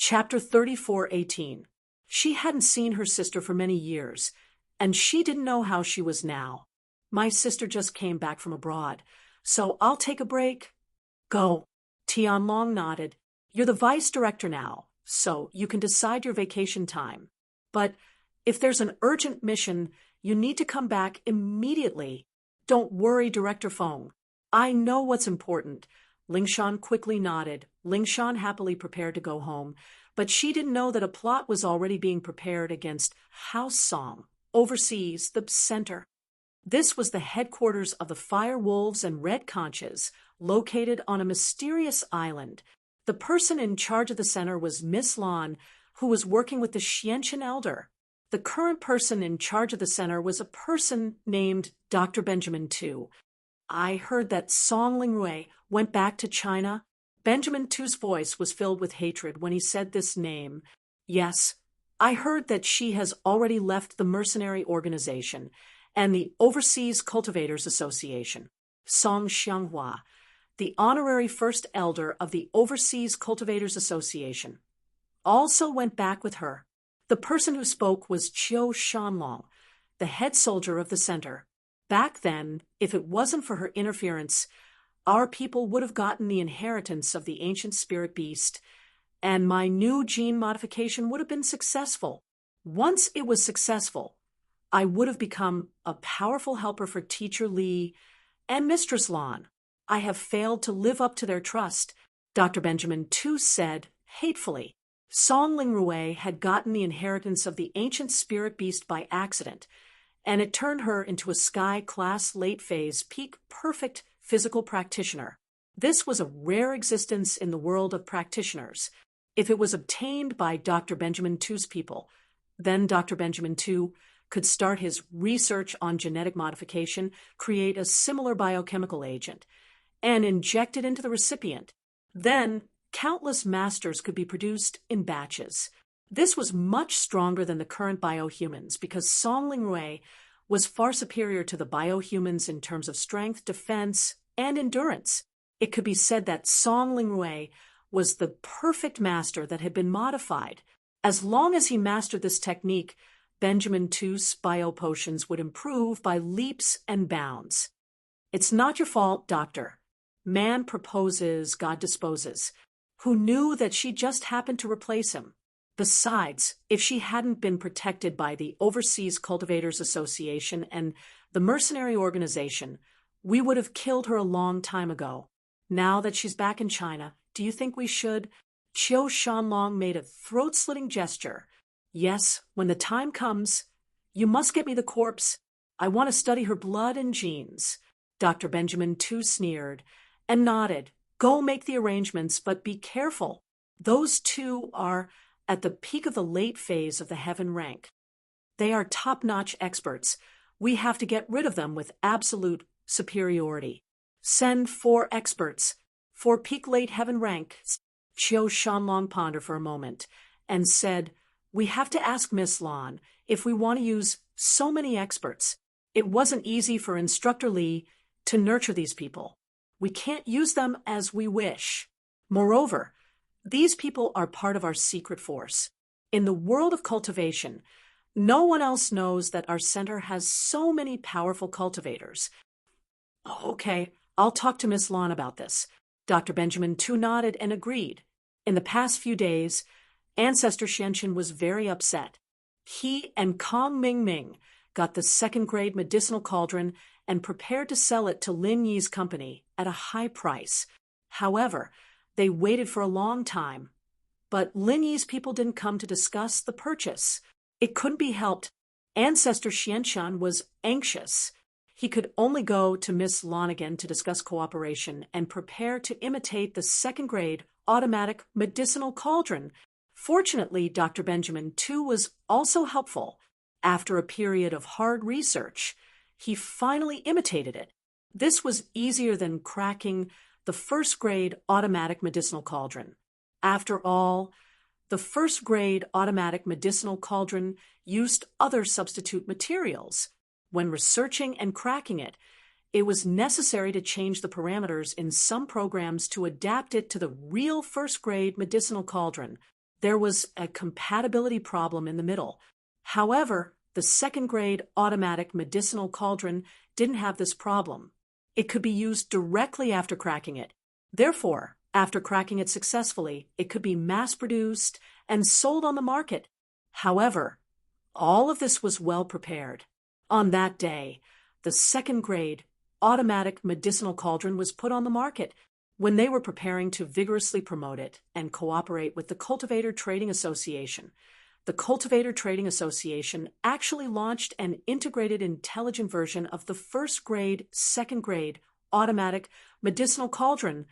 Chapter 34:18. She hadn't seen her sister for many years, and she didn't know how she was now. My sister just came back from abroad, so I'll take a break. Go. Tianlong nodded. You're the vice director now, so you can decide your vacation time. But if there's an urgent mission, you need to come back immediately. Don't worry, Director Feng. I know what's important. Lingshan quickly nodded. Lingshan happily prepared to go home, but she didn't know that a plot was already being prepared against House Song, overseas, the center. This was the headquarters of the Fire Wolves and Red Conches, located on a mysterious island. The person in charge of the center was Miss Lan, who was working with the Xianqian Elder. The current person in charge of the center was a person named Dr. Benjamin Tu. I heard that Song Lingrui went back to China. Benjamin Tu's voice was filled with hatred when he said this name. Yes, I heard that she has already left the mercenary organization and the Overseas Cultivators Association. Song Xianghua, the honorary first elder of the Overseas Cultivators Association, also went back with her. The person who spoke was Qiu Shanlong, the head soldier of the center. Back then, if it wasn't for her interference, our people would have gotten the inheritance of the ancient spirit beast, and my new gene modification would have been successful. Once it was successful, I would have become a powerful helper for Teacher Li and Mistress Lan. I have failed to live up to their trust, Dr. Benjamin Tu said hatefully. Song Lingrui had gotten the inheritance of the ancient spirit beast by accident, and it turned her into a sky-class late-phase, peak-perfect physical practitioner. This was a rare existence in the world of practitioners. If it was obtained by Dr. Benjamin Tu's people, then Dr. Benjamin Tu could start his research on genetic modification, create a similar biochemical agent, and inject it into the recipient. Then, countless masters could be produced in batches. This was much stronger than the current biohumans because Song Lingrui was far superior to the biohumans in terms of strength, defense, and endurance. It could be said that Song Lingrui was the perfect master that had been modified. As long as he mastered this technique, Benjamin Tu's biopotions would improve by leaps and bounds. It's not your fault, Doctor. Man proposes, God disposes. Who knew that she just happened to replace him? Besides, if she hadn't been protected by the Overseas Cultivators Association and the mercenary organization, we would have killed her a long time ago. Now that she's back in China, do you think we should? Qiu Shanlong made a throat-slitting gesture. Yes, when the time comes, you must get me the corpse. I want to study her blood and genes. Dr. Benjamin Tu sneered and nodded. Go make the arrangements, but be careful. Those two are at the peak of the late phase of the heaven rank. They are top-notch experts. We have to get rid of them with absolute superiority. Send 4 experts for peak late heaven rank. Qiu Shanlong pondered for a moment and said, we have to ask Miss Lan if we want to use so many experts. It wasn't easy for Instructor Li to nurture these people. We can't use them as we wish. Moreover, these people are part of our secret force. In the world of cultivation, no one else knows that our center has so many powerful cultivators. Okay, I'll talk to Miss Lan about this. Dr. Benjamin Tu nodded and agreed. In the past few days, Ancestor Xianqian was very upset. He and Kong Mingming got the 2nd-grade medicinal cauldron and prepared to sell it to Lin Yi's company at a high price. However, they waited for a long time. But Lin Yi's people didn't come to discuss the purchase. It couldn't be helped. Ancestor Xianqian was anxious. He could only go to Miss Lan again to discuss cooperation and prepare to imitate the 2nd-grade automatic medicinal cauldron. Fortunately, Dr. Benjamin Tu was also helpful. After a period of hard research, he finally imitated it. This was easier than cracking the 1st-grade automatic medicinal cauldron. After all, the 1st-grade automatic medicinal cauldron used other substitute materials. When researching and cracking it, it was necessary to change the parameters in some programs to adapt it to the real 1st-grade medicinal cauldron. There was a compatibility problem in the middle. However, the second-grade automatic medicinal cauldron didn't have this problem. It could be used directly after cracking it. Therefore, after cracking it successfully, it could be mass-produced and sold on the market. However, all of this was well prepared. On that day, the second-grade automatic medicinal cauldron was put on the market when they were preparing to vigorously promote it and cooperate with the Cultivator Trading Association. The Cultivator Trading Association actually launched an integrated intelligent version of the first-grade, second-grade automatic medicinal cauldron.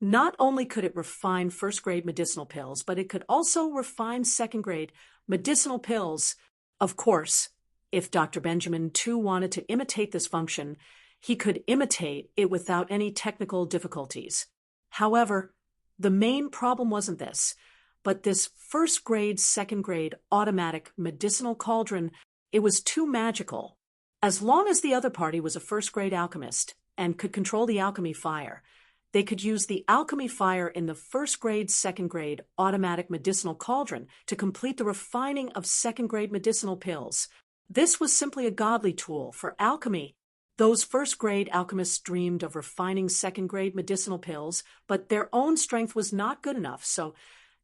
Not only could it refine first-grade medicinal pills, but it could also refine second-grade medicinal pills. Of course, if Dr. Benjamin too wanted to imitate this function, he could imitate it without any technical difficulties. However, the main problem wasn't this, but this first-grade, second-grade automatic medicinal cauldron. It was too magical. As long as the other party was a first-grade alchemist and could control the alchemy fire, they could use the alchemy fire in the first-grade, second-grade automatic medicinal cauldron to complete the refining of second-grade medicinal pills. This was simply a godly tool for alchemy. Those first-grade alchemists dreamed of refining second-grade medicinal pills, but their own strength was not good enough, so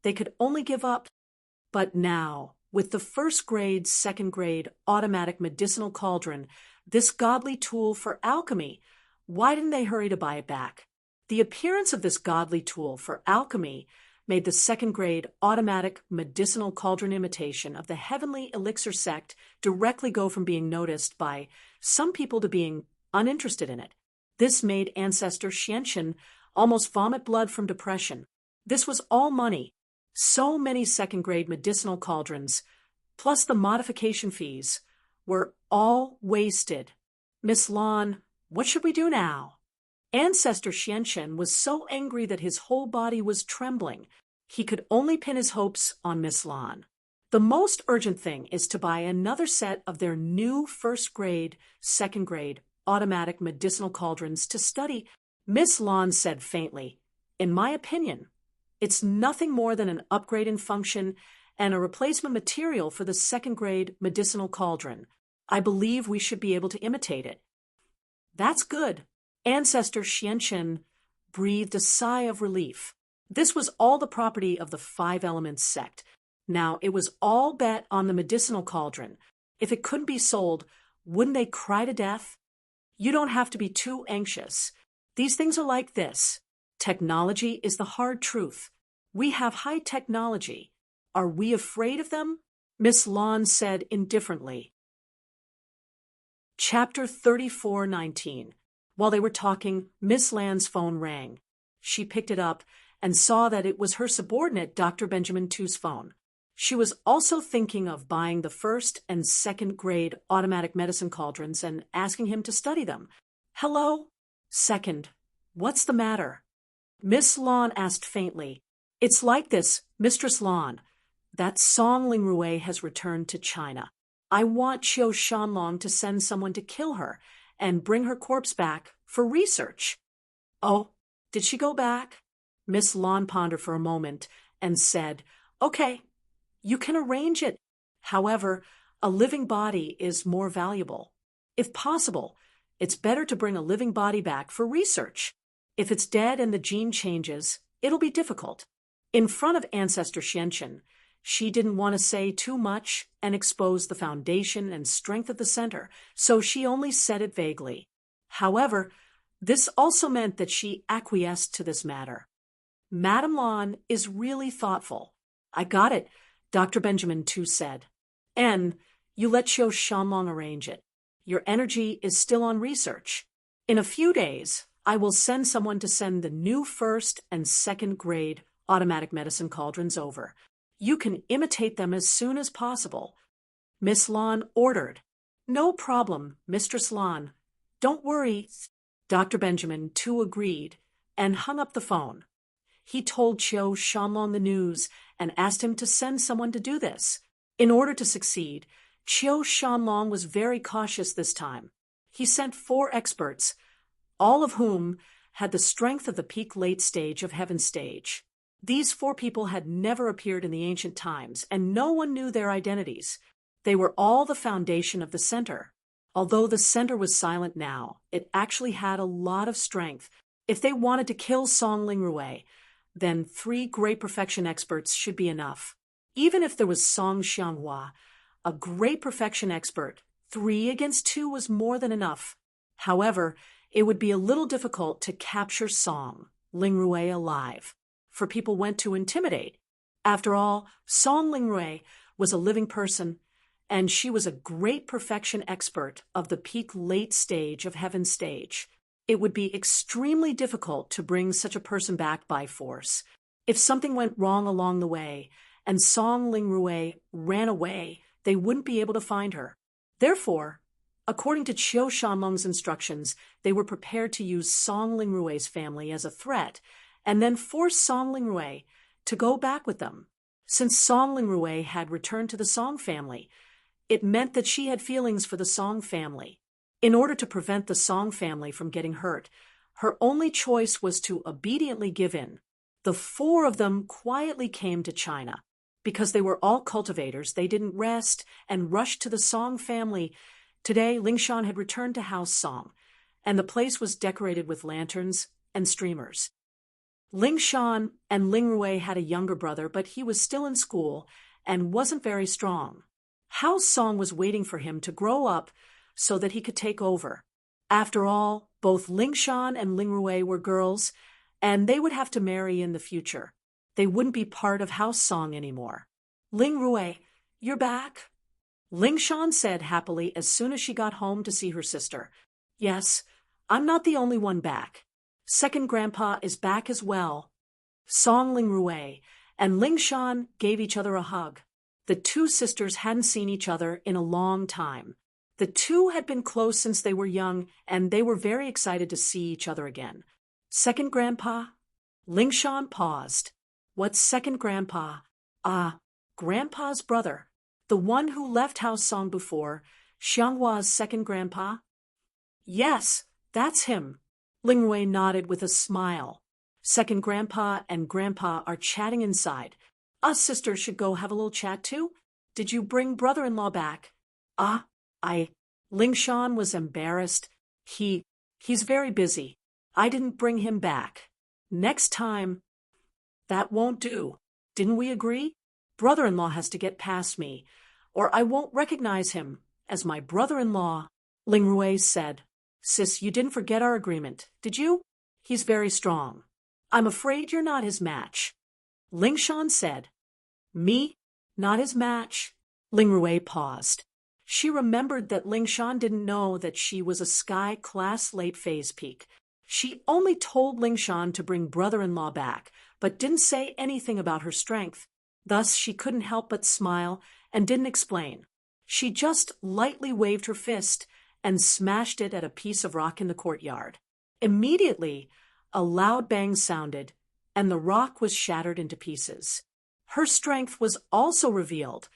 they could only give up. But now, with the first-grade, second-grade automatic medicinal cauldron, this godly tool for alchemy, why didn't they hurry to buy it back? The appearance of this godly tool for alchemy made the second-grade automatic medicinal cauldron imitation of the heavenly elixir sect directly go from being noticed by some people to being uninterested in it. This made ancestor Xianchen almost vomit blood from depression. This was all money. So many second-grade medicinal cauldrons, plus the modification fees, were all wasted. Miss Lan, what should we do now? Ancestor Xianchen was so angry that his whole body was trembling. He could only pin his hopes on Miss Lan. The most urgent thing is to buy another set of their new first-grade, second-grade automatic medicinal cauldrons to study. Miss Lan said faintly, "In my opinion, it's nothing more than an upgrade in function and a replacement material for the second-grade medicinal cauldron. I believe we should be able to imitate it." "That's good." Ancestor Xianchen breathed a sigh of relief. This was all the property of the Five Elements sect. Now, it was all bet on the medicinal cauldron. If it couldn't be sold, wouldn't they cry to death? You don't have to be too anxious. These things are like this. Technology is the hard truth. We have high technology. Are we afraid of them? Miss Lan said indifferently. Chapter 34:19. While they were talking, Miss Lan's phone rang. She picked it up and saw that it was her subordinate, Dr. Benjamin Tu's phone. She was also thinking of buying the first and second-grade automatic medicine cauldrons and asking him to study them. "Hello? Second. What's the matter?" Miss Lan asked faintly. "It's like this, Mistress Lan. That Song Lingrui has returned to China. I want Qiu Shanlong to send someone to kill her and bring her corpse back for research." "Oh, did she go back?" Miss Lan pondered for a moment and said, "Okay, you can arrange it. However, a living body is more valuable. If possible, it's better to bring a living body back for research. If it's dead and the gene changes, it'll be difficult." In front of Ancestor Xianchen, she didn't want to say too much and expose the foundation and strength of the center, so she only said it vaguely. However, this also meant that she acquiesced to this matter. "Madame Lan is really thoughtful." "I got it," Dr. Benjamin Tu said. "And you let Qiu Shanlong arrange it. Your energy is still on research. In a few days, I will send someone to send the new first and second grade automatic medicine cauldrons over. You can imitate them as soon as possible." Miss Lan ordered. "No problem, Mistress Lan. Don't worry." Dr. Benjamin Tu agreed and hung up the phone. He told Qiu Shanlong the news and asked him to send someone to do this. In order to succeed, Qiu Shanlong was very cautious this time. He sent 4 experts, all of whom had the strength of the peak late stage of Heaven stage. These four people had never appeared in the ancient times, and no one knew their identities. They were all the foundation of the center. Although the center was silent now, it actually had a lot of strength. If they wanted to kill Song Lingrui, then 3 great perfection experts should be enough. Even if there was Song Xianghua, a great perfection expert, 3 against 2 was more than enough. However, it would be a little difficult to capture Song Lingrui alive, for people went to intimidate. After all, Song Lingrui was a living person, and she was a great perfection expert of the peak late stage of Heaven stage. It would be extremely difficult to bring such a person back by force. If something went wrong along the way, and Song Lingrui ran away, they wouldn't be able to find her. Therefore, according to Qiu Shanlong's instructions, they were prepared to use Song Lingrui's family as a threat, and then force Song Lingrui to go back with them. Since Song Lingrui had returned to the Song family, it meant that she had feelings for the Song family. In order to prevent the Song family from getting hurt, her only choice was to obediently give in. The 4 of them quietly came to China. Because they were all cultivators, they didn't rest and rushed to the Song family. Today, Lingshan had returned to House Song, and the place was decorated with lanterns and streamers. Lingshan and Lingrui had a younger brother, but he was still in school and wasn't very strong. House Song was waiting for him to grow up so that he could take over. After all, both Lingshan and Lingrui were girls, and they would have to marry in the future. They wouldn't be part of House Song anymore. Lingrui, you're back? Lingshan said happily as soon as she got home to see her sister. Yes, I'm not the only one back. Second Grandpa is back as well. Song Lingrui and Lingshan gave each other a hug. The 2 sisters hadn't seen each other in a long time. The 2 had been close since they were young, and they were very excited to see each other again. Second Grandpa? Lingshan paused. What's Second Grandpa? Grandpa's brother. The one who left House Song before, Xianghua's second grandpa? Yes, that's him. Lingrui nodded with a smile. Second Grandpa and Grandpa are chatting inside. Us sisters should go have a little chat too? Did you bring brother-in-law back? Lingshan was embarrassed. He's very busy. I didn't bring him back. Next time. That won't do. Didn't we agree? Brother-in-law has to get past me, or I won't recognize him as my brother-in-law. Lingrui said. Sis, you didn't forget our agreement, did you? He's very strong. I'm afraid you're not his match. Lingshan said. Me? Not his match? Lingrui paused. She remembered that Lingshan didn't know that she was a Sky Class late phase peak. She only told Lingshan to bring brother-in-law back, but didn't say anything about her strength. Thus, she couldn't help but smile and didn't explain. She just lightly waved her fist and smashed it at a piece of rock in the courtyard. Immediately, a loud bang sounded, and the rock was shattered into pieces. Her strength was also revealed.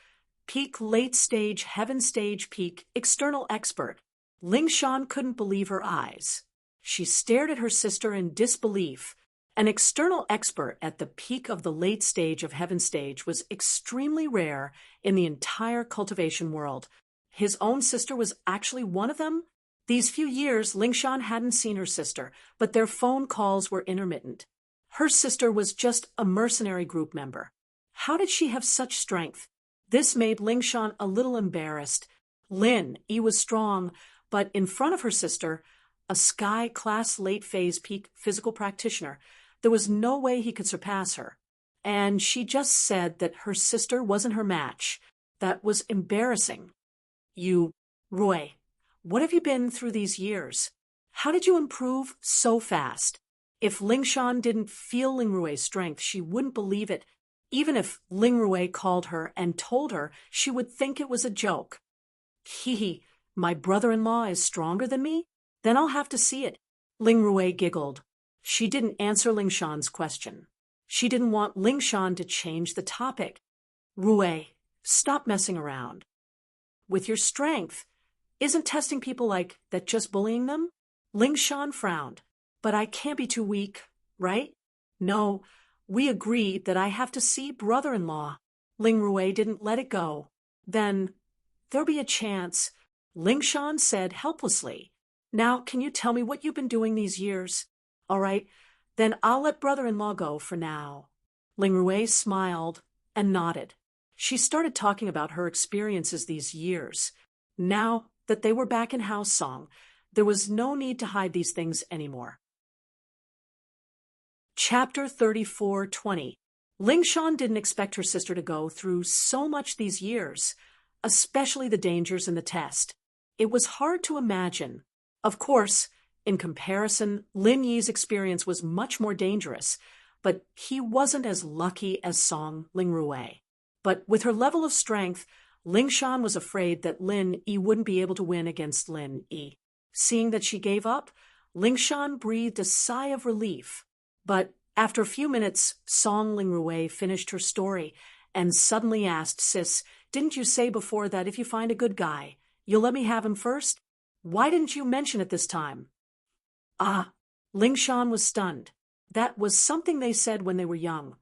Peak late stage, heaven stage peak, external expert. Lingshan couldn't believe her eyes. She stared at her sister in disbelief. An external expert at the peak of the late stage of heaven stage was extremely rare in the entire cultivation world. His own sister was actually one of them? These few years, Lingshan hadn't seen her sister, but their phone calls were intermittent. Her sister was just a mercenary group member. How did she have such strength? This made Lingshan a little embarrassed. Lin Yi was strong, but in front of her sister, a Sky Class late phase peak physical practitioner, there was no way he could surpass her. And she just said that her sister wasn't her match. That was embarrassing. Roy, what have you been through these years? How did you improve so fast? If Lingshan didn't feel Lingrui's strength, she wouldn't believe it. Even if Lingrui called her and told her, she would think it was a joke. My brother-in-law is stronger than me? Then I'll have to see it. Lingrui giggled. She didn't answer Lingshan's question. She didn't want Lingshan to change the topic. Rui, stop messing around. With your strength, isn't testing people like that just bullying them? Lingshan frowned. But I can't be too weak, right? No, We agreed that I have to see brother-in-law. Ling Rui didn't let it go. Then, there'll be a chance, Ling Shan said helplessly. Now, can you tell me what you've been doing these years? All right, then I'll let brother-in-law go for now. Ling Rui smiled and nodded. She started talking about her experiences these years. Now that they were back in House Song, there was no need to hide these things anymore. Chapter 34:20. Ling Shan didn't expect her sister to go through so much these years, especially the dangers in the test. It was hard to imagine. Of course, in comparison, Lin Yi's experience was much more dangerous, but he wasn't as lucky as Song Ling Rui. But with her level of strength, Ling Shan was afraid that Lin Yi wouldn't be able to win against Lin Yi. Seeing that she gave up, Ling Shan breathed a sigh of relief. But after a few minutes, Song Ling Rui finished her story and suddenly asked, Sis, didn't you say before that if you find a good guy, you'll let me have him first? Why didn't you mention it this time? Ah, Ling Shan was stunned. That was something they said when they were young.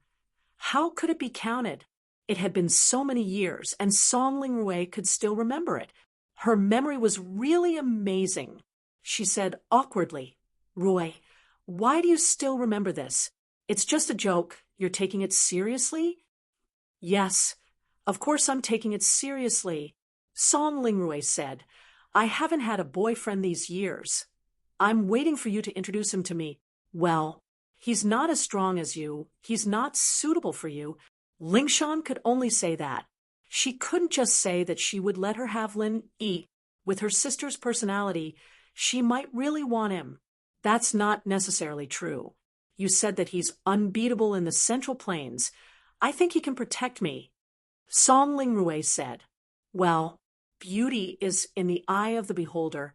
How could it be counted? It had been so many years, and Song Ling Rui could still remember it. Her memory was really amazing. She said awkwardly, Rui, why do you still remember this? It's just a joke. You're taking it seriously? Yes, of course I'm taking it seriously. Song Ling Rui said, I haven't had a boyfriend these years. I'm waiting for you to introduce him to me. Well, he's not as strong as you. He's not suitable for you. Ling Shan could only say that. She couldn't just say that she would let her have Lin Yi. With her sister's personality, she might really want him. That's not necessarily true. You said that he's unbeatable in the Central Plains. I think he can protect me. Song Ling Rui said, Well, beauty is in the eye of the beholder.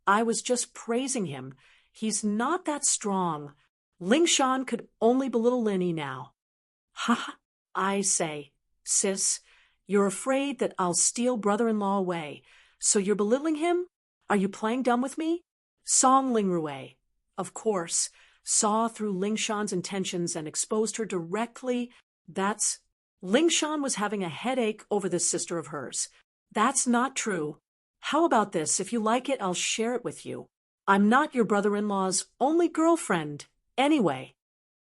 I was just praising him. He's not that strong. Ling Shan could only belittle Lin Yi now. Ha! I say, sis, you're afraid that I'll steal brother-in-law away, so you're belittling him? Are you playing dumb with me? Song Ling Rui, of course, saw through Ling Shan's intentions and exposed her directly. Ling Shan was having a headache over this sister of hers. That's not true. How about this? If you like it, I'll share it with you. I'm not your brother-in-law's only girlfriend. Anyway,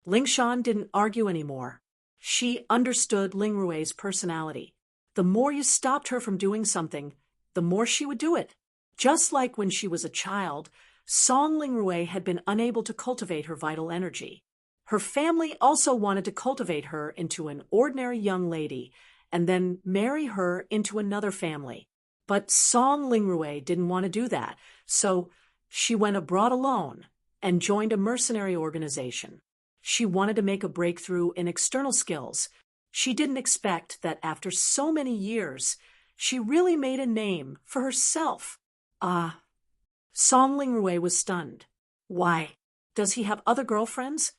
Ling Shan didn't argue anymore. She understood Ling Rui's personality. The more you stopped her from doing something, the more she would do it. Just like when she was a child, Song Ling Rui had been unable to cultivate her vital energy. Her family also wanted to cultivate her into an ordinary young lady and then marry her into another family. But Song Ling Rui didn't want to do that, so she went abroad alone and joined a mercenary organization. She wanted to make a breakthrough in external skills. She didn't expect that after so many years, she really made a name for herself. Song Ling Rui was stunned. Why? Does he have other girlfriends?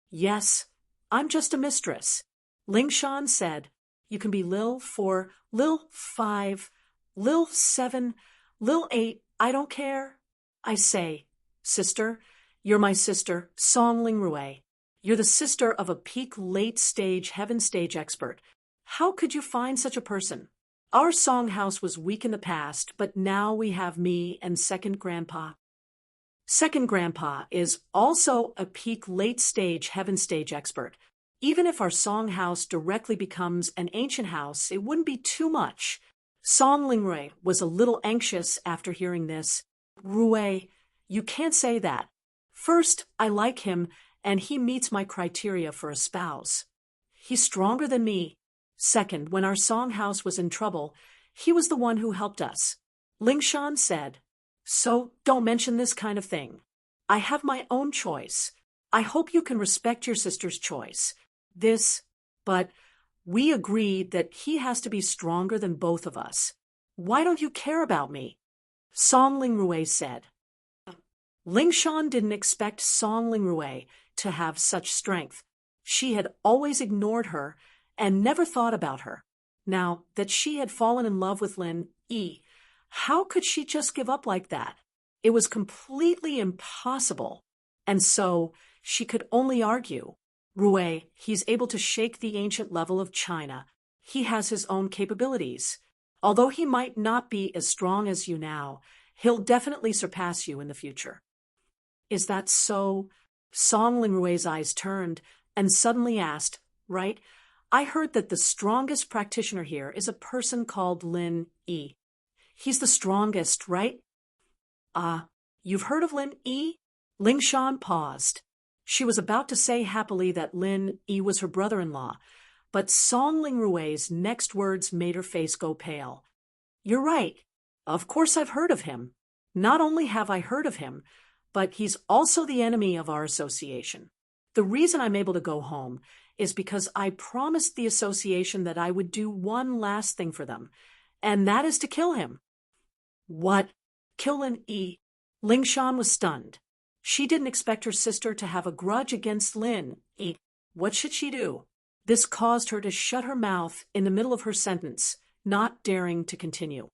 Yes, I'm just a mistress. Ling Shan said, You can be Lil 4, Lil 5, Lil 7, Lil 8, I don't care. I say, sister, you're my sister, Song Ling Rui. You're the sister of a peak late-stage heaven stage expert. How could you find such a person? Our song house was weak in the past, but now we have me and Second Grandpa. Second Grandpa is also a peak late-stage heaven stage expert. Even if our song house directly becomes an ancient house, it wouldn't be too much. Song Ling Rui was a little anxious after hearing this. Rui, you can't say that. First, I like him, and he meets my criteria for a spouse. He's stronger than me. Second, when our song house was in trouble, he was the one who helped us. Ling Shan said, So don't mention this kind of thing. I have my own choice. I hope you can respect your sister's choice. But we agreed that he has to be stronger than both of us. Why don't you care about me? Song Ling Rui said. Ling Shan didn't expect Song Ling Rui to have such strength. She had always ignored her and never thought about her. Now that she had fallen in love with Lin Yi, how could she just give up like that? It was completely impossible. And so she could only argue. Rue, he's able to shake the ancient level of China. He has his own capabilities. Although he might not be as strong as you now, he'll definitely surpass you in the future. Is that so? Song Lingrue's eyes turned and suddenly asked, right? I heard that the strongest practitioner here is a person called Lin Yi. He's the strongest, right? You've heard of Lin Yi? Ling Shan paused. She was about to say happily that Lin Yi was her brother-in-law, but Song Lingrue's next words made her face go pale. You're right. Of course I've heard of him. Not only have I heard of him, but he's also the enemy of our association. The reason I'm able to go home is because I promised the association that I would do one last thing for them, and that is to kill him. What? Kill Lin Yi? Ling Shan was stunned. She didn't expect her sister to have a grudge against Lin Yi. What should she do? This caused her to shut her mouth in the middle of her sentence, not daring to continue.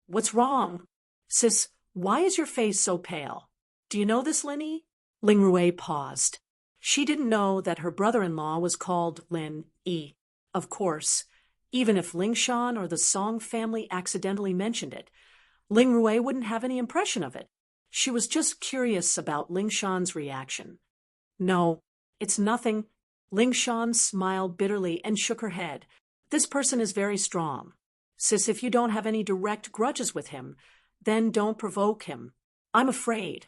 What's wrong? Sis, why is your face so pale? Do you know this, Lin Yi? Ling Rue paused. She didn't know that her brother-in-law was called Lin Yi. Of course, even if Ling Shan or the Song family accidentally mentioned it, Ling Rue wouldn't have any impression of it. She was just curious about Ling Shan's reaction. No, it's nothing. Ling Shan smiled bitterly and shook her head. This person is very strong. Sis, if you don't have any direct grudges with him, then don't provoke him. I'm afraid.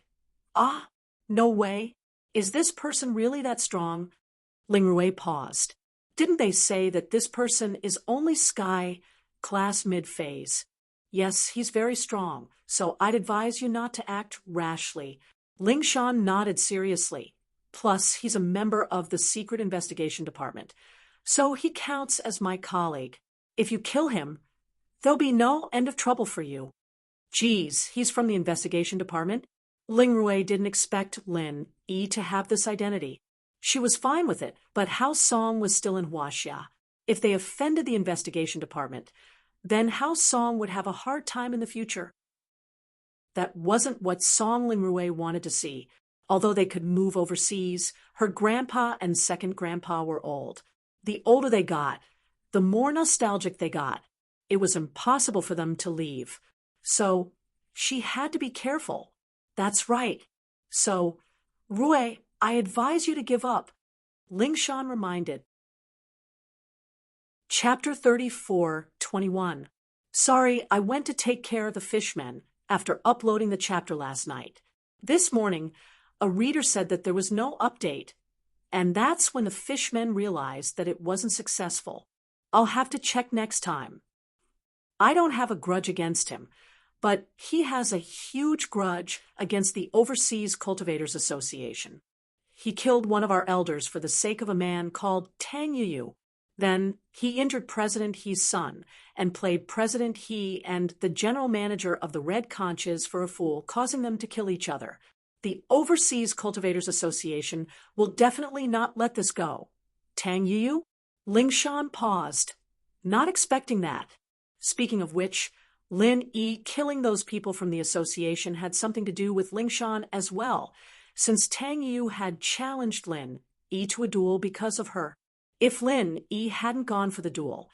No way. Is this person really that strong? Ling Rue paused. Didn't they say that this person is only Sky class mid-phase? Yes, he's very strong, so I'd advise you not to act rashly. Ling Shan nodded seriously. Plus, he's a member of the Secret Investigation Department, so he counts as my colleague. If you kill him, there'll be no end of trouble for you. Geez, he's from the Investigation Department? Ling Rue didn't expect Lin Yi to have this identity. She was fine with it, but Hao Song was still in Huaxia. If they offended the Investigation Department, then Hao Song would have a hard time in the future. That wasn't what Song Ling Rue wanted to see. Although they could move overseas, her grandpa and second grandpa were old. The older they got, the more nostalgic they got. It was impossible for them to leave. So she had to be careful. That's right. So, Rue, I advise you to give up. Ling Shan reminded. Chapter 34:21. Sorry, I went to take care of the fishmen after uploading the chapter last night. This morning, a reader said that there was no update, and that's when the fishmen realized that it wasn't successful. I'll have to check next time. I don't have a grudge against him, but he has a huge grudge against the Overseas Cultivators Association. He killed one of our elders for the sake of a man called Tang Yu. Then he injured President He's son and played President He and the general manager of the Red Conches for a fool, causing them to kill each other. The Overseas Cultivators Association will definitely not let this go. Tang Yu? Ling Shan paused, not expecting that. Speaking of which, Lin Yi killing those people from the association had something to do with Ling Shan as well, since Tang Yu had challenged Lin Yi to a duel because of her. If Lin Yi hadn't gone for the duel,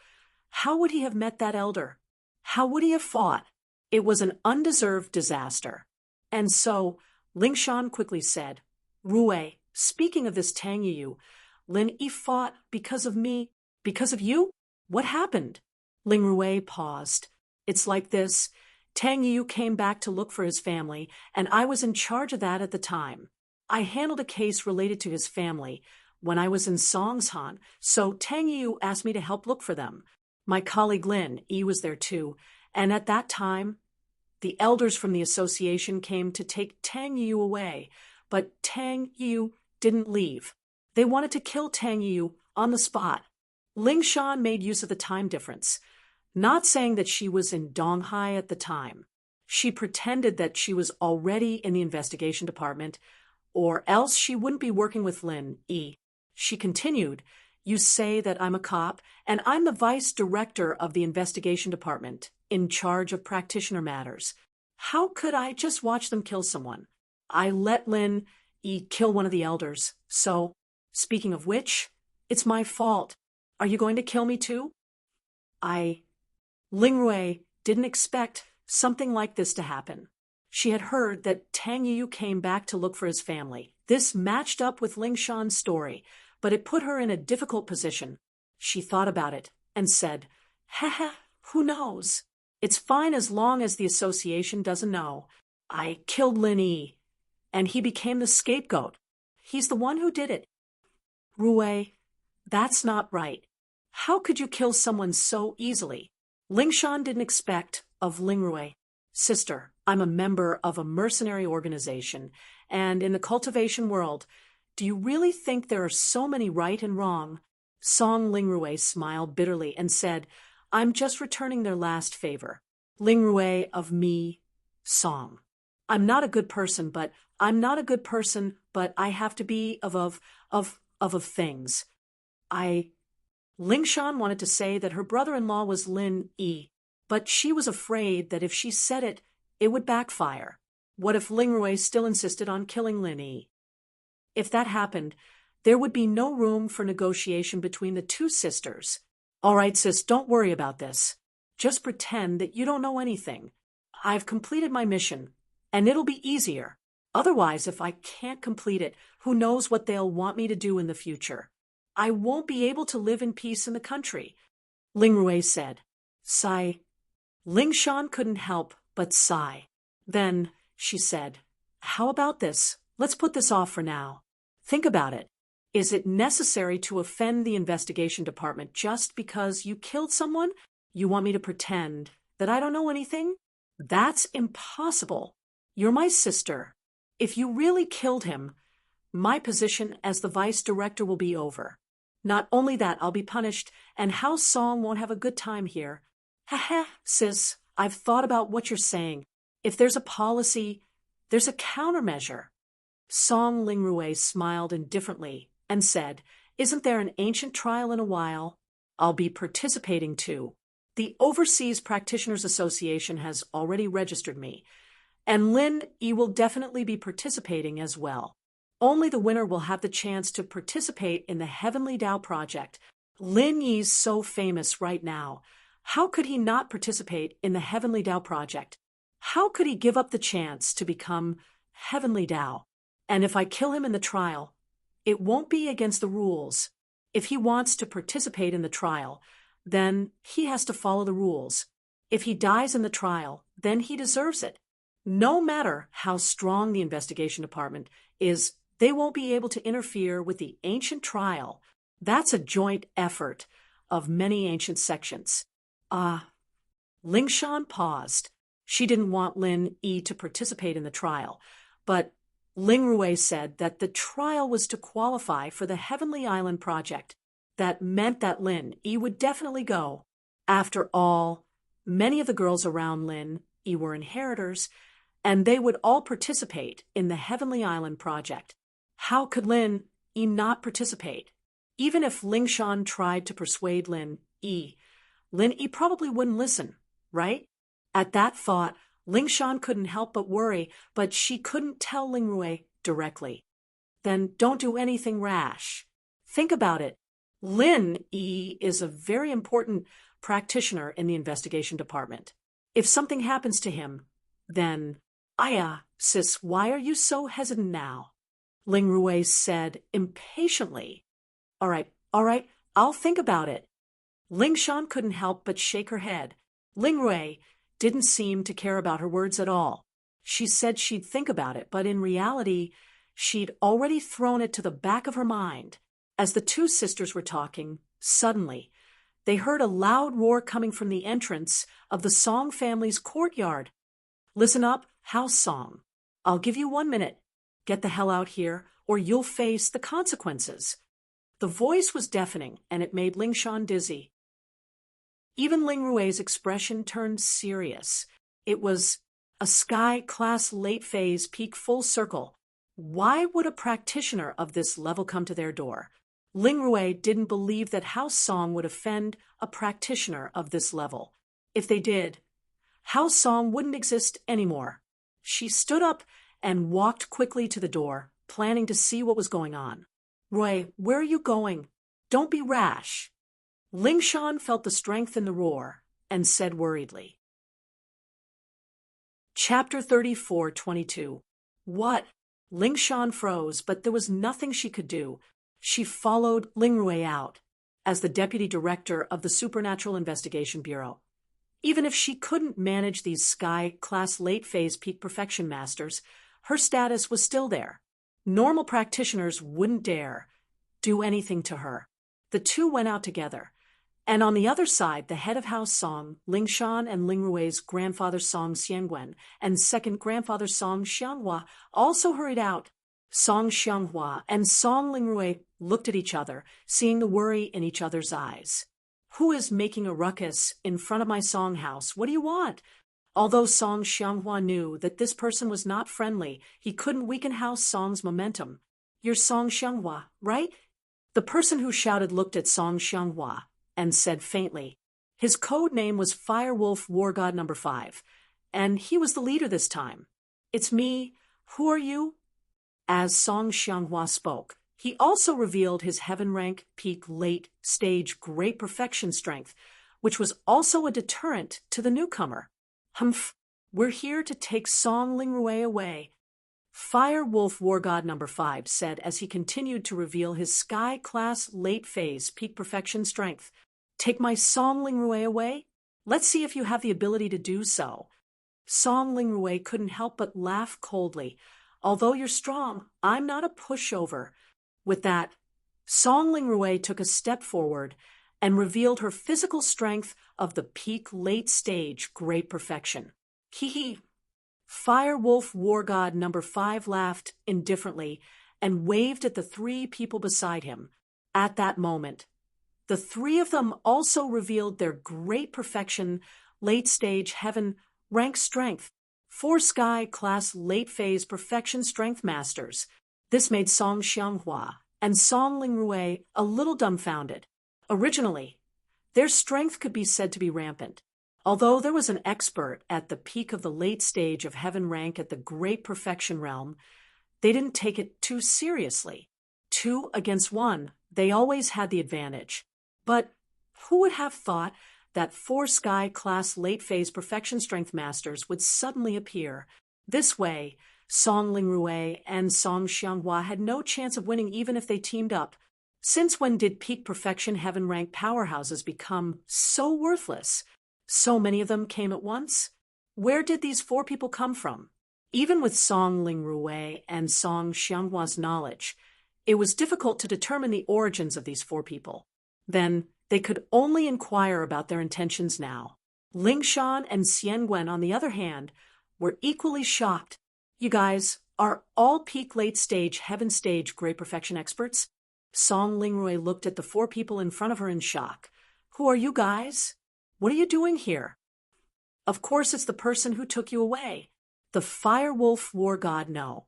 how would he have met that elder? How would he have fought? It was an undeserved disaster. And so, Ling Shan quickly said, Rue, speaking of this Tang Yu, Lin Yi fought because of me. Because of you? What happened? Ling Rue paused. It's like this. Tang Yu came back to look for his family, and I was in charge of that at the time. I handled a case related to his family when I was in Songshan, so Tang Yu asked me to help look for them. My colleague Lin Yi was there too, and at that time, the elders from the association came to take Tang Yu away, but Tang Yu didn't leave. They wanted to kill Tang Yu on the spot. Ling Shan made use of the time difference, not saying that she was in Donghai at the time. She pretended that she was already in the investigation department, or else she wouldn't be working with Lin Yi. She continued, You say that I'm a cop, and I'm the vice director of the investigation department, in charge of practitioner matters. How could I just watch them kill someone? I let Lin Yi kill one of the elders, so Speaking of which, it's my fault. Are you going to kill me too? Ling Rui didn't expect something like this to happen. She had heard that Tang Yu came back to look for his family. This matched up with Ling Shan's story, but it put her in a difficult position. She thought about it and said, "Haha, who knows? It's fine as long as the association doesn't know. I killed Lin Yi, and he became the scapegoat. He's the one who did it." "Rui, that's not right. How could you kill someone so easily?" Ling Shan didn't expect of Ling Rui. "Sister, I'm a member of a mercenary organization, and in the cultivation world, do you really think there are so many right and wrong?" Song Ling Rui smiled bitterly and said, "I'm just returning their last favor. Ling Rui of me, Song. I'm not a good person, but I have to be of things. Ling Shan wanted to say that her brother-in-law was Lin Yi, but she was afraid that if she said it, it would backfire. What if Ling Rui still insisted on killing Lin Yi? If that happened, there would be no room for negotiation between the two sisters. All right, sis, don't worry about this. Just pretend that you don't know anything. I've completed my mission, and it'll be easier. Otherwise, if I can't complete it, who knows what they'll want me to do in the future. I won't be able to live in peace in the country," Ling Rui said. Sigh. Ling Shan couldn't help but sigh. Then she said, "How about this? Let's put this off for now. Think about it. Is it necessary to offend the investigation department just because you killed someone? You want me to pretend that I don't know anything? That's impossible. You're my sister. If you really killed him, my position as the vice director will be over. Not only that, I'll be punished, and House Song won't have a good time here. Haha, sis, I've thought about what you're saying. If there's a policy, there's a countermeasure." Song Ling Rui smiled indifferently and said, "Isn't there an ancient trial in a while? I'll be participating too. The Overseas Practitioners Association has already registered me, and Lin Yi will definitely be participating as well. Only the winner will have the chance to participate in the Heavenly Tao Project. Lin Yi's so famous right now. How could he not participate in the Heavenly Tao Project? How could he give up the chance to become Heavenly Tao? And if I kill him in the trial, it won't be against the rules. If he wants to participate in the trial, then he has to follow the rules. If he dies in the trial, then he deserves it. No matter how strong the investigation department is, they won't be able to interfere with the ancient trial. That's a joint effort of many ancient sections." Ling Shan paused. She didn't want Lin Yi to participate in the trial, but Ling Rui said that the trial was to qualify for the Heavenly Island Project. That meant that Lin Yi would definitely go. After all, many of the girls around Lin Yi were inheritors, and they would all participate in the Heavenly Island Project. How could Lin Yi not participate? Even if Ling Shan tried to persuade Lin Yi probably wouldn't listen, right? At that thought, Ling Shan couldn't help but worry, but she couldn't tell Ling Rui directly. "Then don't do anything rash. Think about it. Lin Yi is a very important practitioner in the investigation department. If something happens to him, then..." "Aya, sis, why are you so hesitant now?" Ling Rui said impatiently. All right, I'll think about it." Ling Shan couldn't help but shake her head. Ling Rui didn't seem to care about her words at all. She said she'd think about it, but in reality, she'd already thrown it to the back of her mind. As the two sisters were talking, suddenly, they heard a loud roar coming from the entrance of the Song family's courtyard. "Listen up, House Song. I'll give you 1 minute. Get the hell out here, or you'll face the consequences." The voice was deafening, and it made Ling Shan dizzy. Even Ling Rui's expression turned serious. It was a sky-class late phase peak full circle. Why would a practitioner of this level come to their door? Ling Rui didn't believe that House Song would offend a practitioner of this level. If they did, House Song wouldn't exist anymore. She stood up and walked quickly to the door, planning to see what was going on. Roy, where are you going? Don't be rash. Ling Shan felt the strength in the roar and said worriedly. Chapter 34:22. What? Ling Shan froze, but there was nothing she could do. She followed Ling Rui out as the deputy director of the Supernatural Investigation Bureau. Even if she couldn't manage these Sky-class late-phase peak perfection masters, her status was still there. Normal practitioners wouldn't dare do anything to her. The two went out together. And on the other side, the head of house Song, Ling Shan, and Ling Rui's grandfather Song Xiangwen and second grandfather Song Xianghua also hurried out. Song Xianghua and Song Ling Rui looked at each other, seeing the worry in each other's eyes. Who is making a ruckus in front of my Song house? What do you want? Although Song Xianghua knew that this person was not friendly, he couldn't weaken House Song's momentum. You're Song Xianghua, right? The person who shouted looked at Song Xianghua and said faintly. His code name was Firewolf War God No. 5, and he was the leader this time. It's me. Who are you? As Song Xianghua spoke, he also revealed his heaven rank peak late stage great perfection strength, which was also a deterrent to the newcomer. Humph, we're here to take Song Ling Rui away. Firewolf War God No. 5 said as he continued to reveal his Sky-class late-phase peak perfection strength. Take my Song Ling Rui away? Let's see if you have the ability to do so. Song Ling Rui couldn't help but laugh coldly. Although you're strong, I'm not a pushover. With that, Song Ling Rui took a step forward and revealed her physical strength of the peak late stage great perfection. Hee. Firewolf War God No. 5 laughed indifferently and waved at the three people beside him. At that moment, the three of them also revealed their great perfection, late-stage heaven rank strength, 4 Sky-class late-phase perfection strength masters. This made Song Xianghua and Song Ling Rui a little dumbfounded. Originally, their strength could be said to be rampant. Although there was an expert at the peak of the late stage of heaven rank at the great perfection realm, they didn't take it too seriously. 2 against 1, they always had the advantage. But who would have thought that 4 Sky-class late-phase perfection strength masters would suddenly appear? This way, Song Ling Rui and Song Xianghua had no chance of winning even if they teamed up. Since when did peak perfection heaven rank powerhouses become so worthless? So many of them came at once? Where did these 4 people come from? Even with Song Ling Rui and Song Xianghua's knowledge, it was difficult to determine the origins of these 4 people. Then, they could only inquire about their intentions now. Ling Shan and Xiangwen, on the other hand, were equally shocked. You guys are all peak late stage, heaven stage, great perfection experts? Song Ling Rui looked at the 4 people in front of her in shock. Who are you guys? What are you doing here? Of course it's the person who took you away. The Firewolf War God No.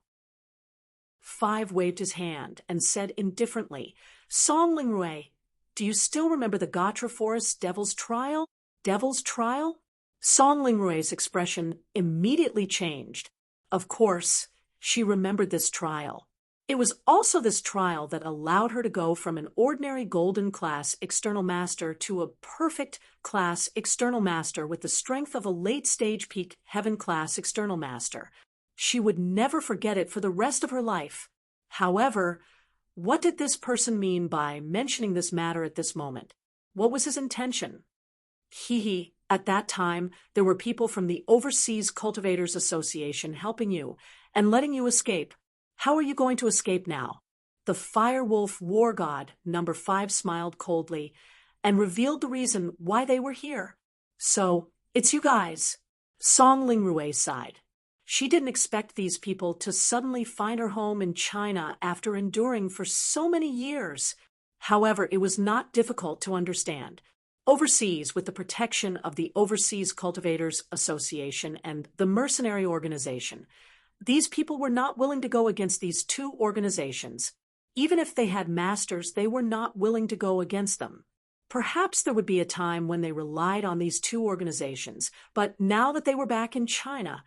5 waved his hand and said indifferently, Song Ling Rui, do you still remember the Gatra Forest Devil's Trial? Devil's Trial? Song Ling Rui's expression immediately changed. Of course, she remembered this trial. It was also this trial that allowed her to go from an ordinary golden class external master to a perfect class external master with the strength of a late-stage peak heaven class external master. She would never forget it for the rest of her life. However, what did this person mean by mentioning this matter at this moment? What was his intention? At that time, there were people from the Overseas Cultivators Association helping you and letting you escape. How are you going to escape now? The Firewolf War God No. 5 smiled coldly and revealed the reason why they were here. So, it's you guys. Song Ling Rui sighed. She didn't expect these people to suddenly find her home in China after enduring for so many years. However, it was not difficult to understand. Overseas, with the protection of the Overseas Cultivators Association and the Mercenary Organization, these people were not willing to go against these 2 organizations. Even if they had masters, they were not willing to go against them. Perhaps there would be a time when they relied on these 2 organizations, but now that they were back in China,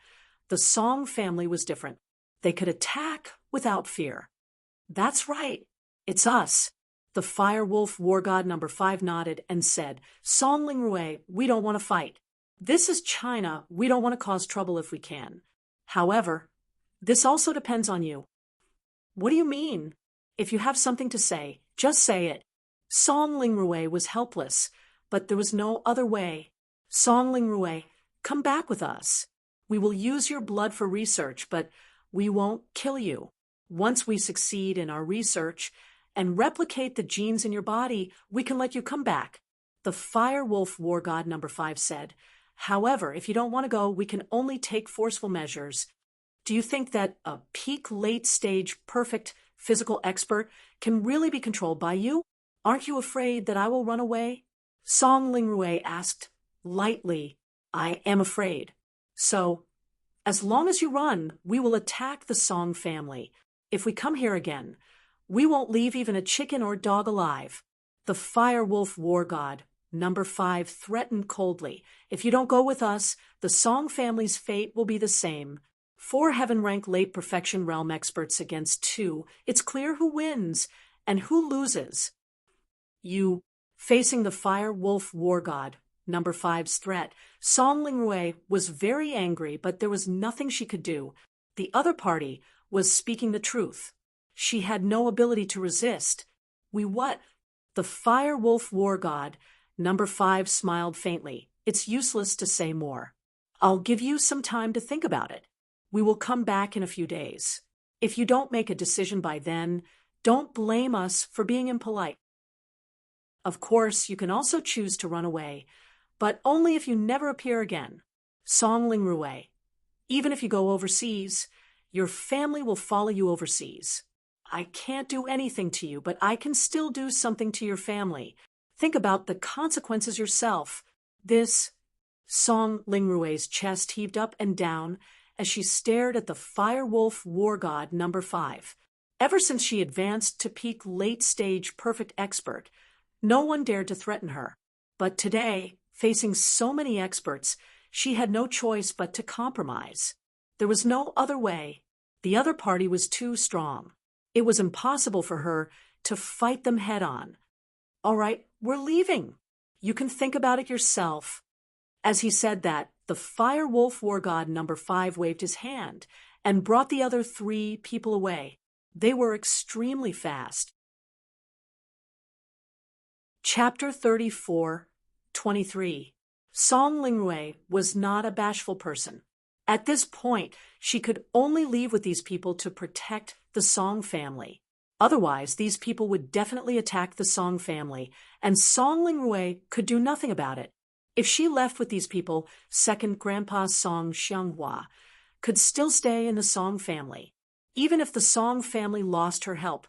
the Song family was different. They could attack without fear. That's right. It's us. The Fire Wolf War God number 5 nodded and said, Song Lingrui, we don't want to fight. This is China. We don't want to cause trouble if we can. However, this also depends on you. What do you mean? If you have something to say, just say it. Song Lingrui was helpless, but there was no other way. Song Lingrui, come back with us. We will use your blood for research, but we won't kill you. Once we succeed in our research and replicate the genes in your body, we can let you come back. The Fire Wolf War God number 5 said, however, if you don't want to go, we can only take forceful measures. Do you think that a peak late-stage perfect physical expert can really be controlled by you? Aren't you afraid that I will run away? Song Lingrui asked lightly, I am afraid. So, as long as you run, we will attack the Song family. If we come here again, we won't leave even a chicken or dog alive. The Fire Wolf War God number 5 threatened coldly. If you don't go with us, the Song family's fate will be the same. 4 heaven-rank late perfection realm experts against 2. It's clear who wins and who loses. You, facing the Fire Wolf War God number 5's threat, Song Lingrui was very angry, but there was nothing she could do. The other party was speaking the truth. She had no ability to resist. We what? The Fire Wolf War God number 5 smiled faintly. It's useless to say more. I'll give you some time to think about it. We will come back in a few days. If you don't make a decision by then, don't blame us for being impolite. Of course, you can also choose to run away, but only if you never appear again. Song Lingrui, even if you go overseas, your family will follow you overseas. I can't do anything to you, but I can still do something to your family. Think about the consequences yourself. This Song Lingrui's chest heaved up and down as she stared at the Fire Wolf War God number 5. Ever since she advanced to peak late-stage perfect expert, no one dared to threaten her. But today, facing so many experts, she had no choice but to compromise. There was no other way. The other party was too strong. It was impossible for her to fight them head-on. All right, we're leaving. You can think about it yourself. As he said that, the Fire Wolf War God number 5 waved his hand and brought the other 3 people away. They were extremely fast. Chapter 34:23. Song Lingrui was not a bashful person. At this point, she could only leave with these people to protect the Song family. Otherwise, these people would definitely attack the Song family, and Song Lingrui could do nothing about it. If she left with these people, second Grandpa Song Xianghua could still stay in the Song family. Even if the Song family lost her help,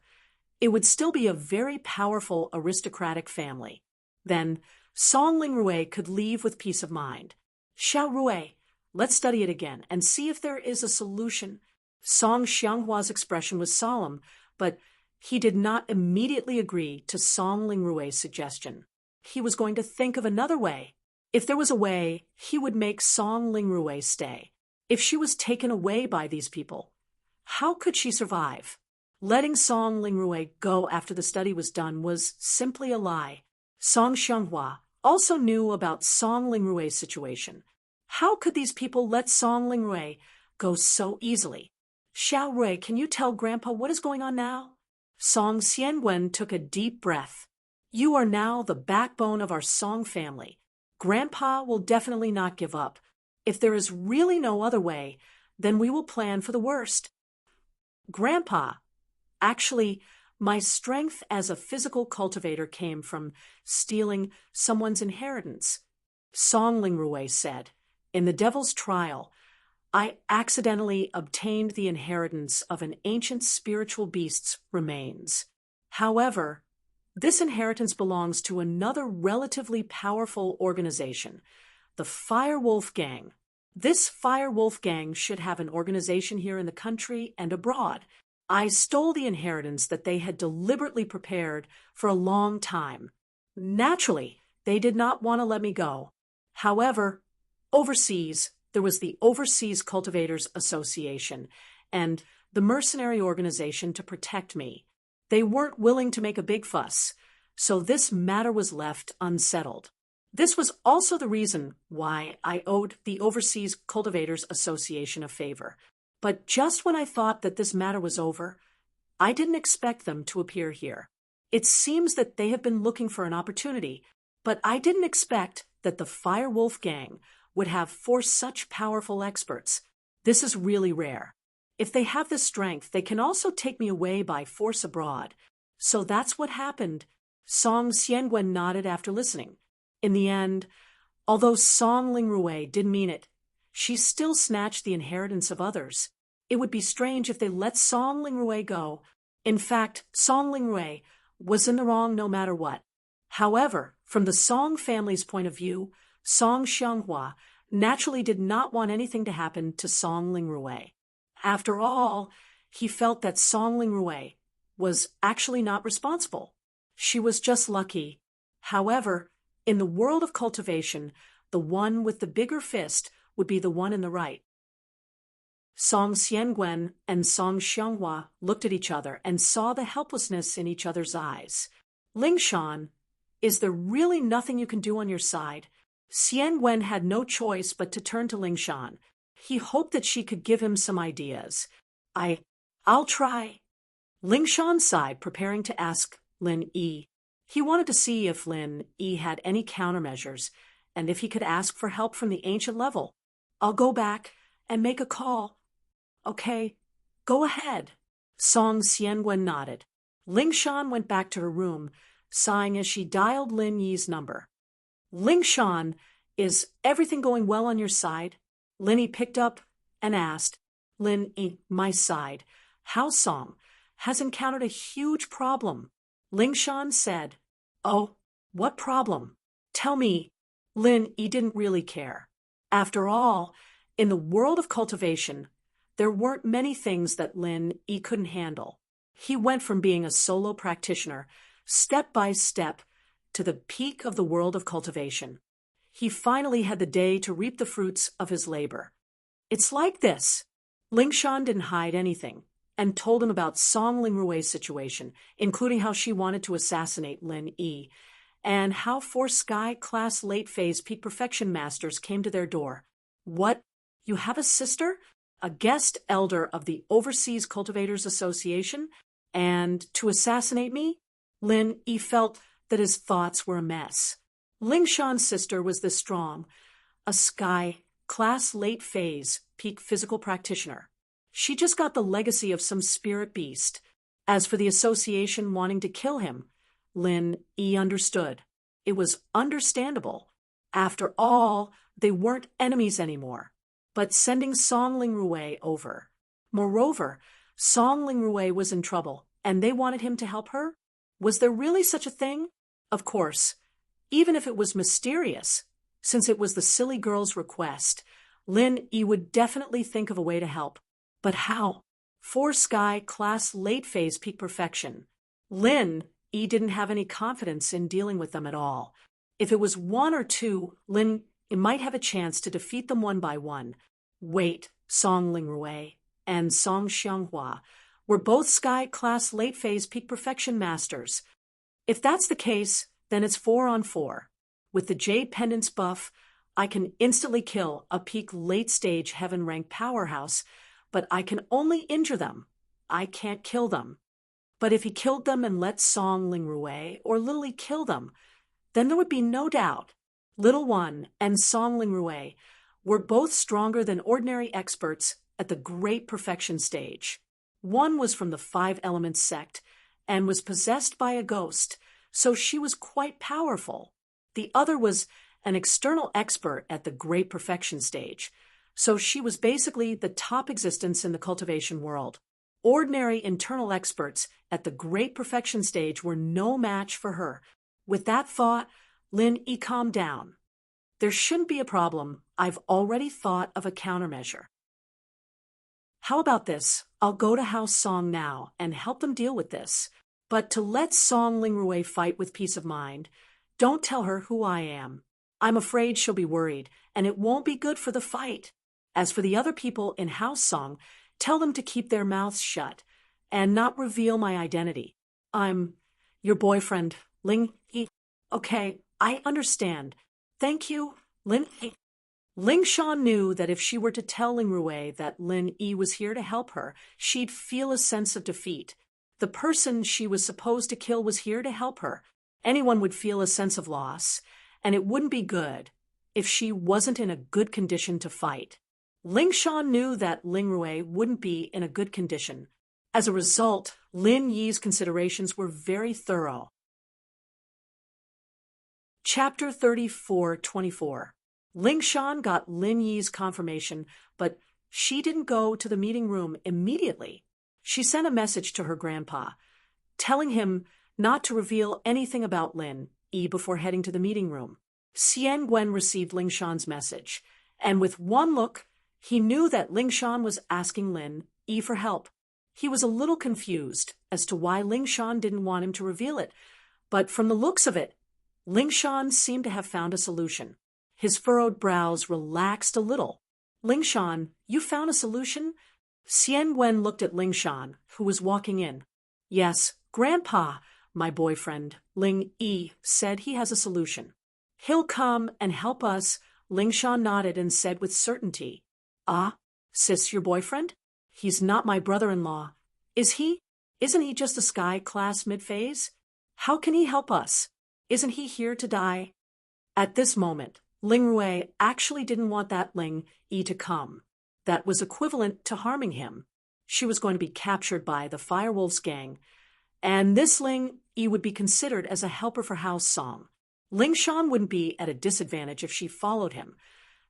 it would still be a very powerful aristocratic family. Then, Song Lingrui could leave with peace of mind. Xiao Rui, let's study it again and see if there is a solution. Song Xianghua's expression was solemn, but he did not immediately agree to Song Lingrui's suggestion. He was going to think of another way. If there was a way, he would make Song Lingrui stay. If she was taken away by these people, how could she survive? Letting Song Lingrui go after the study was done was simply a lie. Song Xianghua also knew about Song Lingrui's situation. How could these people let Song Lingrui go so easily? Xiao Rui, can you tell Grandpa what is going on now? Song Xianwen took a deep breath. You are now the backbone of our Song family. Grandpa will definitely not give up. If there is really no other way, then we will plan for the worst. Grandpa, actually, my strength as a physical cultivator came from stealing someone's inheritance. Song Lingrui said, in the devil's trial, I accidentally obtained the inheritance of an ancient spiritual beast's remains. However, this inheritance belongs to another relatively powerful organization, the Fire Wolf Gang. This Fire Wolf Gang should have an organization here in the country and abroad. I stole the inheritance that they had deliberately prepared for a long time. Naturally, they did not want to let me go. However, overseas, there was the Overseas Cultivators Association and the mercenary organization to protect me. They weren't willing to make a big fuss, so this matter was left unsettled. This was also the reason why I owed the Overseas Cultivators Association a favor. But just when I thought that this matter was over, I didn't expect them to appear here. It seems that they have been looking for an opportunity, but I didn't expect that the Firewolf gang would have 4 such powerful experts. This is really rare. If they have the strength, they can also take me away by force abroad. So that's what happened. Song Xiangwen nodded after listening. In the end, although Song Lingrui didn't mean it, she still snatched the inheritance of others. It would be strange if they let Song Lingrui go. In fact, Song Lingrui was in the wrong no matter what. However, from the Song family's point of view, Song Xianghua naturally did not want anything to happen to Song Lingrui. After all, he felt that Song Lingrui was actually not responsible. She was just lucky. However, in the world of cultivation, the one with the bigger fist would be the one in the right. Song Xiangwen and Song Xianghua looked at each other and saw the helplessness in each other's eyes. Lingshan, is there really nothing you can do on your side? Xiangwen had no choice but to turn to Lingshan. He hoped that she could give him some ideas. I'll try. Lingshan sighed, preparing to ask Lin Yi. He wanted to see if Lin Yi had any countermeasures, and if he could ask for help from the ancient level. I'll go back and make a call. Okay, go ahead. Song Xiangwen nodded. Lingshan went back to her room, sighing as she dialed Lin Yi's number. Lingshan, is everything going well on your side? Lin Yi picked up and asked. Lin Yi, my side. How Song has encountered a huge problem. Lingshan said, Oh, what problem? Tell me. Lin Yi didn't really care. After all, in the world of cultivation, there weren't many things that Lin Yi couldn't handle. He went from being a solo practitioner, step by step, to the peak of the world of cultivation. He finally had the day to reap the fruits of his labor. It's like this. Lingshan didn't hide anything, and told him about Song Lingrui's situation, including how she wanted to assassinate Lin Yi, and how 4 Sky-class late-phase peak perfection masters came to their door. What? You have a sister? A guest elder of the Overseas Cultivators Association? And to assassinate me? Lin Yi felt that his thoughts were a mess. Lingshan's sister was this strong, a Sky-class late-phase peak physical practitioner. She just got the legacy of some spirit beast. As for the association wanting to kill him, Lin Yi understood. It was understandable. After all, they weren't enemies anymore. But sending Song Lingrui over. Moreover, Song Lingrui was in trouble, and they wanted him to help her? Was there really such a thing? Of course, even if it was mysterious, since it was the silly girl's request, Lin Yi would definitely think of a way to help. But how? 4 Sky-class late-phase peak perfection. Lin Yi didn't have any confidence in dealing with them at all. If it was 1 or 2, Lin Yi might have a chance to defeat them one by one. Wait, Song Lingrui and Song Xianghua were both Sky-class late-phase peak perfection masters. If that's the case, then it's 4 on 4. With the Jade Pendant's buff, I can instantly kill a peak late-stage heaven-rank powerhouse, but I can only injure them. I can't kill them. But if he killed them and let Song Lingrui or Lily kill them, then there would be no doubt. Little One and Song Lingrui were both stronger than ordinary experts at the Great Perfection stage. One was from the 5 Elements sect and was possessed by a ghost, so she was quite powerful. The other was an external expert at the Great Perfection stage, so she was basically the top existence in the cultivation world. Ordinary internal experts at the Great Perfection stage were no match for her. With that thought, Lin Yi calmed down. There shouldn't be a problem. I've already thought of a countermeasure. How about this? I'll go to House Song now and help them deal with this. But to let Song Lingrui fight with peace of mind, don't tell her who I am. I'm afraid she'll be worried, and it won't be good for the fight. As for the other people in House Song, tell them to keep their mouths shut and not reveal my identity. I'm your boyfriend, Ling Yi. Okay, I understand. Thank you, Lin Yi. Ling Shan knew that if she were to tell Ling Rui that Lin Yi was here to help her, she'd feel a sense of defeat. The person she was supposed to kill was here to help her. Anyone would feel a sense of loss, and it wouldn't be good if she wasn't in a good condition to fight. Ling Shan knew that Ling Rui wouldn't be in a good condition. As a result, Lin Yi's considerations were very thorough. Chapter 34:24. Ling Shan got Lin Yi's confirmation, but she didn't go to the meeting room immediately. She sent a message to her grandpa, telling him not to reveal anything about Lin Yi before heading to the meeting room. Xian Gwen received Ling Shan's message, and with one look, he knew that Ling Shan was asking Lin Yi for help. He was a little confused as to why Ling Shan didn't want him to reveal it, but from the looks of it, Ling Shan seemed to have found a solution. His furrowed brows relaxed a little. Ling Shan, you found a solution? Xian Gwen looked at Ling Shan, who was walking in. Yes, Grandpa, my boyfriend, Ling Yi, said he has a solution. He'll come and help us, Ling Shan nodded and said with certainty. Ah, sis, your boyfriend? He's not my brother-in-law. Is he? Isn't he just a sky class mid-phase? How can he help us? Isn't he here to die? At this moment, Ling Rui actually didn't want that Ling Yi to come. That was equivalent to harming him. She was going to be captured by the Firewolves gang, and this Ling Yi would be considered as a helper for House Song. Ling Shan wouldn't be at a disadvantage if she followed him.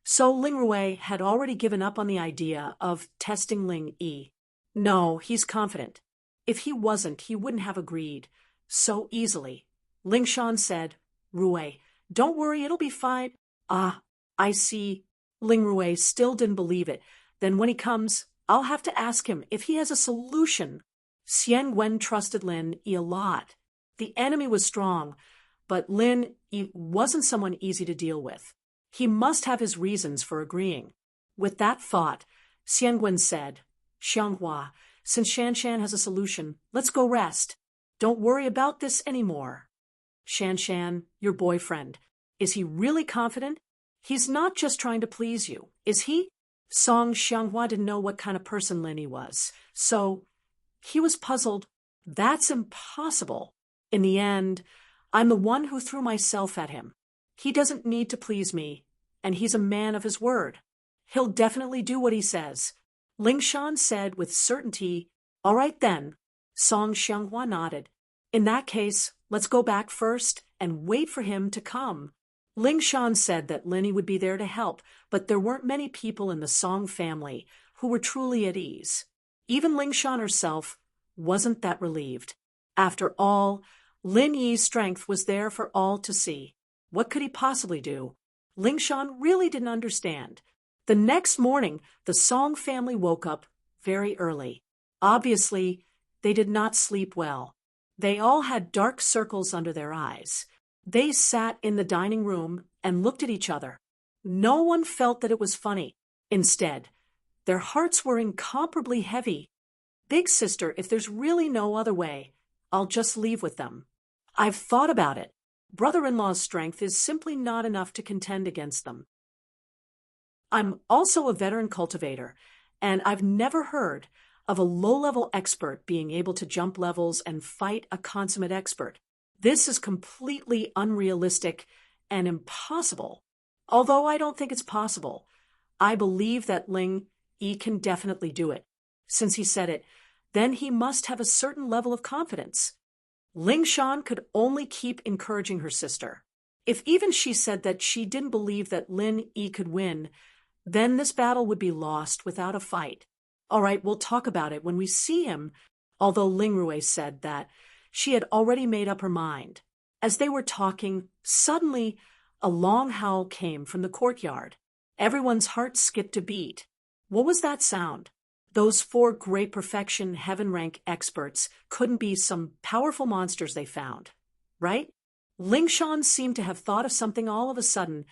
So Ling Rui had already given up on the idea of testing Ling Yi. No, he's confident. If he wasn't, he wouldn't have agreed so easily. Ling Shan said, Rui, don't worry, it'll be fine. Ah, I see. Ling Rui still didn't believe it. Then when he comes, I'll have to ask him if he has a solution. Xian Gwen trusted Lin Yi a lot. The enemy was strong, but Lin Yi wasn't someone easy to deal with. He must have his reasons for agreeing. With that thought, Xian Gwen said, Xianghua, since Shanshan has a solution, let's go rest. Don't worry about this anymore. Shanshan, your boyfriend, is he really confident? He's not just trying to please you, is he? Song Xianghua didn't know what kind of person Lin Yi was, so he was puzzled. That's impossible. In the end, I'm the one who threw myself at him. He doesn't need to please me, and he's a man of his word. He'll definitely do what he says. Ling Shan said with certainty, All right then. Song Xianghua nodded. In that case, let's go back first and wait for him to come. Ling Shan said that Lin Yi would be there to help, but there weren't many people in the Song family who were truly at ease. Even Ling Shan herself wasn't that relieved. After all, Lin Yi's strength was there for all to see. What could he possibly do? Ling Shan really didn't understand. The next morning, the Song family woke up very early. Obviously, they did not sleep well. They all had dark circles under their eyes. They sat in the dining room and looked at each other. No one felt that it was funny. Instead, their hearts were incomparably heavy. Big sister, if there's really no other way, I'll just leave with them. I've thought about it. Brother-in-law's strength is simply not enough to contend against them. I'm also a veteran cultivator, and I've never heard of a low-level expert being able to jump levels and fight a consummate expert. This is completely unrealistic and impossible. Although I don't think it's possible, I believe that Ling Yi can definitely do it. Since he said it, then he must have a certain level of confidence. Ling Shan could only keep encouraging her sister. If even she said that she didn't believe that Lin Yi could win, then this battle would be lost without a fight. All right, we'll talk about it when we see him, although Ling Rui said that she had already made up her mind. As they were talking, suddenly a long howl came from the courtyard. Everyone's heart skipped a beat. What was that sound? Those 4 great perfection heaven rank experts couldn't be some powerful monsters they found, right? Ling Shan seemed to have thought of something all of a sudden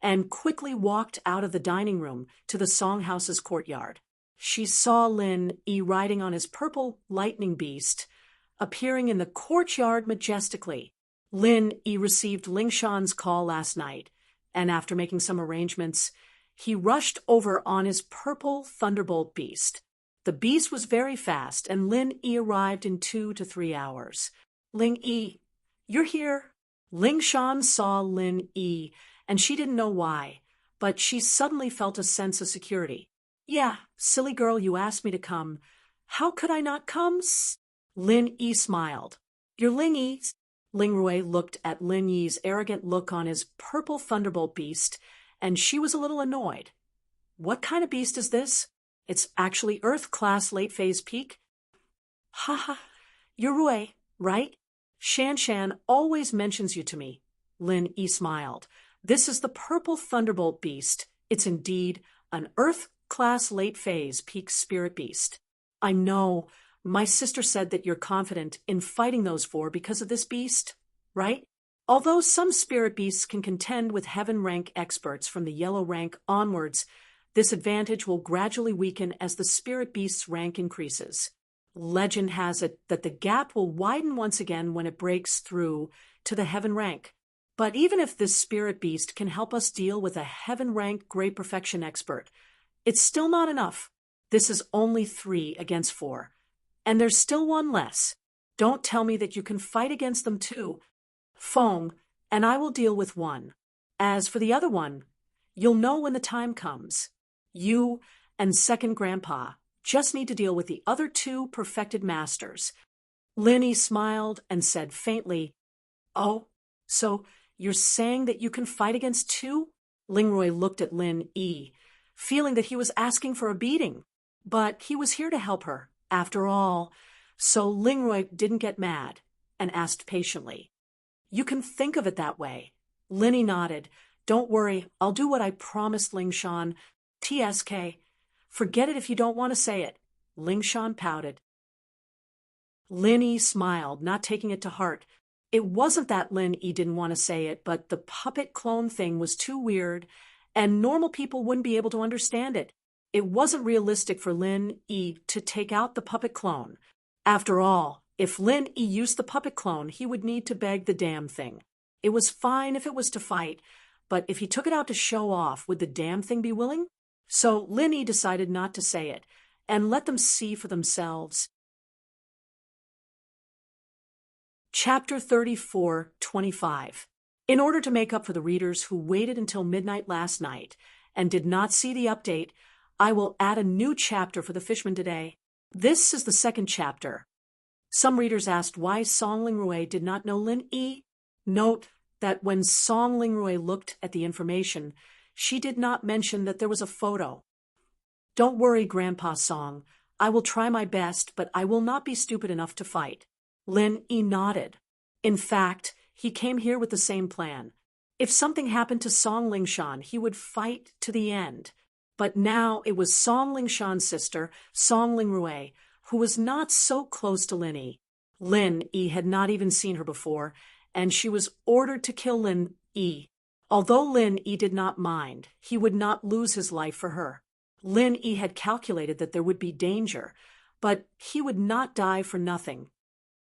and quickly walked out of the dining room to the Songhouse's courtyard. She saw Lin Yi riding on his purple lightning beast, appearing in the courtyard majestically. Lin Yi received Ling Shan's call last night, and after making some arrangements, he rushed over on his purple thunderbolt beast. The beast was very fast, and Lin Yi arrived in 2 to 3 hours. Ling Yi, you're here. Ling Shan saw Lin Yi, and she didn't know why, but she suddenly felt a sense of security. Yeah, silly girl, you asked me to come. How could I not come? Lin Yi smiled. You're Ling Yi. Ling Rui looked at Lin Yi's arrogant look on his purple thunderbolt beast, and she was a little annoyed. What kind of beast is this? It's actually Earth-class late-phase peak. Ha ha, you're Rui, right? Shan Shan always mentions you to me. Lin Yi smiled. This is the purple thunderbolt beast. It's indeed an Earth-class late-phase peak spirit beast. I know. My sister said that you're confident in fighting those four because of this beast, right? Although some spirit beasts can contend with heaven rank experts from the yellow rank onwards, this advantage will gradually weaken as the spirit beast's rank increases. Legend has it that the gap will widen once again when it breaks through to the heaven rank. But even if this spirit beast can help us deal with a heaven rank great perfection expert, it's still not enough. This is only 3 against 4. And there's still one less. Don't tell me that you can fight against them too. Feng, and I will deal with one. As for the other one, you'll know when the time comes. You and second grandpa just need to deal with the other 2 perfected masters. Lin Yi smiled and said faintly, Oh, so you're saying that you can fight against 2? Ling Rui looked at Lin Yi, feeling that he was asking for a beating. But he was here to help her. After all, so Ling Rui didn't get mad and asked patiently. You can think of it that way. Lin Yi nodded. Don't worry, I'll do what I promised Ling Shan. TSK. Forget it if you don't want to say it. Ling Shan pouted. Lin Yi smiled, not taking it to heart. It wasn't that Lin Yi didn't want to say it, but the puppet clone thing was too weird, and normal people wouldn't be able to understand it. It wasn't realistic for Lin Yi to take out the puppet clone. After all, if Lin Yi used the puppet clone, he would need to beg the damn thing. It was fine if it was to fight, but if he took it out to show off, would the damn thing be willing? So Lin Yi decided not to say it, and let them see for themselves. Chapter 34:25. In order to make up for the readers who waited until midnight last night and did not see the update, I will add a new chapter for the Fishman today. This is the 2nd chapter. Some readers asked why Song Ling Rui did not know Lin Yi. Note that when Song Ling Rui looked at the information, she did not mention that there was a photo. Don't worry, Grandpa Song. I will try my best, but I will not be stupid enough to fight. Lin Yi nodded. In fact, he came here with the same plan. If something happened to Song Ling Shan, he would fight to the end. But now it was Song Ling Shan's sister, Song Ling Rui, who was not so close to Lin Yi. Lin Yi had not even seen her before, and she was ordered to kill Lin Yi. Although Lin Yi did not mind, he would not lose his life for her. Lin Yi had calculated that there would be danger, but he would not die for nothing.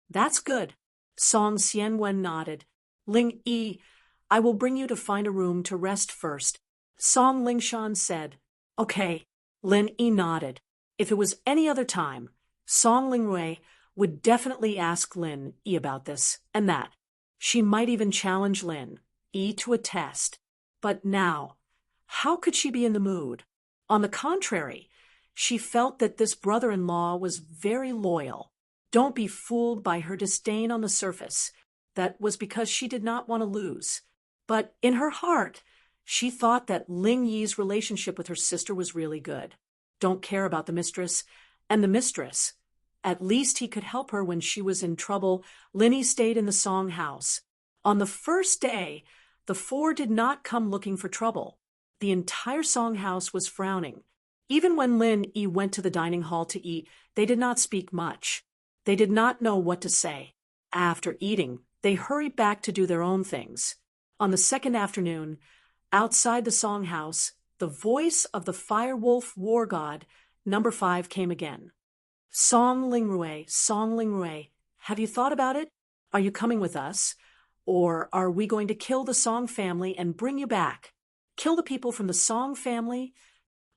That's good. Song Xianwen nodded. Ling Yi, I will bring you to find a room to rest first. Song Lingshan said. Okay. Lin Yi nodded. If it was any other time, Song Ling Rui would definitely ask Lin Yi about this and that. She might even challenge Lin Yi to a test. But now, how could she be in the mood? On the contrary, she felt that this brother-in-law was very loyal. Don't be fooled by her disdain on the surface. That was because she did not want to lose. But in her heart, she thought that Ling Yi's relationship with her sister was really good. Don't care about the mistress. And the mistress. At least he could help her when she was in trouble. Lin Yi stayed in the Song house. On the first day, the 4 did not come looking for trouble. The entire Song house was frowning. Even when Lin Yi went to the dining hall to eat, they did not speak much. They did not know what to say. After eating, they hurried back to do their own things. On the second afternoon, outside the Song house, the voice of the Firewolf war god, number 5, came again. Song Ling Rui, Have you thought about it? Are you coming with us? Or are we going to kill the Song family and bring you back? Kill the people from the Song family?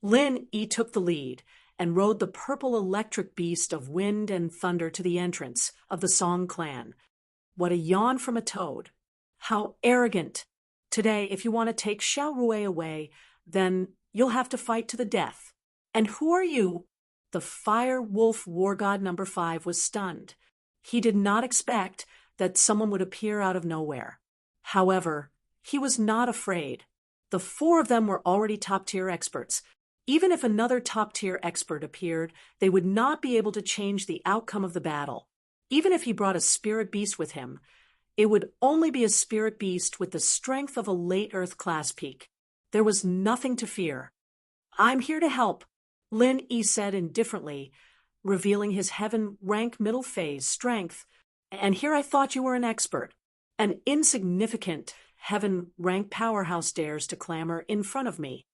Lin Yi took the lead and rode the purple electric beast of wind and thunder to the entrance of the Song clan. What a yawn from a toad. How arrogant. Today, if you want to take Xiao Rui away, then you'll have to fight to the death. And who are you? The Fire Wolf War God number 5 was stunned. He did not expect that someone would appear out of nowhere. However, he was not afraid. The 4 of them were already top-tier experts. Even if another top-tier expert appeared, they would not be able to change the outcome of the battle. Even if he brought a spirit beast with him, it would only be a spirit beast with the strength of a late Earth class peak. There was nothing to fear. I'm here to help, Lin Yi said indifferently, revealing his heaven rank middle phase strength. And here I thought you were an expert. An insignificant heaven rank powerhouse dares to clamor in front of me.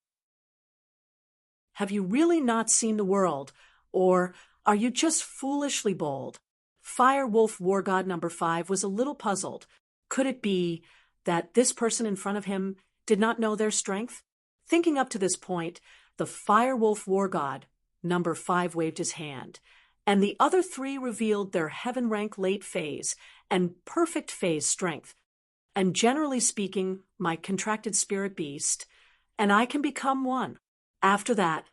Have you really not seen the world, or are you just foolishly bold? Fire Wolf War God number 5 was a little puzzled. Could it be that this person in front of him did not know their strength? Thinking up to this point, the Fire Wolf War God number 5 waved his hand, and the other 3 revealed their heaven rank late phase and perfect phase strength. And generally speaking, my contracted spirit beast, and I can become one. After that,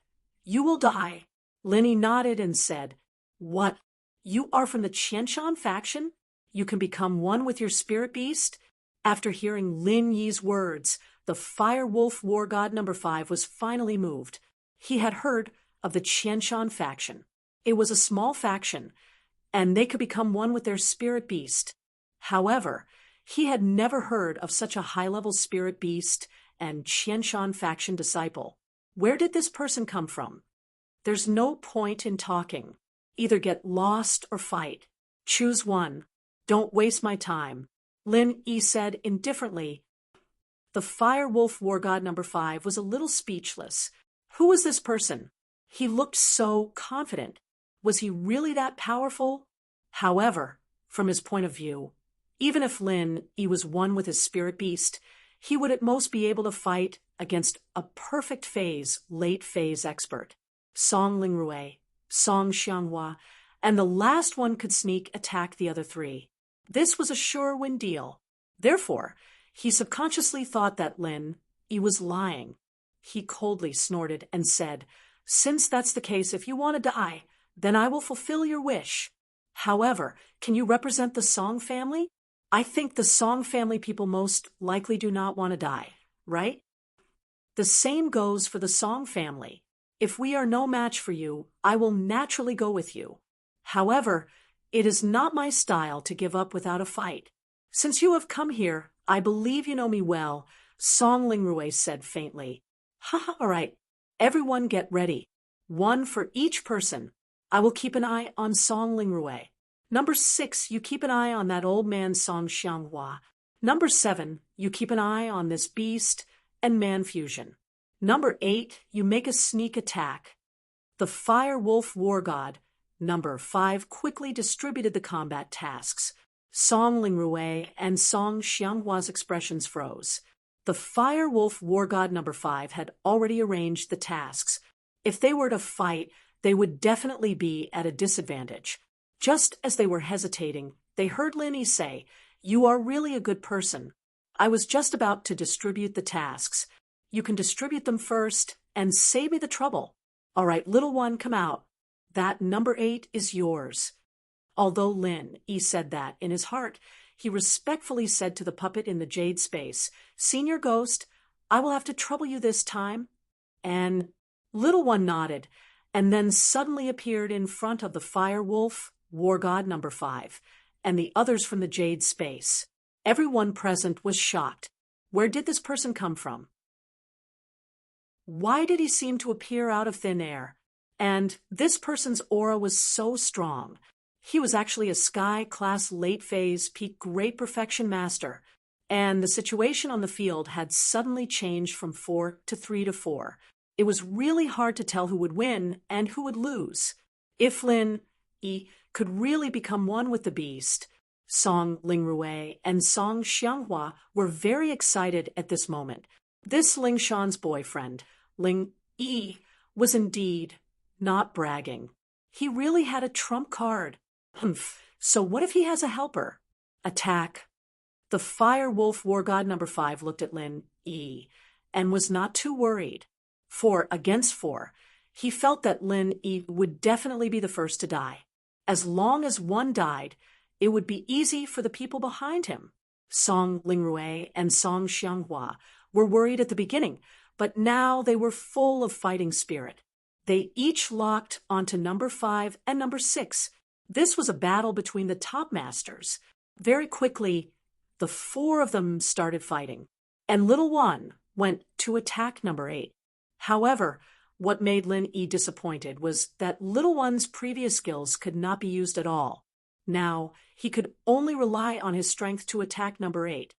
you will die. Lin Yi nodded and said, What? You are from the Qianshan faction? You can become one with your spirit beast? After hearing Lin Yi's words, the Fire Wolf War God number 5 was finally moved. He had heard of the Qianshan faction. It was a small faction, and they could become one with their spirit beast. However, he had never heard of such a high-level spirit beast and Qianshan faction disciple. Where did this person come from? There's no point in talking. Either get lost or fight. Choose one. Don't waste my time, Lin Yi said indifferently. The Fire Wolf War God number 5 was a little speechless. Who was this person? He looked so confident. Was he really that powerful? However, from his point of view, even if Lin Yi was one with his spirit beast, he would at most be able to fight against a perfect phase, late phase expert, Song Lingrui, Song Xianghua, and the last one could sneak attack the other 3. This was a sure win deal. Therefore, he subconsciously thought that Lin Yi was lying. He coldly snorted and said, Since that's the case, if you want to die, then I will fulfill your wish. However, can you represent the Song family? I think the Song family people most likely do not want to die, right? The same goes for the Song family. If we are no match for you, I will naturally go with you. However, it is not my style to give up without a fight. Since you have come here, I believe you know me well, Song Lingrui said faintly. All right. Everyone get ready. 1 for each person. I will keep an eye on Song Lingrui. Number 6, you keep an eye on that old man Song Xianghua. Number 7, you keep an eye on this beast and man fusion. Number 8, you make a sneak attack. The Fire Wolf War God, number 5, quickly distributed the combat tasks. Song Lingrui and Song Xianghua's expressions froze. The Fire Wolf War God number 5 had already arranged the tasks. If they were to fight, they would definitely be at a disadvantage. Just as they were hesitating, they heard Lin Yi say, You are really a good person. I was just about to distribute the tasks. You can distribute them first and save me the trouble. All right, little one, come out. That number 8 is yours. Although Lin Yi said that in his heart, he respectfully said to the puppet in the jade space, Senior Ghost, I will have to trouble you this time. And little one nodded, and then suddenly appeared in front of the Fire Wolf War God number 5, and the others from the jade space. Everyone present was shocked. Where did this person come from? Why did he seem to appear out of thin air? And this person's aura was so strong. He was actually a Sky-class late-phase peak great perfection master, and the situation on the field had suddenly changed from 4 to 3 to 4. It was really hard to tell who would win and who would lose. If Lin Yi could really become one with the beast. Song Lingrui and Song Xianghua were very excited at this moment. This Ling Shan's boyfriend, Ling Yi, was indeed not bragging. He really had a trump card. Humph. So what if he has a helper? Attack. The Fire Wolf War God number 5 looked at Lin Yi and was not too worried. 4 against 4. He felt that Lin Yi would definitely be the first to die. As long as one died, it would be easy for the people behind him. Song Lingrui and Song Xianghua were worried at the beginning, but now they were full of fighting spirit. They each locked onto number 5 and number 6. This was a battle between the top masters. Very quickly, the 4 of them started fighting, and Little One went to attack number 8. However, what made Lin Yi disappointed was that Little One's previous skills could not be used at all. Now, he could only rely on his strength to attack number 8.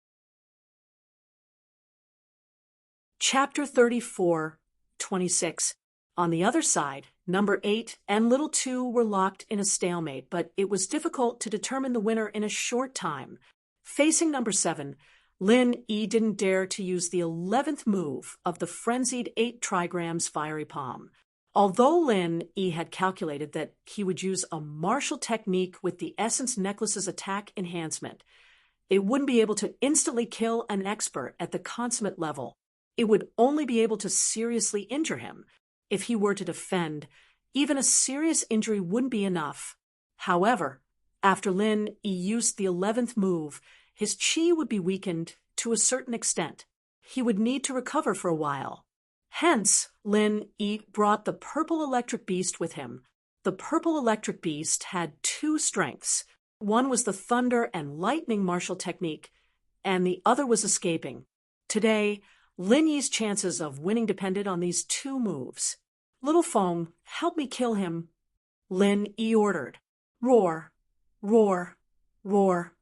Chapter 34:26. On the other side, number 8 and Little 2 were locked in a stalemate, but it was difficult to determine the winner in a short time. Facing number 7, Lin Yi didn't dare to use the 11th move of the frenzied 8 trigrams fiery palm. Although Lin Yi had calculated that he would use a martial technique with the Essence Necklace's attack enhancement, it wouldn't be able to instantly kill an expert at the consummate level. It would only be able to seriously injure him. If he were to defend, even a serious injury wouldn't be enough. However, after Lin Yi used the 11th move, his chi would be weakened to a certain extent. He would need to recover for a while. Hence, Lin Yi brought the Purple Electric Beast with him. The Purple Electric Beast had 2 strengths. One was the Thunder and Lightning martial technique, and the other was escaping. Today, Lin Yi's chances of winning depended on these 2 moves. Little Feng, help me kill him, Lin Yi ordered. Roar, roar, roar.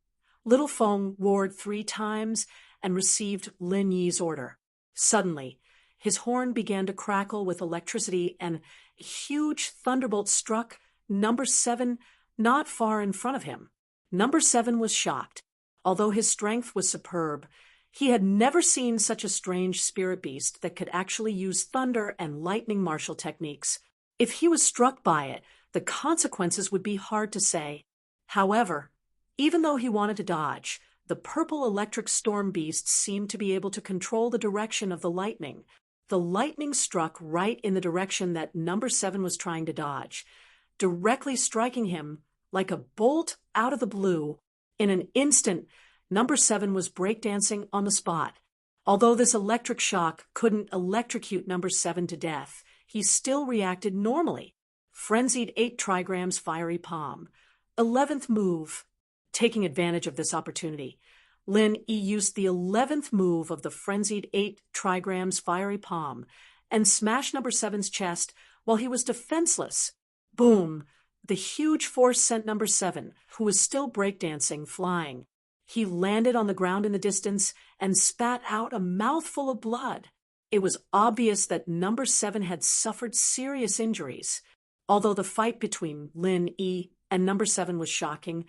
Little Feng roared 3 times and received Lin Yi's order. Suddenly, his horn began to crackle with electricity and a huge thunderbolt struck number 7 not far in front of him. Number 7 was shocked. Although his strength was superb, he had never seen such a strange spirit beast that could actually use thunder and lightning martial techniques. If he was struck by it, the consequences would be hard to say. However, even though he wanted to dodge, the Purple Electric Storm Beast seemed to be able to control the direction of the lightning. The lightning struck right in the direction that number 7 was trying to dodge, directly striking him like a bolt out of the blue. In an instant, number 7 was breakdancing on the spot. Although this electric shock couldn't electrocute number 7 to death, he still reacted normally. Frenzied 8 trigrams fiery palm. 11th move. Taking advantage of this opportunity, Lin Yi used the 11th move of the frenzied 8 trigrams fiery palm and smashed number 7's chest while he was defenseless. Boom! The huge force sent number 7, who was still breakdancing, flying. He landed on the ground in the distance and spat out a mouthful of blood. It was obvious that number 7 had suffered serious injuries. Although the fight between Lin Yi and number 7 was shocking,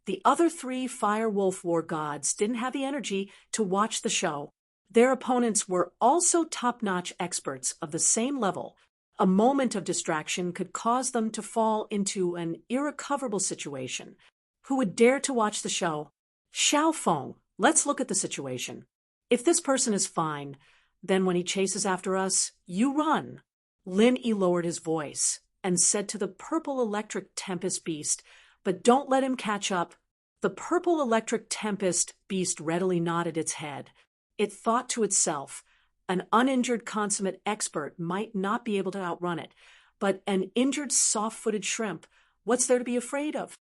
the other 3 Fire Wolf War Gods didn't have the energy to watch the show. Their opponents were also top-notch experts of the same level. A moment of distraction could cause them to fall into an irrecoverable situation. Who would dare to watch the show? Xiao Feng, let's look at the situation. If this person is fine, then when he chases after us, you run. Lin Yi lowered his voice and said to the Purple Electric Tempest Beast, but don't let him catch up. The Purple Electric Tempest Beast readily nodded its head. It thought to itself, an uninjured consummate expert might not be able to outrun it, but an injured soft-footed shrimp, what's there to be afraid of?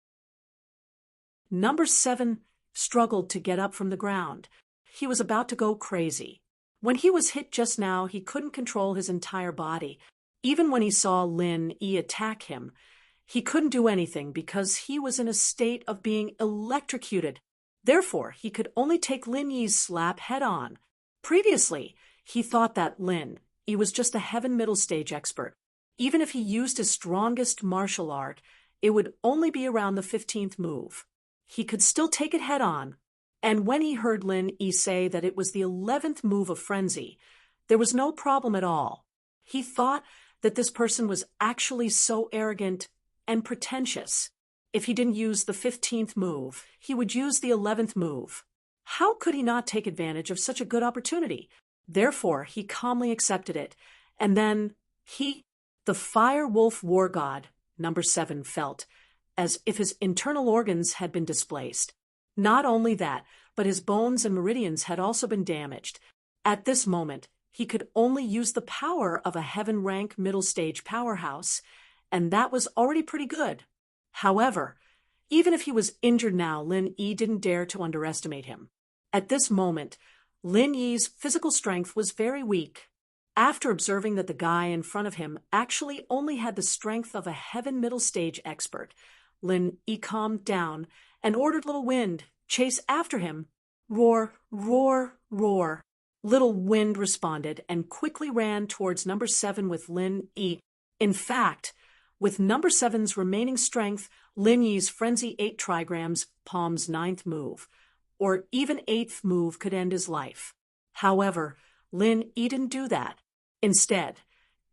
Number 7 struggled to get up from the ground. He was about to go crazy. When he was hit just now, he couldn't control his entire body. Even when he saw Lin Yi attack him, he couldn't do anything because he was in a state of being electrocuted. Therefore, he could only take Lin Yi's slap head-on. Previously, he thought that Lin Yi was just a heaven middle stage expert. Even if he used his strongest martial art, it would only be around the 15th move. He could still take it head on. And when he heard Lin Yi say that it was the 11th move of frenzy, there was no problem at all. He thought that this person was actually so arrogant and pretentious. If he didn't use the 15th move, he would use the 11th move. How could he not take advantage of such a good opportunity? Therefore, he calmly accepted it. And then the Fire Wolf War God, number 7, felt as if his internal organs had been displaced. Not only that, but his bones and meridians had also been damaged. At this moment, he could only use the power of a heaven-rank middle-stage powerhouse, and that was already pretty good. However, even if he was injured now, Lin Yi didn't dare to underestimate him. At this moment, Lin Yi's physical strength was very weak. After observing that the guy in front of him actually only had the strength of a heaven middle-stage expert, Lin Yi calmed down and ordered Little Wind chase after him. Roar, roar, roar. Little Wind responded and quickly ran towards number 7 with Lin Yi. In fact, with number 7's remaining strength, Lin Yi's Frenzy 8 trigrams, Palm's 9th move, or even 8th move could end his life. However, Lin Yi didn't do that. Instead,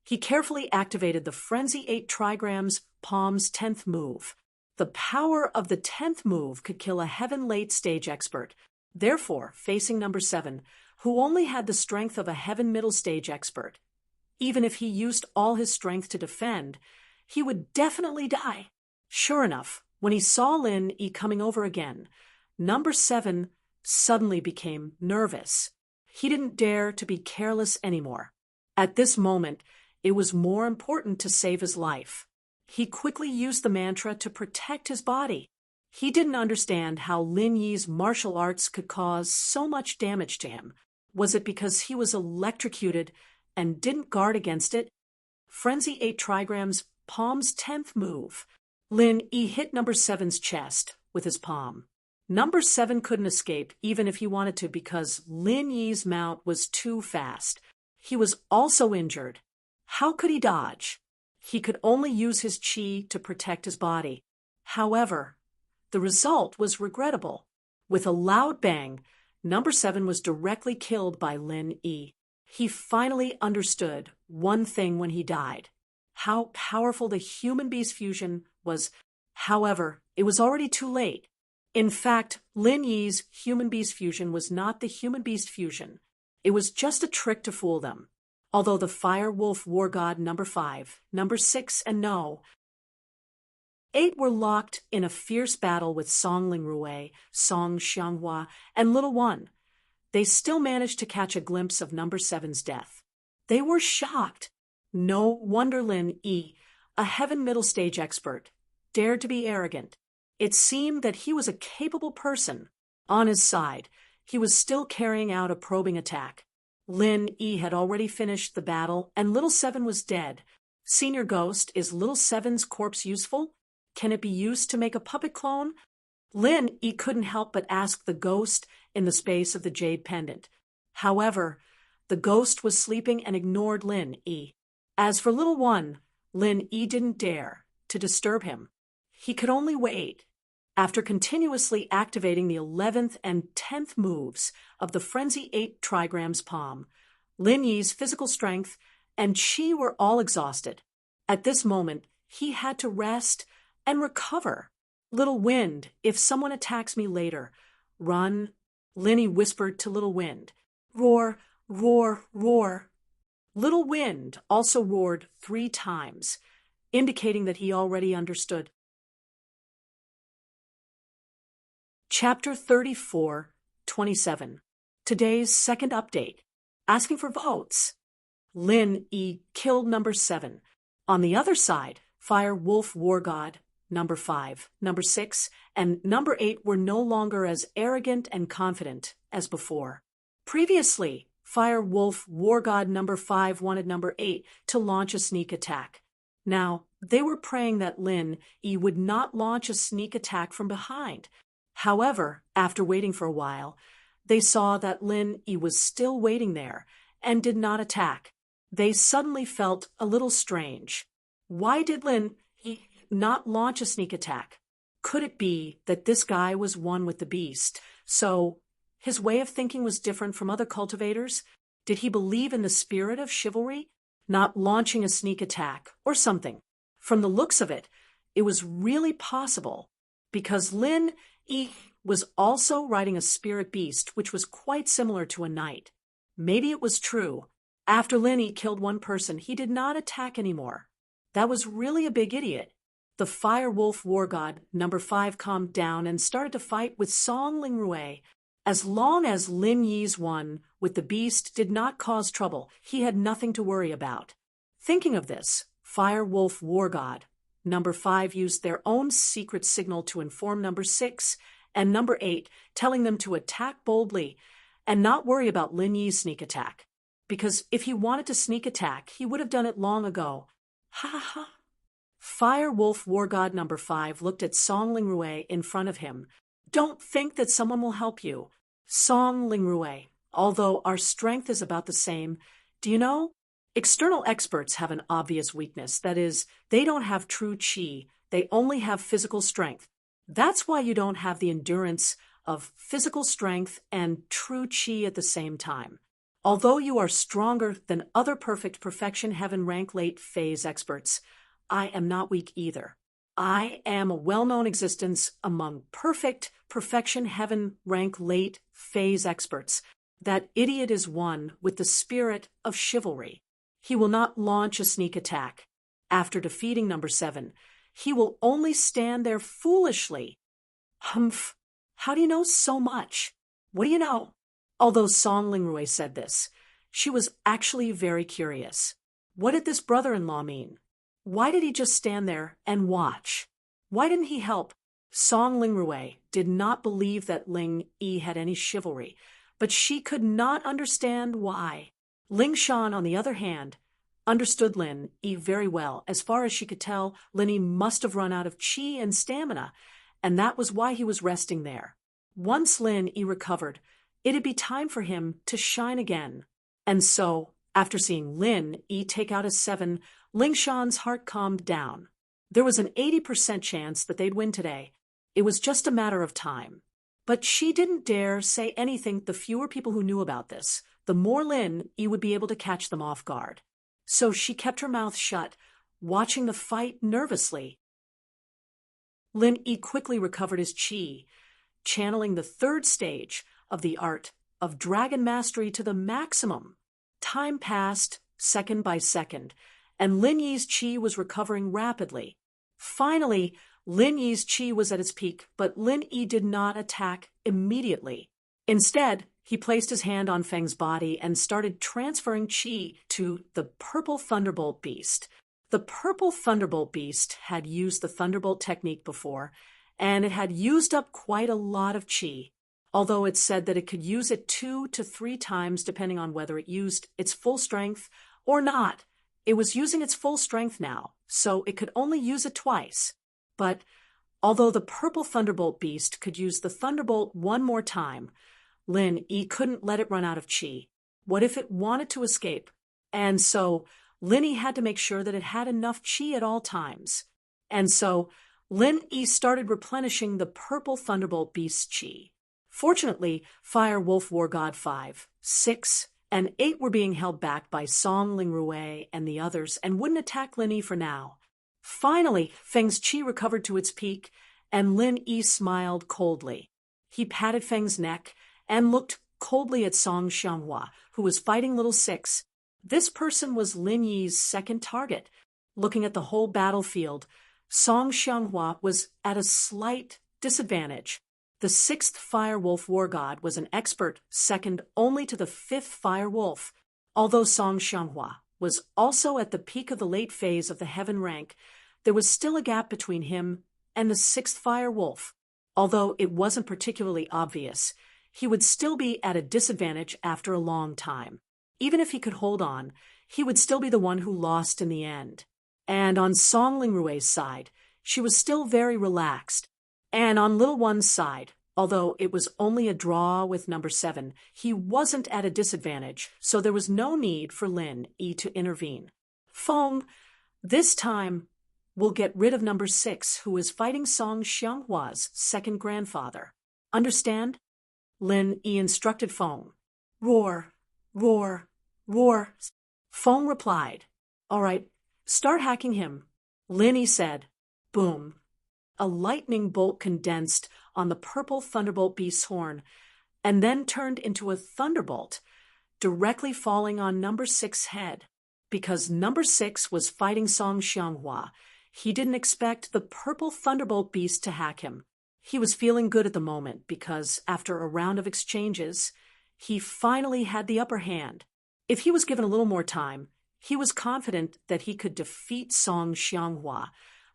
he carefully activated the Frenzy 8 trigrams, Palm's 10th move. The power of the 10th move could kill a heaven late-stage expert. Therefore, facing number 7, who only had the strength of a heaven middle-stage expert, even if he used all his strength to defend, he would definitely die. Sure enough, when he saw Lin Yi coming over again, number 7 suddenly became nervous. He didn't dare to be careless anymore. At this moment, it was more important to save his life. He quickly used the mantra to protect his body. He didn't understand how Lin Yi's martial arts could cause so much damage to him. Was it because he was electrocuted and didn't guard against it? Frenzy 8 trigrams, Palm's 10th move. Lin Yi hit number 7's chest with his palm. Number 7 couldn't escape even if he wanted to because Lin Yi's mount was too fast. He was also injured. How could he dodge? He could only use his chi to protect his body. However, the result was regrettable. With a loud bang, number 7 was directly killed by Lin Yi. He finally understood one thing when he died: how powerful the human-beast fusion was. However, it was already too late. In fact, Lin Yi's human-beast fusion was not the human-beast fusion. It was just a trick to fool them. Although the Fire Wolf War God number 5, number 6, and no. 8 were locked in a fierce battle with Song Lingrui, Song Xianghua, and Little One, they still managed to catch a glimpse of number 7's death. They were shocked. No wonder Lin Yi, a heaven middle stage expert, dared to be arrogant. It seemed that he was a capable person. On his side, he was still carrying out a probing attack. Lin Yi had already finished the battle, and Little 7 was dead. Senior Ghost, is Little 7's corpse useful? Can it be used to make a puppet clone? Lin Yi couldn't help but ask the ghost in the space of the jade pendant. However, the ghost was sleeping and ignored Lin Yi. As for Little One, Lin Yi didn't dare to disturb him. He could only wait. After continuously activating the 11th and 10th moves of the Frenzy 8 trigrams palm, Lin Yi's physical strength and chi were all exhausted. At this moment, he had to rest and recover. Little Wind, if someone attacks me later, run, Lin Yi whispered to Little Wind. Roar, roar, roar. Little Wind also roared 3 times, indicating that he already understood. Chapter 34:27. Today's second update. Asking for votes. Lin Yi killed number 7. On the other side, Fire Wolf War God, number 5, number 6, and number 8 were no longer as arrogant and confident as before. Previously, Fire Wolf War God number 5 wanted number 8 to launch a sneak attack. Now, they were praying that Lin Yi would not launch a sneak attack from behind. However, after waiting for a while, they saw that Lin Yi was still waiting there and did not attack. They suddenly felt a little strange. Why did Lin Yi not launch a sneak attack? Could it be that this guy was one with the beast? So his way of thinking was different from other cultivators? Did he believe in the spirit of chivalry, not launching a sneak attack or something? From the looks of it, it was really possible, because Lin Yi was also riding a spirit beast, which was quite similar to a knight. Maybe it was true. After Lin Yi killed one person, he did not attack anymore. That was really a big idiot. The Fire Wolf War God, number 5, calmed down and started to fight with Song Lingrui. As long as Lin Yi's one with the beast did not cause trouble, he had nothing to worry about. Thinking of this, Fire Wolf War God, number 5, used their own secret signal to inform number 6 and number 8, telling them to attack boldly and not worry about Lin Yi's sneak attack. Because if he wanted to sneak attack, he would have done it long ago. Ha ha ha. Fire Wolf War God number 5 looked at Song Lingrui in front of him. Don't think that someone will help you. Song Lingrui, although our strength is about the same, do you know? External experts have an obvious weakness. That is, they don't have true chi. They only have physical strength. That's why you don't have the endurance of physical strength and true chi at the same time. Although you are stronger than other perfect perfection heaven rank late phase experts, I am not weak either. I am a well-known existence among perfect perfection heaven rank late phase experts. That idiot is one with the spirit of chivalry. He will not launch a sneak attack. After defeating number 7, he will only stand there foolishly. Humph! How do you know so much? What do you know? Although Song Lingrui said this, she was actually very curious. What did this brother-in-law mean? Why did he just stand there and watch? Why didn't he help? Song Lingrui did not believe that Ling Yi had any chivalry, but she could not understand why. Ling Shan, on the other hand, understood Lin Yi very well. As far as she could tell, Lin Yi must have run out of chi and stamina, and that was why he was resting there. Once Lin Yi recovered, it'd be time for him to shine again. And so, after seeing Lin Yi take out a 7, Ling Shan's heart calmed down. There was an 80% chance that they'd win today. It was just a matter of time. But she didn't dare say anything. The fewer people who knew about this, the more Lin Yi would be able to catch them off guard. So she kept her mouth shut, watching the fight nervously. Lin Yi quickly recovered his chi, channeling the 3rd stage of the art of dragon mastery to the maximum. Time passed, second by second, and Lin Yi's chi was recovering rapidly. Finally, Lin Yi's chi was at its peak, but Lin Yi did not attack immediately. Instead, he placed his hand on Feng's body and started transferring chi to the Purple Thunderbolt Beast. The Purple Thunderbolt Beast had used the Thunderbolt technique before, and it had used up quite a lot of chi, although it said that it could use it 2 to 3 times depending on whether it used its full strength or not. It was using its full strength now, so it could only use it twice. But although the Purple Thunderbolt Beast could use the Thunderbolt one more time, Lin Yi couldn't let it run out of chi. What if it wanted to escape? And so Lin Yi had to make sure that it had enough chi at all times. And so Lin Yi started replenishing the Purple Thunderbolt Beast's chi. Fortunately, Fire Wolf War God 5, 6, and 8 were being held back by Song Lingrui and the others and wouldn't attack Lin Yi for now. Finally, Feng's chi recovered to its peak, and Lin Yi smiled coldly. He patted Feng's neck and looked coldly at Song Xianghua, who was fighting Little 6. This person was Lin Yi's second target. Looking at the whole battlefield, Song Xianghua was at a slight disadvantage. The 6th Fire Wolf War God was an expert, second only to the 5th Fire Wolf. Although Song Xianghua was also at the peak of the late phase of the heaven rank, there was still a gap between him and the 6th Fire Wolf. Although it wasn't particularly obvious, he would still be at a disadvantage after a long time. Even if he could hold on, he would still be the one who lost in the end. And on Song Lingrui's side, she was still very relaxed. And on Little One's side, although it was only a draw with number 7, he wasn't at a disadvantage, so there was no need for Lin Yi to intervene. Feng, this time, will get rid of number 6, who is fighting Song Xianghua's second grandfather. Understand? Lin Yi instructed Feng. Roar, roar, roar. Feng replied. All right, start hacking him. Lin Yi said. Boom. A lightning bolt condensed on the purple thunderbolt beast's horn, and then turned into a thunderbolt, directly falling on number 6's head. Because number 6 was fighting Song Xianghua, he didn't expect the purple thunderbolt beast to hack him. He was feeling good at the moment because, after a round of exchanges, he finally had the upper hand. If he was given a little more time, he was confident that he could defeat Song Xianghua,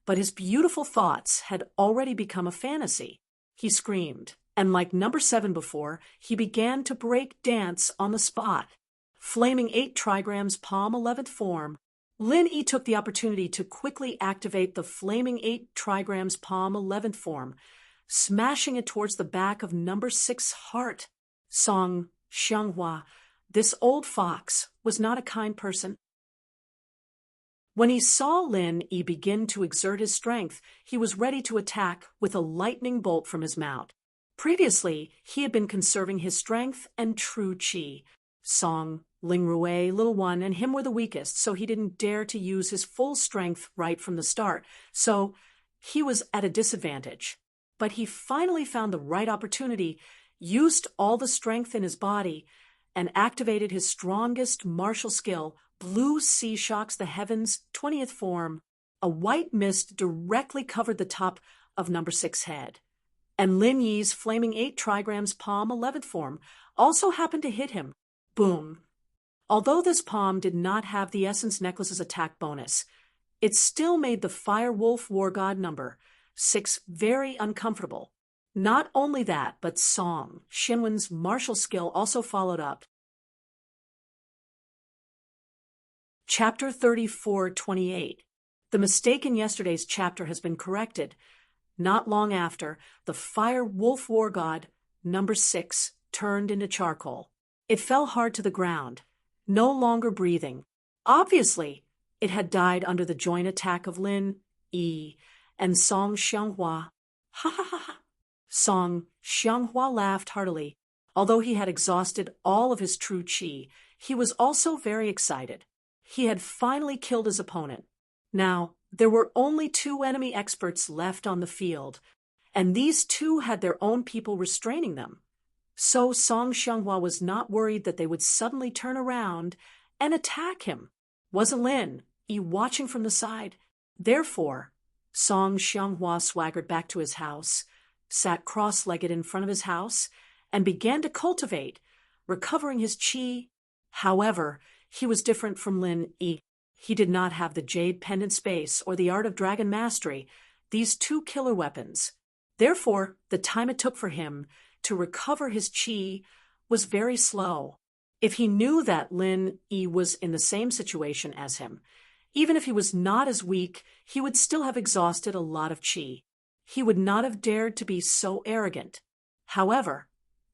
but his beautiful thoughts had already become a fantasy. He screamed, and like number 7 before, he began to break dance on the spot. Flaming 8 trigrams palm 11th form, Lin Yi took the opportunity to quickly activate the flaming 8 trigrams palm 11th form, smashing it towards the back of number 6's heart. Song Xianghua, this old fox, was not a kind person. When he saw Lin Yi begin to exert his strength, he was ready to attack with a lightning bolt from his mount. Previously, he had been conserving his strength and true qi. Song, Lingrui, Little One, and him were the weakest, so he didn't dare to use his full strength right from the start, so he was at a disadvantage. But he finally found the right opportunity, used all the strength in his body, and activated his strongest martial skill, Blue Sea Shocks the Heavens, 20th form. A white mist directly covered the top of number 6's head. And Lin Yi's flaming 8 trigrams palm 11th form also happened to hit him. Boom. Although this palm did not have the Essence Necklace's attack bonus, it still made the Fire Wolf War God number 6 very uncomfortable. Not only that, but Song Xinwen's martial skill also followed up. Chapter 34:28. The mistake in yesterday's chapter has been corrected. Not long after, the Fire Wolf War God number 6 turned into charcoal. It fell hard to the ground, no longer breathing. Obviously, it had died under the joint attack of Lin Yi and Song Xianghua. Ha ha ha ha. Song Xianghua laughed heartily. Although he had exhausted all of his true qi, he was also very excited. He had finally killed his opponent. Now, there were only 2 enemy experts left on the field, and these 2 had their own people restraining them. So Song Xianghua was not worried that they would suddenly turn around and attack him. Wasn't Lin Yi watching from the side? Therefore, Song Xianghua swaggered back to his house, sat cross-legged in front of his house, and began to cultivate, recovering his qi. However, he was different from Lin Yi. He did not have the Jade Pendant Space or the Art of Dragon Mastery, these 2 killer weapons. Therefore, the time it took for him to recover his qi was very slow. If he knew that Lin Yi was in the same situation as him, even if he was not as weak, he would still have exhausted a lot of qi. He would not have dared to be so arrogant. However,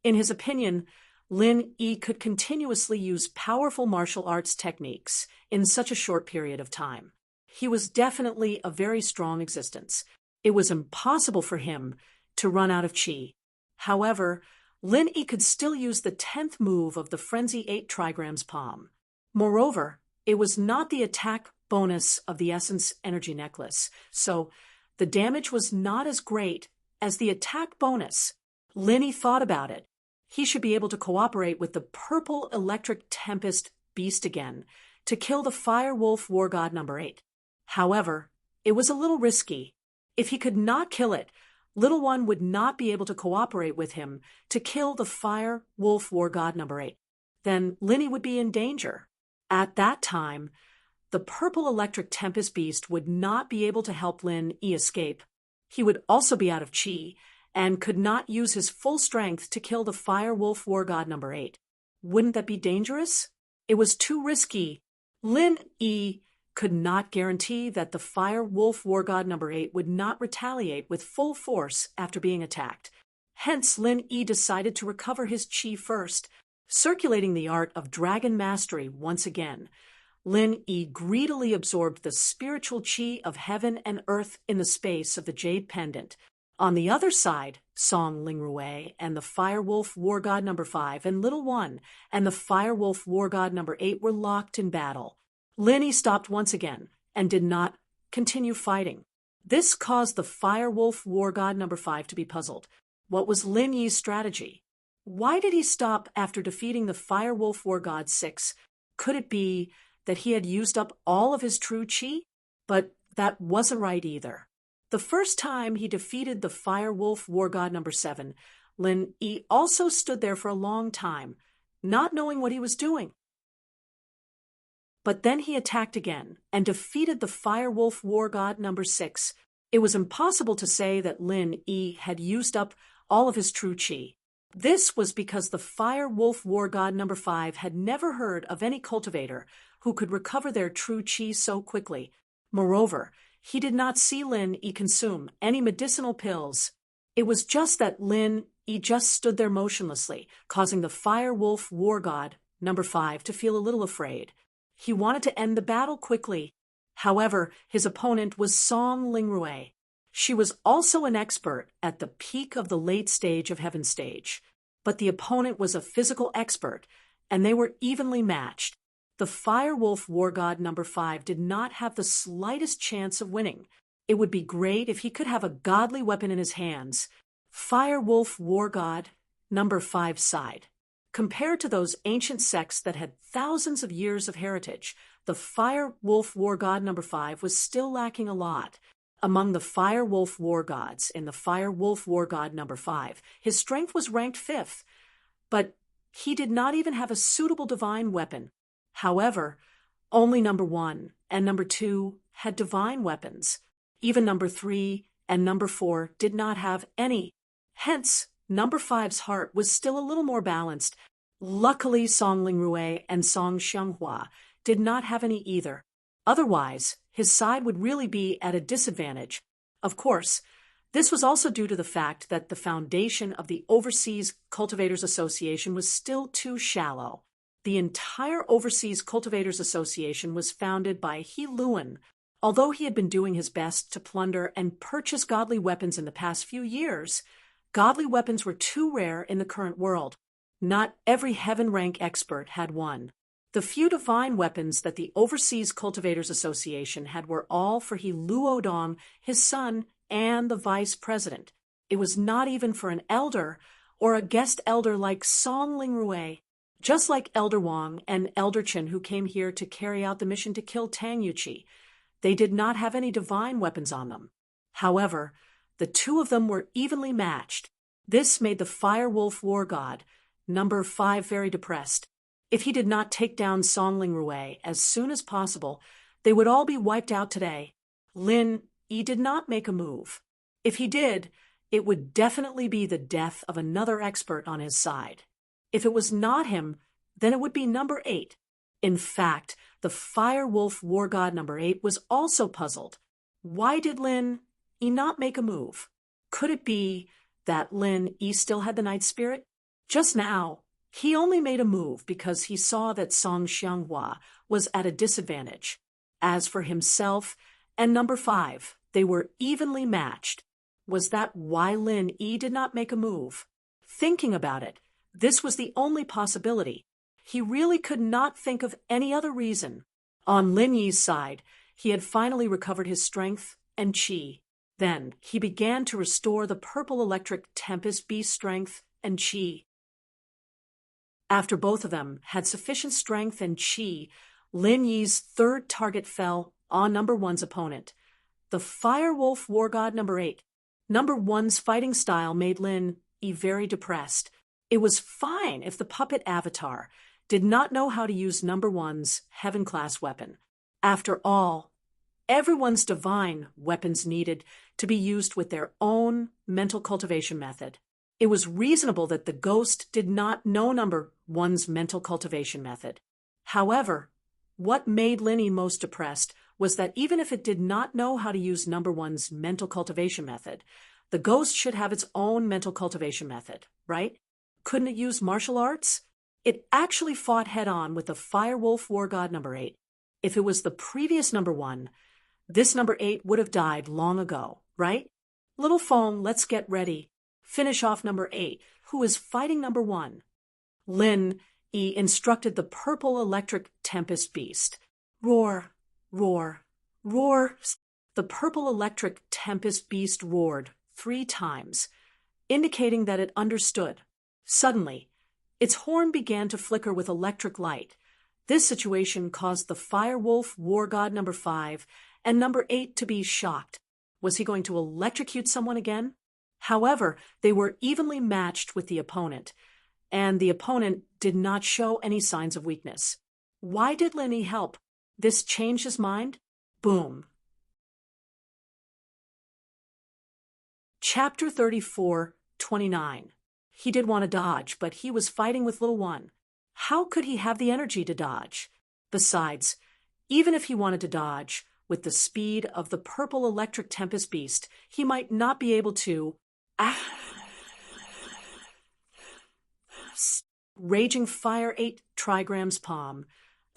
in his opinion, Lin Yi could continuously use powerful martial arts techniques in such a short period of time. He was definitely a very strong existence. It was impossible for him to run out of qi. However, Lin Yi could still use the 10th move of the Frenzy 8 trigrams palm. Moreover, it was not the attack bonus of the Essence Energy Necklace, so the damage was not as great as the attack bonus. Lin Yi thought about it. He should be able to cooperate with the Purple Electric Tempest Beast again to kill the Fire Wolf War God number 8. However, it was a little risky. If he could not kill it, Little One would not be able to cooperate with him to kill the Fire Wolf War God number 8. Then Lin Yi would be in danger. At that time, the Purple Electric Tempest Beast would not be able to help Lin Yi escape. He would also be out of qi and could not use his full strength to kill the Fire Wolf War God number 8. Wouldn't that be dangerous? It was too risky. Lin Yi could not guarantee that the Fire Wolf War God number 8 would not retaliate with full force after being attacked. Hence, Lin Yi decided to recover his qi first, circulating the art of dragon mastery once again. Lin Yi greedily absorbed the spiritual qi of heaven and earth in the space of the jade pendant. On the other side, Song Lingrui and the Firewolf War God number 5 and Little One and the Firewolf War God number 8 were locked in battle. Lin Yi stopped once again and did not continue fighting. This caused the Firewolf War God number 5 to be puzzled. What was Lin Yi's strategy? Why did he stop after defeating the Firewolf War God 6? Could it be that he had used up all of his true qi? But that wasn't right either. The first time he defeated the Firewolf War God number 7, Lin Yi also stood there for a long time, not knowing what he was doing. But then he attacked again and defeated the Firewolf War God number 6. It was impossible to say that Lin Yi had used up all of his true qi. This was because the Firewolf War God number 5 had never heard of any cultivator who could recover their true qi so quickly. Moreover, he did not see Lin Yi consume any medicinal pills. It was just that Lin Yi just stood there motionlessly, causing the Firewolf War God number 5 to feel a little afraid. He wanted to end the battle quickly. However, his opponent was Song Lingrui. She was also an expert at the peak of the late stage of Heaven Stage. But the opponent was a physical expert, and they were evenly matched. The Firewolf War God number 5 did not have the slightest chance of winning. It would be great if he could have a godly weapon in his hands. Firewolf War God number 5 sighed. Compared to those ancient sects that had thousands of years of heritage, the Firewolf War God number 5 was still lacking a lot. Among the Firewolf War Gods in the Firewolf War God number 5, his strength was ranked 5th, but he did not even have a suitable divine weapon. However, only number 1 and number 2 had divine weapons. Even number 3 and number 4 did not have any. Hence, number 5's heart was still a little more balanced. Luckily, Song Lingrui and Song Xianghua did not have any either. Otherwise, his side would really be at a disadvantage. Of course, this was also due to the fact that the foundation of the Overseas Cultivators Association was still too shallow. The entire Overseas Cultivators Association was founded by He Luan. Although he had been doing his best to plunder and purchase godly weapons in the past few years, godly weapons were too rare in the current world. Not every heaven rank expert had one. The few divine weapons that the Overseas Cultivators Association had were all for He Luodong, his son, and the vice president. It was not even for an elder or a guest elder like Song Lingrui. Just like Elder Wang and Elder Chen, who came here to carry out the mission to kill Tang Yuqi, they did not have any divine weapons on them. However, the two of them were evenly matched. This made the Firewolf War God number 5 very depressed. If he did not take down Song Lingrui as soon as possible, they would all be wiped out today. Lin Yi did not make a move. If he did, it would definitely be the death of another expert on his side. If it was not him, then it would be number 8. In fact, the Firewolf War God number 8 was also puzzled. Why did Lin Yi not make a move? Could it be that Lin Yi still had the Night Spirit? Just now, he only made a move because he saw that Song Xianghua was at a disadvantage. As for himself and number 5, they were evenly matched. Was that why Lin Yi did not make a move? Thinking about it, this was the only possibility. He really could not think of any other reason. On Lin Yi's side, he had finally recovered his strength and qi. Then he began to restore the purple electric Tempest Beast strength and qi. After both of them had sufficient strength and qi, Lin Yi's third target fell on number 1's opponent, the Firewolf War God number 8. Number 1's fighting style made Lin Yi very depressed. It was fine if the puppet avatar did not know how to use number 1's heaven-class weapon. After all, everyone's divine weapons needed to be used with their own mental cultivation method. It was reasonable that the ghost did not know number 1's mental cultivation method. However, what made Lin Yi most depressed was that even if it did not know how to use number 1's mental cultivation method, the ghost should have its own mental cultivation method, right? Couldn't it use martial arts? It actually fought head-on with the Firewolf War God number 8. If it was the previous number 1, this number 8 would have died long ago, right? Little phone, let's get ready. Finish off number 8, who is fighting number 1. Lin E instructed the purple electric tempest beast. Roar, roar, roar. The purple electric tempest beast roared 3 times, indicating that it understood. Suddenly, its horn began to flicker with electric light. This situation caused the fire wolf war god number 5 and number 8 to be shocked. Was he going to electrocute someone again? However, they were evenly matched with the opponent, and the opponent did not show any signs of weakness. Why did Lenny help? This changed his mind? Boom. Chapter 34:29. He did want to dodge, but he was fighting with little one. How could he have the energy to dodge? Besides, even if he wanted to dodge, with the speed of the purple electric tempest beast, he might not be able to. Raging Fire 8 trigrams palm.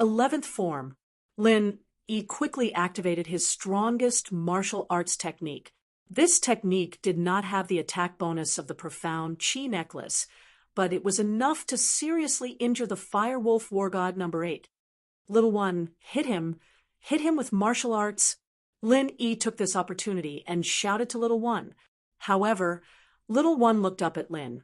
11th form. Lin E quickly activated his strongest martial arts technique. This technique did not have the attack bonus of the profound chi necklace, but it was enough to seriously injure the fire wolf war god number 8. Little one hit him with martial arts. Lin E took this opportunity and shouted to little one. However, little one looked up at Lin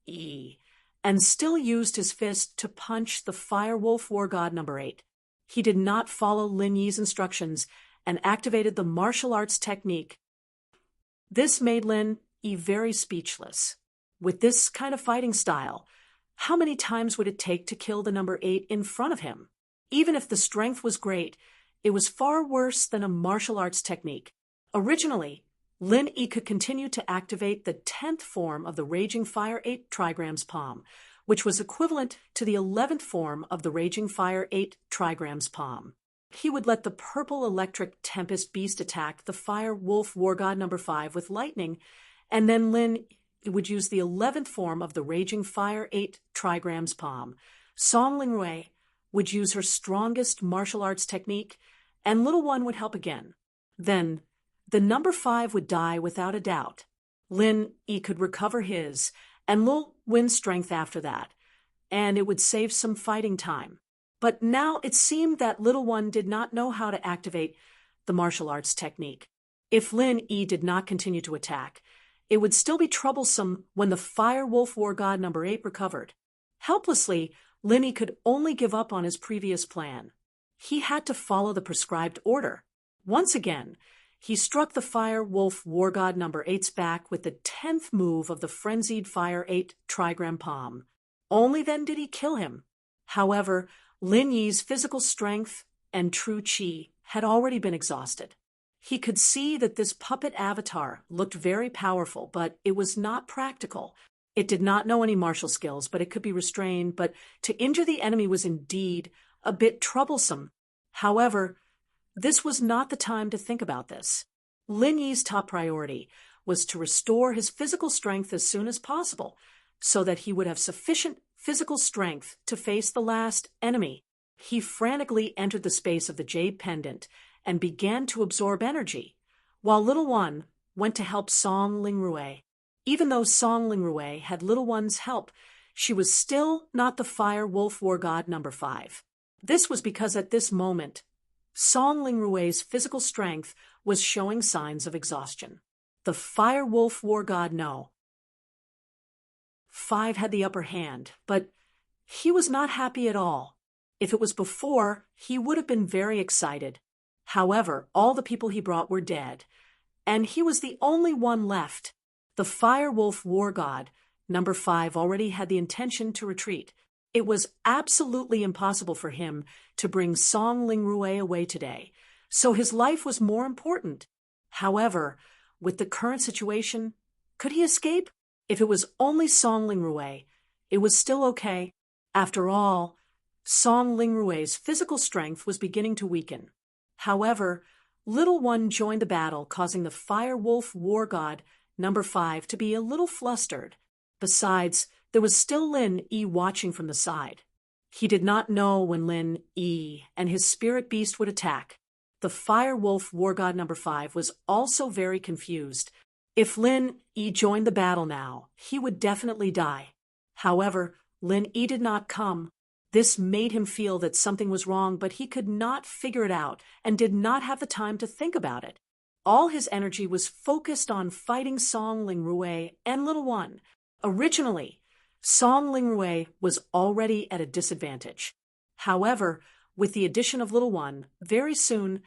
E and still used his fist to punch the fire wolf war god number 8. He did not follow Lin Yi's instructions and activated the martial arts technique. This made Lin E very speechless. With this kind of fighting style, how many times would it take to kill the number 8 in front of him? Even if the strength was great, it was far worse than a martial arts technique. Originally, Lin E could continue to activate the 10th form of the Raging Fire 8 trigrams palm, which was equivalent to the 11th form of the Raging Fire 8 trigrams palm. He would let the purple electric tempest beast attack the fire wolf war god number 5 with lightning, and then Lin would use the 11th form of the Raging Fire 8 trigrams palm. Song Lingrui would use her strongest martial arts technique, and little one would help again. Then, the number 5 would die without a doubt. Lin E could recover his, and Lil win strength after that, and it would save some fighting time. But now it seemed that little one did not know how to activate the martial arts technique. If Lin E did not continue to attack, it would still be troublesome when the fire wolf war god number 8 recovered. Helplessly, Lin E could only give up on his previous plan. He had to follow the prescribed order. Once again, he struck the fire wolf war god number 8's back with the 10th move of the frenzied fire 8 trigram palm. Only then did he kill him. However, Lin Yi's physical strength and true chi had already been exhausted. He could see that this puppet avatar looked very powerful, but it was not practical. It did not know any martial skills, but it could be restrained, but to injure the enemy was indeed a bit troublesome. However, this was not the time to think about this. Lin Yi's top priority was to restore his physical strength as soon as possible, so that he would have sufficient physical strength to face the last enemy. He frantically entered the space of the jade pendant and began to absorb energy, while little one went to help Song Lingrui. Even though Song Lingrui had little one's help, she was still not the fire wolf war god number 5. This was because at this moment, Song Lingrui's physical strength was showing signs of exhaustion. The fire wolf war god no. 5 had the upper hand, but he was not happy at all. If it was before, he would have been very excited. However, all the people he brought were dead, and he was the only one left. The fire wolf war god, number 5, already had the intention to retreat. It was absolutely impossible for him to bring Song Lingrui away today, so his life was more important. However, with the current situation, could he escape? If it was only Song Lingrui, it was still okay. After all, Song Lingrui's physical strength was beginning to weaken. However, little one joined the battle, causing the fire wolf war god number 5 to be a little flustered. Besides, there was still Lin E watching from the side. He did not know when Lin Yi and his spirit beast would attack. The Fire Wolf War God number 5 was also very confused. If Lin Yi joined the battle now, he would definitely die. However, Lin Yi did not come. This made him feel that something was wrong, but he could not figure it out and did not have the time to think about it. All his energy was focused on fighting Song Lingrui and Little One. Originally, Song Lingrui was already at a disadvantage. However, with the addition of Little One, very soon,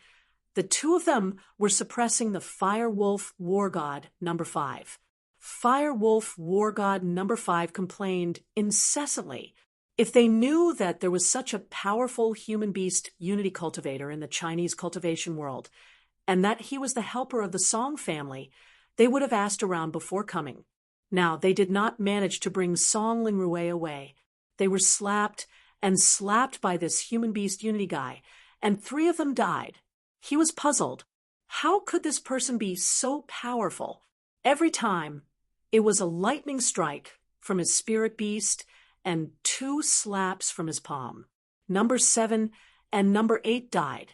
the two of them were suppressing the Fire Wolf War God number 5. Fire Wolf War God number 5 complained incessantly. If they knew that there was such a powerful human-beast unity cultivator in the Chinese cultivation world, and that he was the helper of the Song family, they would have asked around before coming. Now, they did not manage to bring Song Lingrui away. They were slapped and slapped by this human-beast unity guy, and 3 of them died. He was puzzled. How could this person be so powerful? Every time, it was a lightning strike from his spirit beast and 2 slaps from his palm. Number 7 and number 8 died.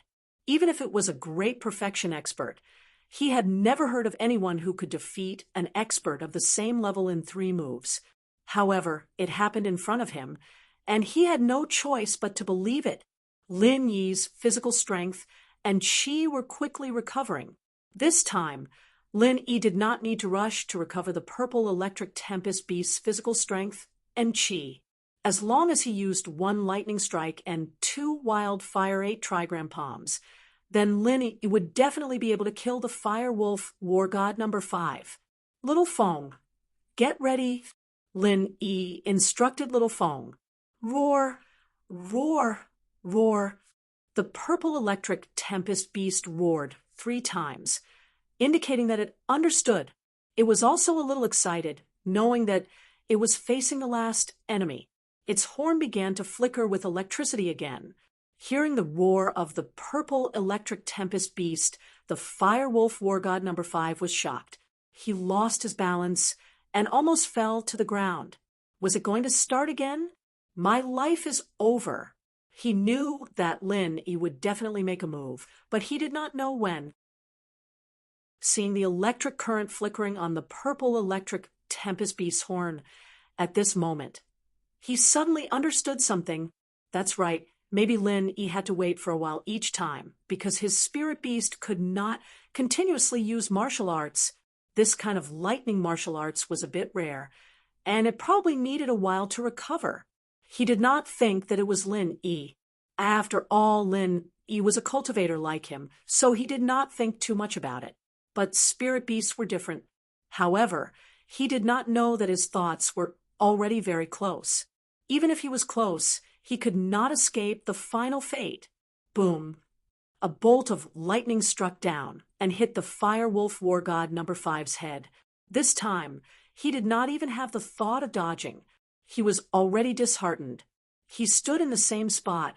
Even if it was a great perfection expert, he had never heard of anyone who could defeat an expert of the same level in 3 moves. However, it happened in front of him, and he had no choice but to believe it. Lin Yi's physical strength and Qi were quickly recovering. This time, Lin Yi did not need to rush to recover the purple electric tempest beast's physical strength and Qi. As long as he used 1 lightning strike and 2 wild fire 8 trigram palms, then Lin Yi would definitely be able to kill the Fire Wolf War God number 5. Little Feng, get ready. Lin Yi instructed Little Feng. Roar, roar, roar. The purple electric tempest beast roared 3 times, indicating that it understood. It was also a little excited, knowing that it was facing the last enemy. Its horn began to flicker with electricity again. Hearing the roar of the purple electric tempest beast, the Fire Wolf War God number 5 was shocked. He lost his balance and almost fell to the ground. Was it going to start again? My life is over. He knew that Lin Yi would definitely make a move, but he did not know when. Seeing the electric current flickering on the purple electric tempest beast's horn at this moment, he suddenly understood something. That's right, maybe Lin Yi had to wait for a while each time, because his spirit beast could not continuously use martial arts. This kind of lightning martial arts was a bit rare, and it probably needed a while to recover. He did not think that it was Lin Yi. After all, Lin Yi was a cultivator like him, so he did not think too much about it. But spirit beasts were different. However, he did not know that his thoughts were already very close. Even if he was close, he could not escape the final fate. Boom! A bolt of lightning struck down and hit the Fire Wolf War God number 5's head. This time, he did not even have the thought of dodging. He was already disheartened. He stood in the same spot,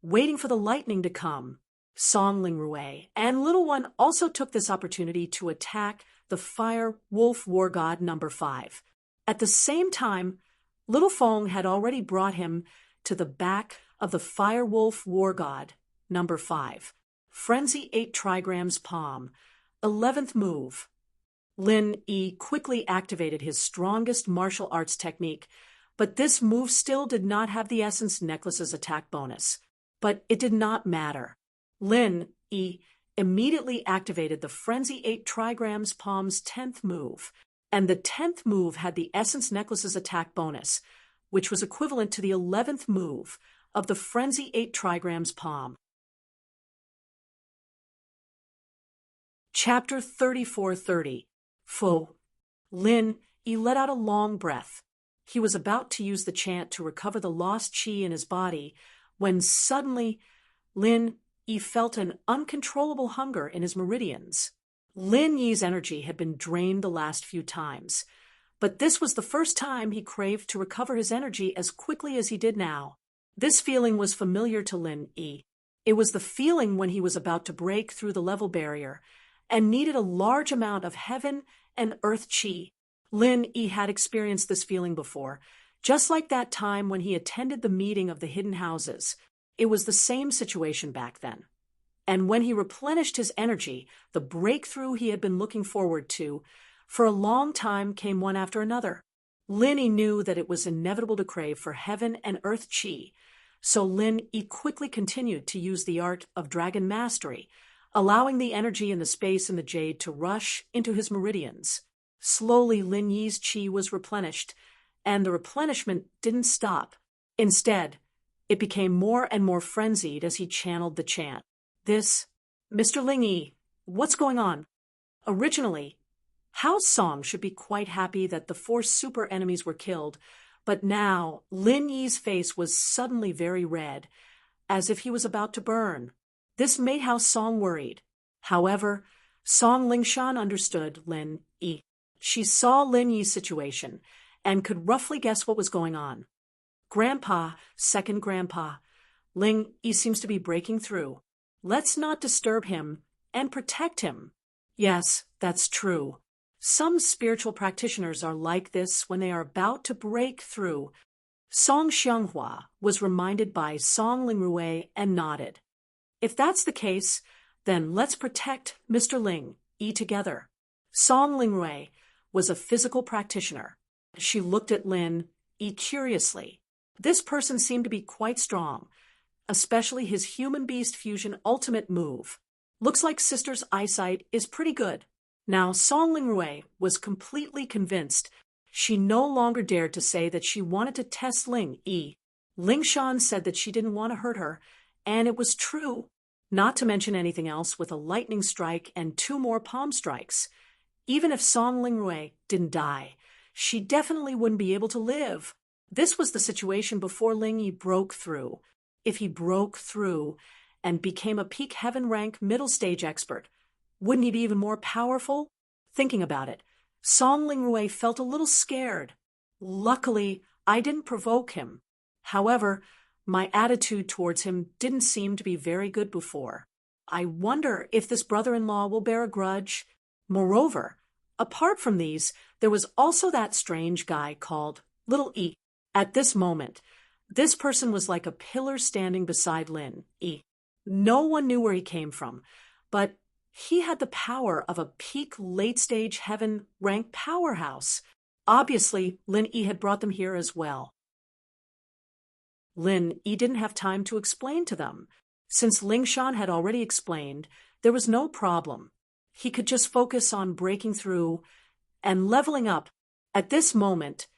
waiting for the lightning to come. Song Lingrui and Little One also took this opportunity to attack the Fire Wolf War God number 5. At the same time, Little Feng had already brought him to the back of the Fire Wolf War God number 5. Frenzy 8 trigrams palm. 11th move. Lin Yi quickly activated his strongest martial arts technique, but this move still did not have the Essence Necklace's attack bonus. But it did not matter. Lin Yi immediately activated the Frenzy 8 trigrams palm's 10th move, and the 10th move had the Essence Necklace's attack bonus, which was equivalent to the 11th move of the Frenzy 8 trigrams palm. Chapter 3430. Fu. Lin Yi let out a long breath. He was about to use the chant to recover the lost qi in his body when suddenly Lin Yi felt an uncontrollable hunger in his meridians. Lin Yi's energy had been drained the last few times, but this was the first time he craved to recover his energy as quickly as he did now. This feeling was familiar to Lin Yi. It was the feeling when he was about to break through the level barrier and needed a large amount of heaven and earth qi. Lin Yi had experienced this feeling before. Just like that time when he attended the meeting of the hidden houses, it was the same situation back then. And when he replenished his energy, the breakthrough he had been looking forward to for a long time came one after another. Lin Yi knew that it was inevitable to crave for heaven and earth chi, so Lin Yi quickly continued to use the art of dragon mastery, allowing the energy in the space in the jade to rush into his meridians. Slowly, Lin Yi's chi was replenished, and the replenishment didn't stop. Instead, it became more and more frenzied as he channeled the chant. Mr. Ling Yi, what's going on? Originally, Hao Song should be quite happy that the 4 super enemies were killed, but now Lin Yi's face was suddenly very red, as if he was about to burn. This made Hao Song worried. However, Song Lingshan understood Lin Yi. She saw Lin Yi's situation and could roughly guess what was going on. Grandpa, second grandpa, Ling Yi seems to be breaking through. Let's not disturb him and protect him. Yes, that's true. Some spiritual practitioners are like this when they are about to break through. Song Xianghua was reminded by Song Lingrui and nodded. If that's the case, then let's protect Mr. Ling Yi together. Song Lingrui was a physical practitioner. She looked at Lin Yi curiously. This person seemed to be quite strong, especially his human-beast fusion ultimate move. Looks like sister's eyesight is pretty good. Now Song Lingrui was completely convinced. She no longer dared to say that she wanted to test Ling Yi. Ling Shan said that she didn't want to hurt her, and it was true. Not to mention anything else with a lightning strike and 2 more palm strikes. Even if Song Lingrui didn't die, she definitely wouldn't be able to live. This was the situation before Ling Yi broke through. If he broke through and became a peak heaven rank middle stage expert, wouldn't he be even more powerful? Thinking about it, Song Lingrui felt a little scared. Luckily, I didn't provoke him. However, my attitude towards him didn't seem to be very good before. I wonder if this brother-in-law will bear a grudge. Moreover, apart from these, there was also that strange guy called Little E. At this moment, this person was like a pillar standing beside Lin Yi. No one knew where he came from, but he had the power of a peak late-stage heaven rank powerhouse. Obviously, Lin Yi had brought them here as well. Lin Yi didn't have time to explain to them. Since Ling Shan had already explained, there was no problem. He could just focus on breaking through and leveling up. At this moment,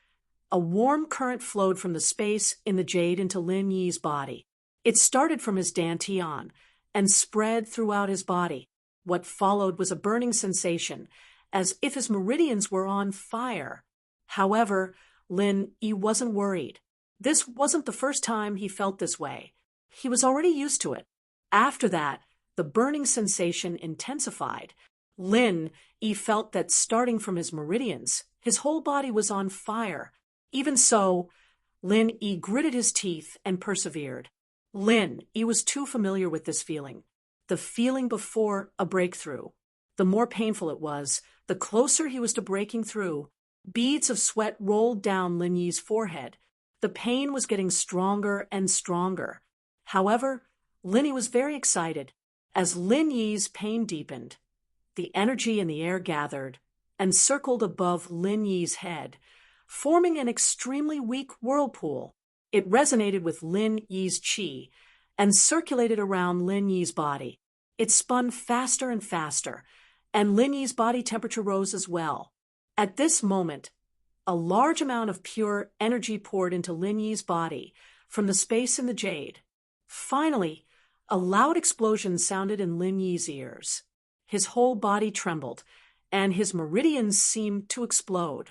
a warm current flowed from the space in the jade into Lin Yi's body. It started from his dantian and spread throughout his body. What followed was a burning sensation, as if his meridians were on fire. However, Lin Yi wasn't worried. This wasn't the first time he felt this way. He was already used to it. After that, the burning sensation intensified. Lin Yi felt that starting from his meridians, his whole body was on fire. Even so, Lin Yi gritted his teeth and persevered. Lin Yi was too familiar with this feeling. The feeling before a breakthrough. The more painful it was, the closer he was to breaking through. Beads of sweat rolled down Lin Yi's forehead. The pain was getting stronger and stronger. However, Lin Yi was very excited. As Lin Yi's pain deepened, the energy in the air gathered and circled above Lin Yi's head, forming an extremely weak whirlpool. It resonated with Lin Yi's chi and circulated around Lin Yi's body. It spun faster and faster, and Lin Yi's body temperature rose as well. At this moment, a large amount of pure energy poured into Lin Yi's body from the space in the jade. Finally, a loud explosion sounded in Lin Yi's ears. His whole body trembled, and his meridians seemed to explode.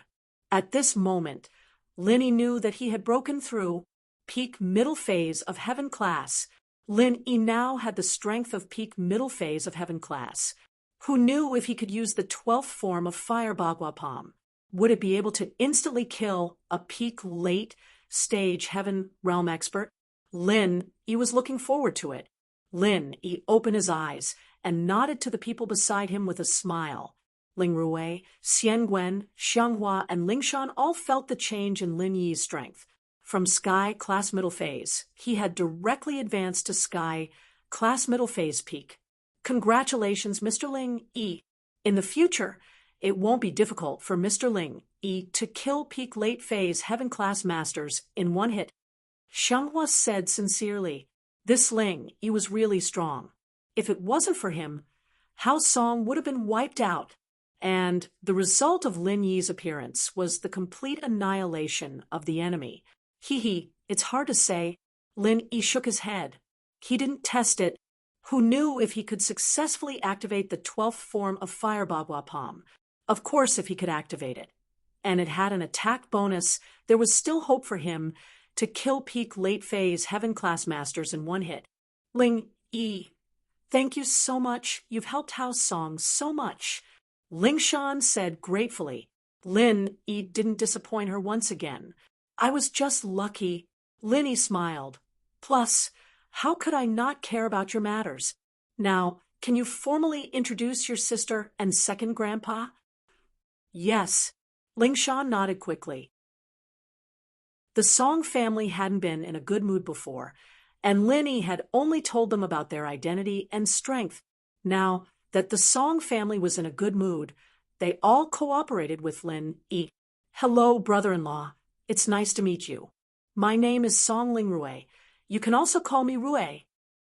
At this moment, Lin Yi knew that he had broken through peak middle phase of heaven class. Lin Yi now had the strength of peak middle phase of heaven class. Who knew if he could use the 12th form of Fire Bagua Palm? Would it be able to instantly kill a peak late stage heaven realm expert? Lin Yi was looking forward to it. Lin Yi opened his eyes and nodded to the people beside him with a smile. Ling Rui, Xian Guen, Xianghua, and Ling Shan all felt the change in Lin Yi's strength. From Sky Class Middle Phase, he had directly advanced to Sky Class Middle Phase Peak. Congratulations, Mr. Ling Yi. In the future, it won't be difficult for Mr. Ling Yi to kill Peak Late Phase Heaven Class Masters in one hit. Xianghua said sincerely. This Ling Yi was really strong. If it wasn't for him, Hao Song would have been wiped out. And the result of Lin Yi's appearance was the complete annihilation of the enemy. It's hard to say. Lin Yi shook his head. He didn't test it. Who knew if he could successfully activate the 12th form of Fire Bagua Palm? Of course, if he could activate it. And it had an attack bonus, there was still hope for him to kill Peak Late Phase Heaven Class Masters in one hit. Ling Yi, thank you so much. You've helped Hao Song so much. Ling Shan said gratefully. Lin Yi didn't disappoint her once again. I was just lucky. Lin Yi smiled. Plus, how could I not care about your matters? Now, can you formally introduce your sister and second grandpa? Yes. Ling Shan nodded quickly. The Song family hadn't been in a good mood before, and Lin Yi had only told them about their identity and strength. Now that the Song family was in a good mood, they all cooperated with Lin Yi. Hello, brother-in-law. It's nice to meet you. My name is Song Ling Rui. You can also call me Rui.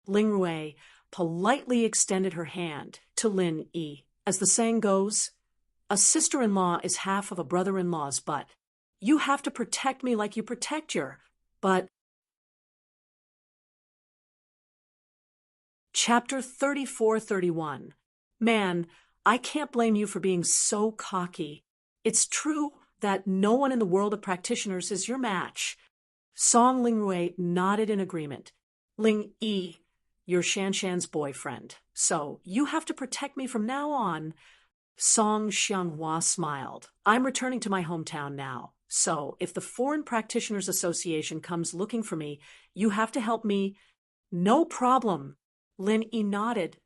Ling Rui politely extended her hand to Lin Yi. As the saying goes, a sister-in-law is half of a brother-in-law's butt. You have to protect me like you protect your butt. Chapter 34-31. Man, I can't blame you for being so cocky. It's true that no one in the world of practitioners is your match. Song Ling Rui nodded in agreement. Ling Yi, you're Shan Shan's boyfriend, so you have to protect me from now on. Song Xianghua smiled. I'm returning to my hometown now, so if the Foreign Practitioners Association comes looking for me, you have to help me. No problem. Lin Yi nodded.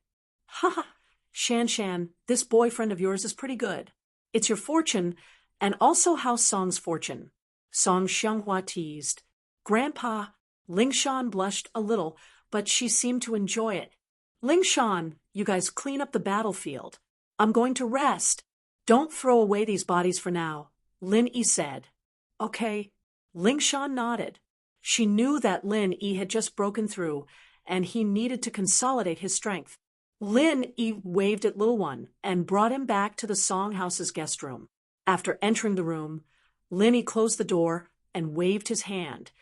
Ha ha, Shan Shan, this boyfriend of yours is pretty good. It's your fortune, and also Hao Song's fortune. Song Xianghua teased. Grandpa, Ling Shan blushed a little, but she seemed to enjoy it. Ling Shan, you guys clean up the battlefield. I'm going to rest. Don't throw away these bodies for now, Lin Yi said. Okay. Ling Shan nodded. She knew that Lin Yi had just broken through, and he needed to consolidate his strength. Lin Yi waved at Little One and brought him back to the Song House's guest room. After entering the room, Lin Yi closed the door and waved his hand,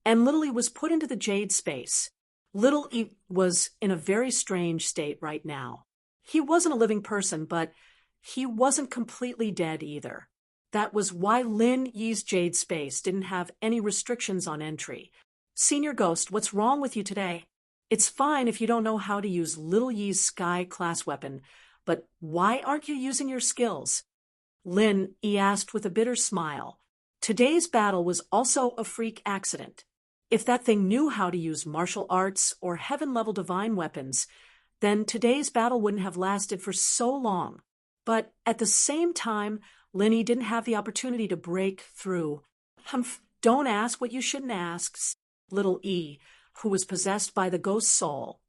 and Little Yi was put into the jade space. Little Yi was in a very strange state right now. He wasn't a living person, but he wasn't completely dead either. That was why Lin Yi's jade space didn't have any restrictions on entry. Senior Ghost, what's wrong with you today? It's fine if you don't know how to use Little Yi's Sky class weapon, but why aren't you using your skills? Lin Yi asked with a bitter smile. Today's battle was also a freak accident. If that thing knew how to use martial arts or heaven-level divine weapons, then today's battle wouldn't have lasted for so long. But at the same time, Lin Yi didn't have the opportunity to break through. Humph, don't ask what you shouldn't ask, Little Yi, who was possessed by the ghost soul.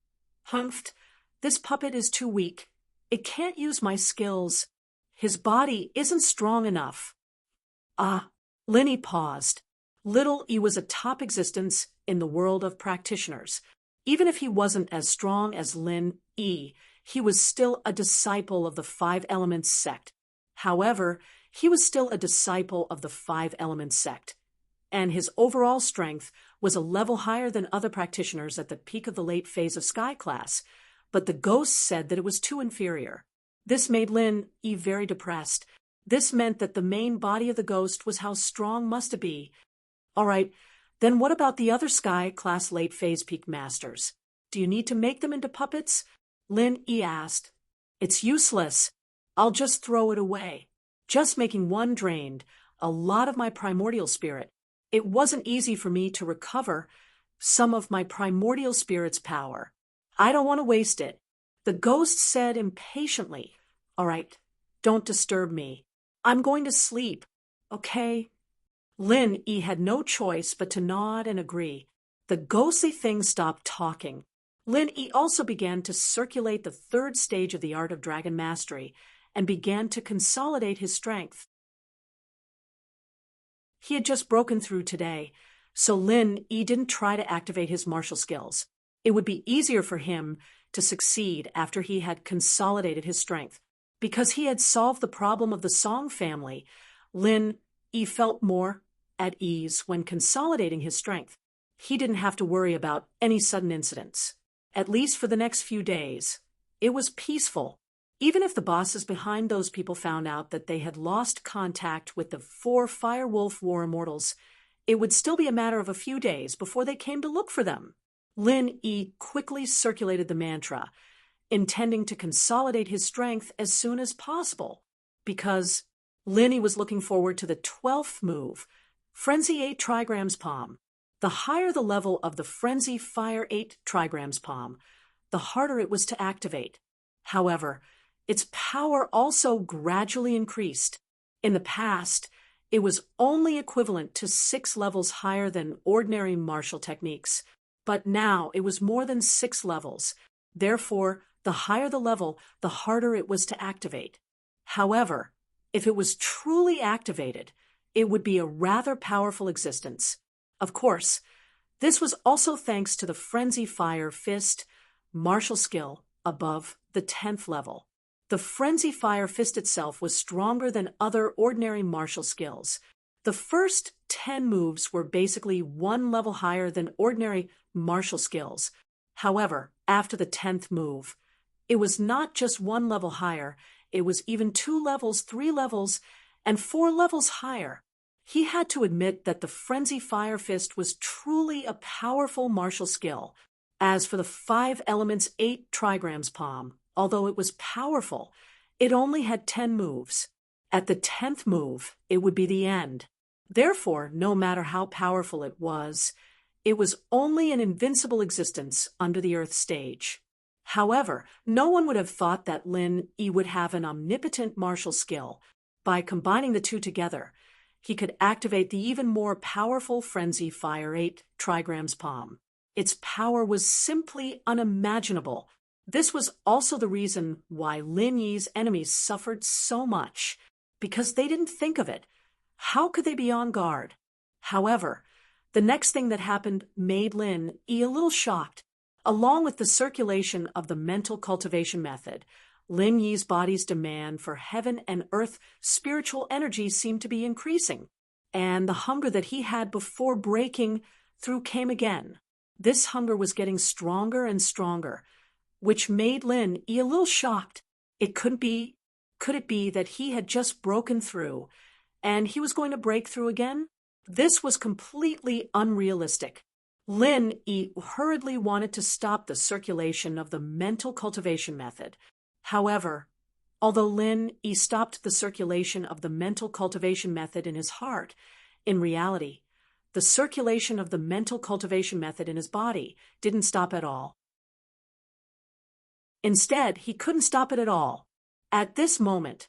Humph, this puppet is too weak. It can't use my skills. His body isn't strong enough. Lin Yi paused. Little Yi was a top existence in the world of practitioners. Even if he wasn't as strong as Lin Yi, he was still a disciple of the Five Elements sect. However, he was still a disciple of the Five Elements sect, and his overall strength was a level higher than other practitioners at the peak of the late phase of Sky class, but the ghosts said that it was too inferior. This made Lin Yi very depressed. This meant that the main body of the ghost was how strong must it be. All right, then what about the other Sky class late phase peak masters? Do you need to make them into puppets? Lin Yi asked. It's useless. I'll just throw it away. Just making one drained a lot of my primordial spirit. It wasn't easy for me to recover some of my primordial spirit's power. I don't want to waste it. The ghost said impatiently. All right, Don't disturb me. I'm going to sleep. Okay? Lin Yi had no choice but to nod and agree. The ghostly thing stopped talking. Lin Yi also began to circulate the third stage of the art of dragon mastery and began to consolidate his strength. He had just broken through today, so Lin Yi didn't try to activate his martial skills. It would be easier for him to succeed after he had consolidated his strength. Because he had solved the problem of the Song family, Lin Yi felt more at ease when consolidating his strength. He didn't have to worry about any sudden incidents. At least for the next few days, it was peaceful. Even if the bosses behind those people found out that they had lost contact with the 4 Firewolf War Immortals, it would still be a matter of a few days before they came to look for them. Lin Yi quickly circulated the mantra, intending to consolidate his strength as soon as possible, because Lin Yi was looking forward to the 12th move, Frenzy 8 Trigrams Palm. The higher the level of the Frenzy Fire 8 Trigrams Palm, the harder it was to activate. However, its power also gradually increased. In the past, it was only equivalent to 6 levels higher than ordinary martial techniques, but now it was more than 6 levels. Therefore, the higher the level, the harder it was to activate. However, if it was truly activated, it would be a rather powerful existence. Of course, this was also thanks to the Frenzy Fire Fist martial skill above the 10th level. The Frenzy Fire Fist itself was stronger than other ordinary martial skills. The first 10 moves were basically 1 level higher than ordinary martial skills. However, after the 10th move, it was not just 1 level higher, it was even 2 levels, 3 levels, and 4 levels higher. He had to admit that the Frenzy Fire Fist was truly a powerful martial skill. As for the 5 Elements 8 Trigrams Palm, although it was powerful, it only had 10 moves. At the 10th move, it would be the end. Therefore, no matter how powerful it was only an invincible existence under the Earth stage. However, no one would have thought that Lin Yi would have an omnipotent martial skill. By combining the two together, he could activate the even more powerful Frenzy Fire 8 Trigrams Palm. Its power was simply unimaginable. This was also the reason why Lin Yi's enemies suffered so much, because they didn't think of it. How could they be on guard? However, the next thing that happened made Lin Yi a little shocked. Along with the circulation of the mental cultivation method, Lin Yi's body's demand for heaven and earth spiritual energy seemed to be increasing, and the hunger that he had before breaking through came again. This hunger was getting stronger and stronger, which made Lin Yi a little shocked. Could it be that he had just broken through, and he was going to break through again? This was completely unrealistic. Lin Yi hurriedly wanted to stop the circulation of the mental cultivation method. However, although Lin Yi stopped the circulation of the mental cultivation method in his heart, in reality, the circulation of the mental cultivation method in his body didn't stop at all. Instead, he couldn't stop it at all. At this moment,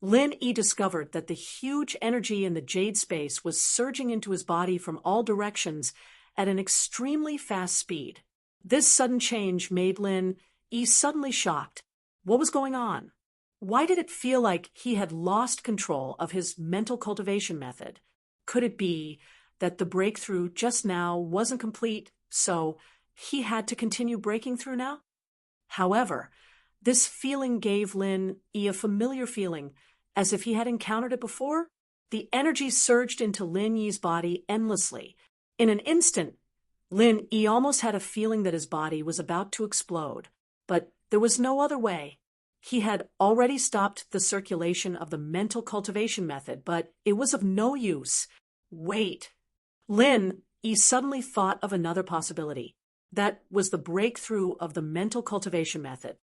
Lin Yi discovered that the huge energy in the jade space was surging into his body from all directions at an extremely fast speed. This sudden change made Lin Yi suddenly shocked. What was going on? Why did it feel like he had lost control of his mental cultivation method? Could it be that the breakthrough just now wasn't complete, so he had to continue breaking through now? However, this feeling gave Lin Yi a familiar feeling, as if he had encountered it before. The energy surged into Lin Yi's body endlessly. In an instant, Lin Yi almost had a feeling that his body was about to explode, but there was no other way. He had already stopped the circulation of the mental cultivation method, but it was of no use. Wait. Lin Yi suddenly thought of another possibility. That was the breakthrough of the mental cultivation method.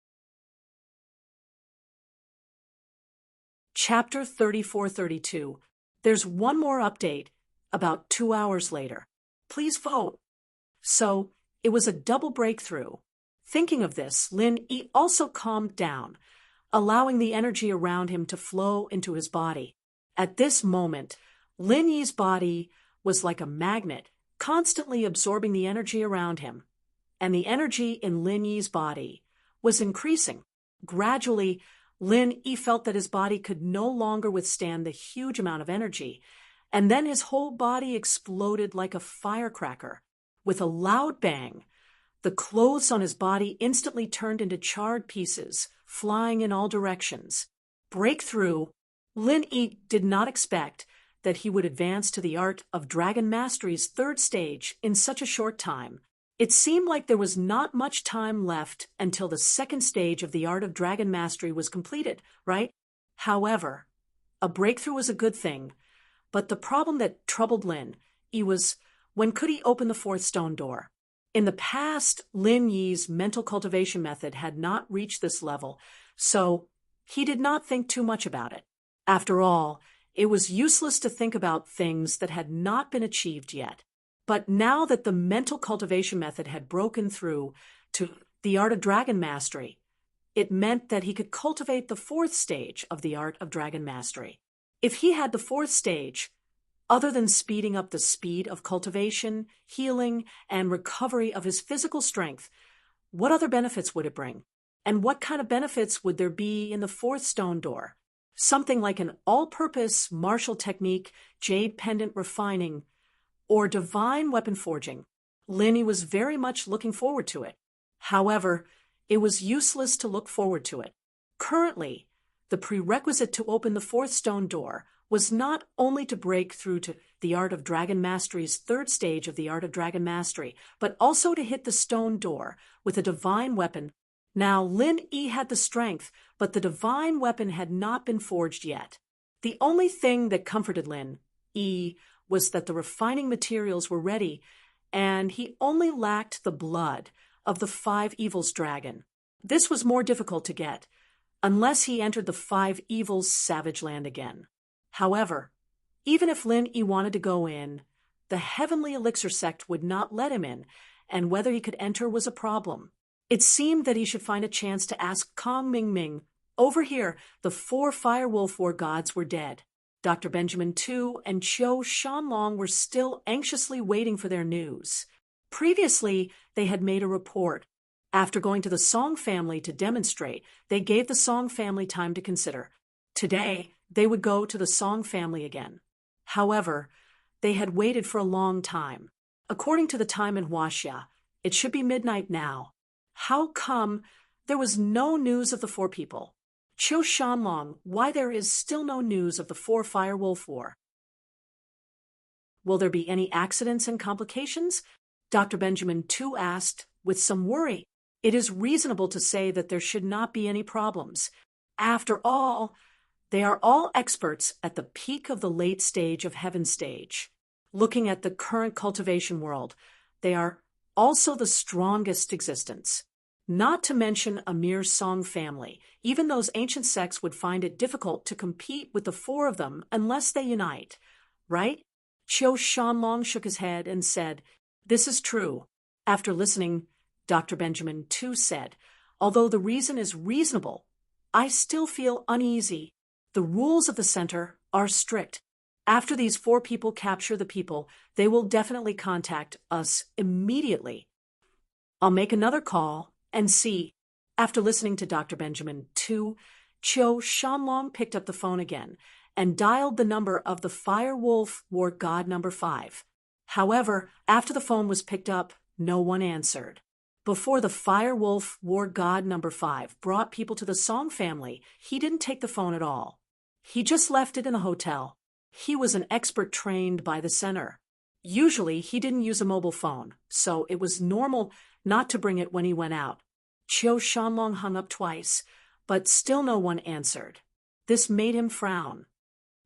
Chapter 34-32. There's one more update about 2 hours later. Please vote. So, it was a double breakthrough. Thinking of this, Lin Yi also calmed down. allowing the energy around him to flow into his body. At this moment, Lin Yi's body was like a magnet, constantly absorbing the energy around him. And the energy in Lin Yi's body was increasing. Gradually, Lin Yi felt that his body could no longer withstand the huge amount of energy, and then his whole body exploded like a firecracker. With a loud bang, the clothes on his body instantly turned into charred pieces, flying in all directions. Breakthrough. Lin Yi did not expect that he would advance to the art of Dragon Mastery's third stage in such a short time. It seemed like there was not much time left until the second stage of the art of Dragon Mastery was completed, right? However, a breakthrough was a good thing, but the problem that troubled Lin Yi was, when could he open the fourth stone door? In the past, Lin Yi's mental cultivation method had not reached this level, so he did not think too much about it. After all, it was useless to think about things that had not been achieved yet. But now that the mental cultivation method had broken through to the art of Dragon Mastery, it meant that he could cultivate the fourth stage of the art of Dragon Mastery. If he had the fourth stage, other than speeding up the speed of cultivation, healing, and recovery of his physical strength, what other benefits would it bring? And what kind of benefits would there be in the fourth stone door? Something like an all-purpose martial technique, jade pendant refining, or divine weapon forging. Lin Yi was very much looking forward to it. However, it was useless to look forward to it. Currently, the prerequisite to open the fourth stone door was not only to break through to the art of Dragon Mastery's third stage of the art of Dragon Mastery, but also to hit the stone door with a divine weapon. Now, Lin Yi had the strength, but the divine weapon had not been forged yet. The only thing that comforted Lin Yi was that the refining materials were ready, and he only lacked the blood of the five evils dragon. This was more difficult to get, unless he entered the five evils savage land again. However, even if Lin Yi wanted to go in, the heavenly elixir sect would not let him in, and whether he could enter was a problem. It seemed that he should find a chance to ask Kong Ming Ming. Over here, the 4 Firewolf War gods were dead. Dr. Benjamin Tu and Qiu Shanlong were still anxiously waiting for their news. Previously, they had made a report. After going to the Song family to demonstrate, they gave the Song family time to consider. Today, they would go to the Song family again. However, they had waited for a long time. According to the time in Huaxia, it should be midnight now. How come there was no news of the 4 people? Qiu Shanlong, why there is still no news of the 4 Firewolf War? Will there be any accidents and complications? Dr. Benjamin Tu asked, with some worry. It is reasonable to say that there should not be any problems. After all, they are all experts at the peak of the late stage of Heaven stage. Looking at the current cultivation world, they are also the strongest existence. Not to mention a mere Song family. Even those ancient sects would find it difficult to compete with the 4 of them unless they unite, right? Qiu Shanlong shook his head and said, "This is true." After listening, Dr. Benjamin Tu said, "Although the reason is reasonable, I still feel uneasy. The rules of the center are strict. After these 4 people capture the people, they will definitely contact us immediately. I'll make another call and see." After listening to Dr. Benjamin Tu, Qiu Shanlong picked up the phone again and dialed the number of the Firewolf War God number 5. However, after the phone was picked up, no one answered. Before the Firewolf War God number 5 brought people to the Song family, he didn't take the phone at all. He just left it in the hotel. He was an expert trained by the center. Usually, he didn't use a mobile phone, so it was normal not to bring it when he went out. Qiu Shanlong hung up twice, but still no one answered. This made him frown.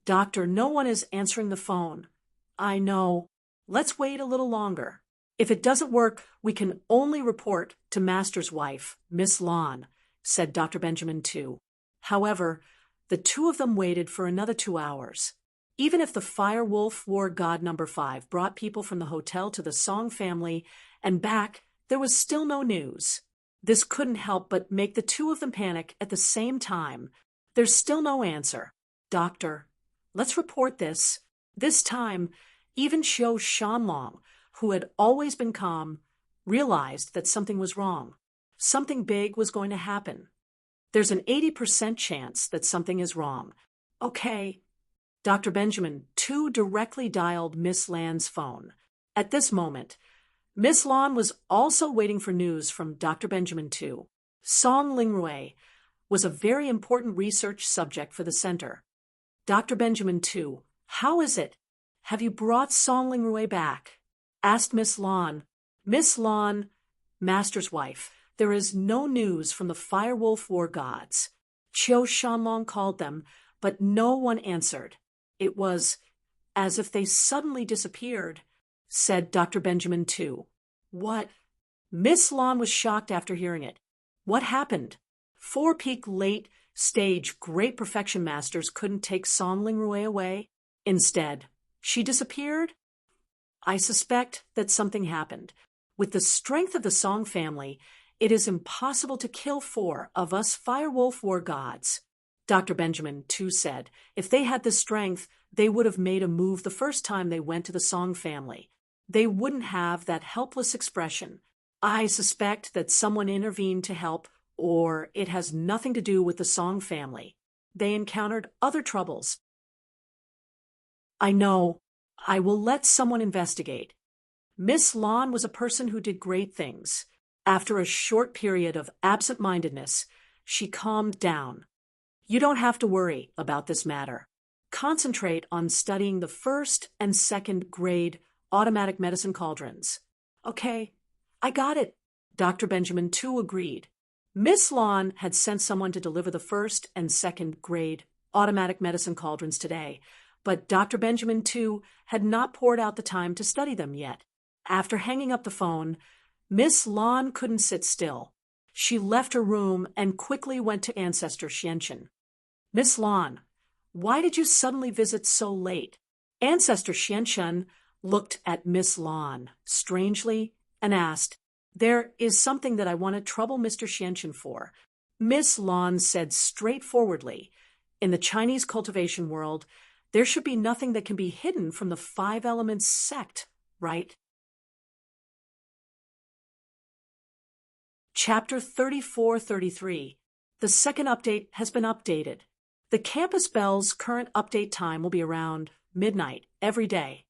"Doctor, no one is answering the phone." "I know. Let's wait a little longer. If it doesn't work, we can only report to Master's wife, Miss Lan," said Dr. Benjamin Tu. However, the 2 of them waited for another 2 hours. Even if the Firewolf War God number 5 brought people from the hotel to the Song family and back, there was still no news. This couldn't help but make the two of them panic at the same time. There's still no answer. Doctor, let's report this. This time, even Xiao Shanlong, who had always been calm, realized that something was wrong. Something big was going to happen. There's an 80% chance that something is wrong. Okay. Dr. Benjamin Tu directly dialed Miss Lan's phone. At this moment, Miss Lan was also waiting for news from Dr. Benjamin Tu. Song Lingrui was a very important research subject for the center. Dr. Benjamin Tu, how is it? Have you brought Song Lingrui back? Asked Miss Lan. Miss Lan, Master's wife, there is no news from the Firewolf War gods. Qiu Shanlong called them, but no one answered. It was as if they suddenly disappeared, said Dr. Benjamin Tu. What? Miss Lan was shocked after hearing it. What happened? Four-peak late-stage Great Perfection Masters couldn't take Song Lingrui away? Instead, she disappeared? I suspect that something happened. With the strength of the Song family, it is impossible to kill four of us Firewolf War gods. Dr. Benjamin Tu said, if they had the strength, they would have made a move the first time they went to the Song family. They wouldn't have that helpless expression. I suspect that someone intervened to help, or it has nothing to do with the Song family. They encountered other troubles. I know. I will let someone investigate. Miss Lan was a person who did great things. After a short period of absent-mindedness, she calmed down. You don't have to worry about this matter. Concentrate on studying the first and second grade automatic medicine cauldrons. Okay, I got it. Dr. Benjamin Tu agreed. Miss Lan had sent someone to deliver the first and second grade automatic medicine cauldrons today, but Dr. Benjamin Tu had not poured out the time to study them yet. After hanging up the phone, Miss Lan couldn't sit still. She left her room and quickly went to Ancestor Xianchen. Miss Lan, why did you suddenly visit so late? Ancestor Xianchen looked at Miss Lan strangely and asked, There is something that I want to trouble Mr. Xianchen for. Miss Lan said straightforwardly, in the Chinese cultivation world, there should be nothing that can be hidden from the Five Elements sect, right? Chapter 34-33. The second update has been updated. The campus bell's current update time will be around midnight every day.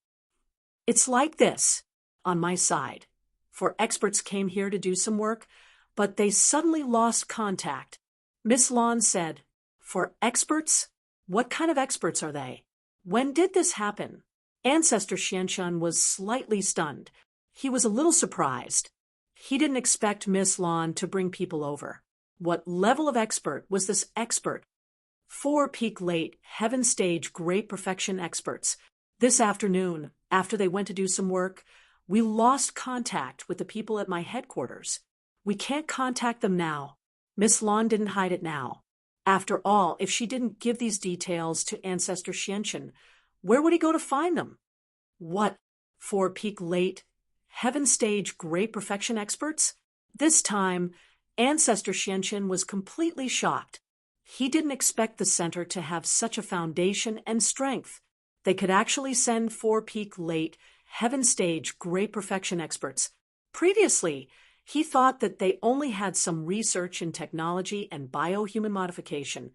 It's like this, on my side. For experts came here to do some work, but they suddenly lost contact. Miss Lan said, For experts? What kind of experts are they? When did this happen? Ancestor Xianchen was slightly stunned. He was a little surprised. He didn't expect Miss Lan to bring people over. What level of expert was this expert? Four-peak late, heaven stage Great Perfection experts. This afternoon, after they went to do some work, we lost contact with the people at my headquarters. We can't contact them now. Miss Lan didn't hide it now. After all, if she didn't give these details to Ancestor Xianchen, where would he go to find them? What? Four-peak late, heaven stage Great Perfection experts? This time, Ancestor Xianchen was completely shocked. He didn't expect the center to have such a foundation and strength. They could actually send four-peak late, heaven stage Great Perfection experts. Previously, he thought that they only had some research in technology and biohuman modification.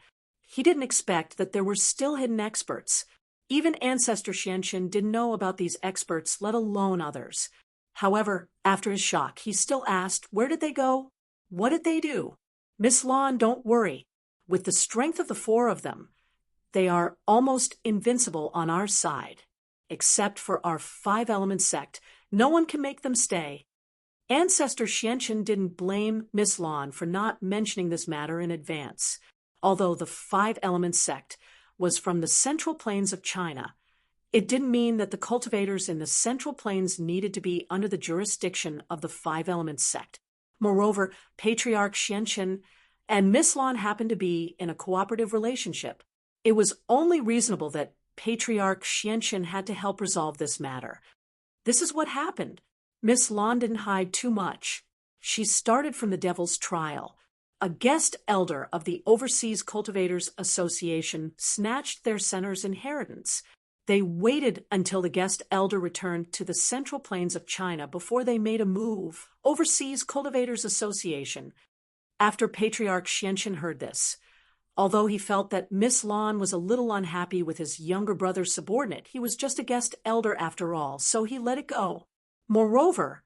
He didn't expect that there were still hidden experts. Even Ancestor Xianchen didn't know about these experts, let alone others. However, after his shock, he still asked, where did they go? What did they do? Miss Lan, don't worry. With the strength of the four of them, they are almost invincible on our side. Except for our five-element sect, no one can make them stay. Ancestor Xianchen didn't blame Miss Lan for not mentioning this matter in advance. Although the five-element sect was from the Central Plains of China, it didn't mean that the cultivators in the Central Plains needed to be under the jurisdiction of the five-element sect. Moreover, Patriarch Xianchen and Miss Lan happened to be in a cooperative relationship. It was only reasonable that Patriarch Xianchen had to help resolve this matter. This is what happened. Miss Lan didn't hide too much. She started from the Devil's Trial. A guest elder of the Overseas Cultivators Association snatched their center's inheritance. They waited until the guest elder returned to the Central Plains of China before they made a move. Overseas Cultivators Association. After Patriarch Xianqian heard this, although he felt that Miss Lan was a little unhappy with his younger brother's subordinate, he was just a guest elder after all, so he let it go. Moreover,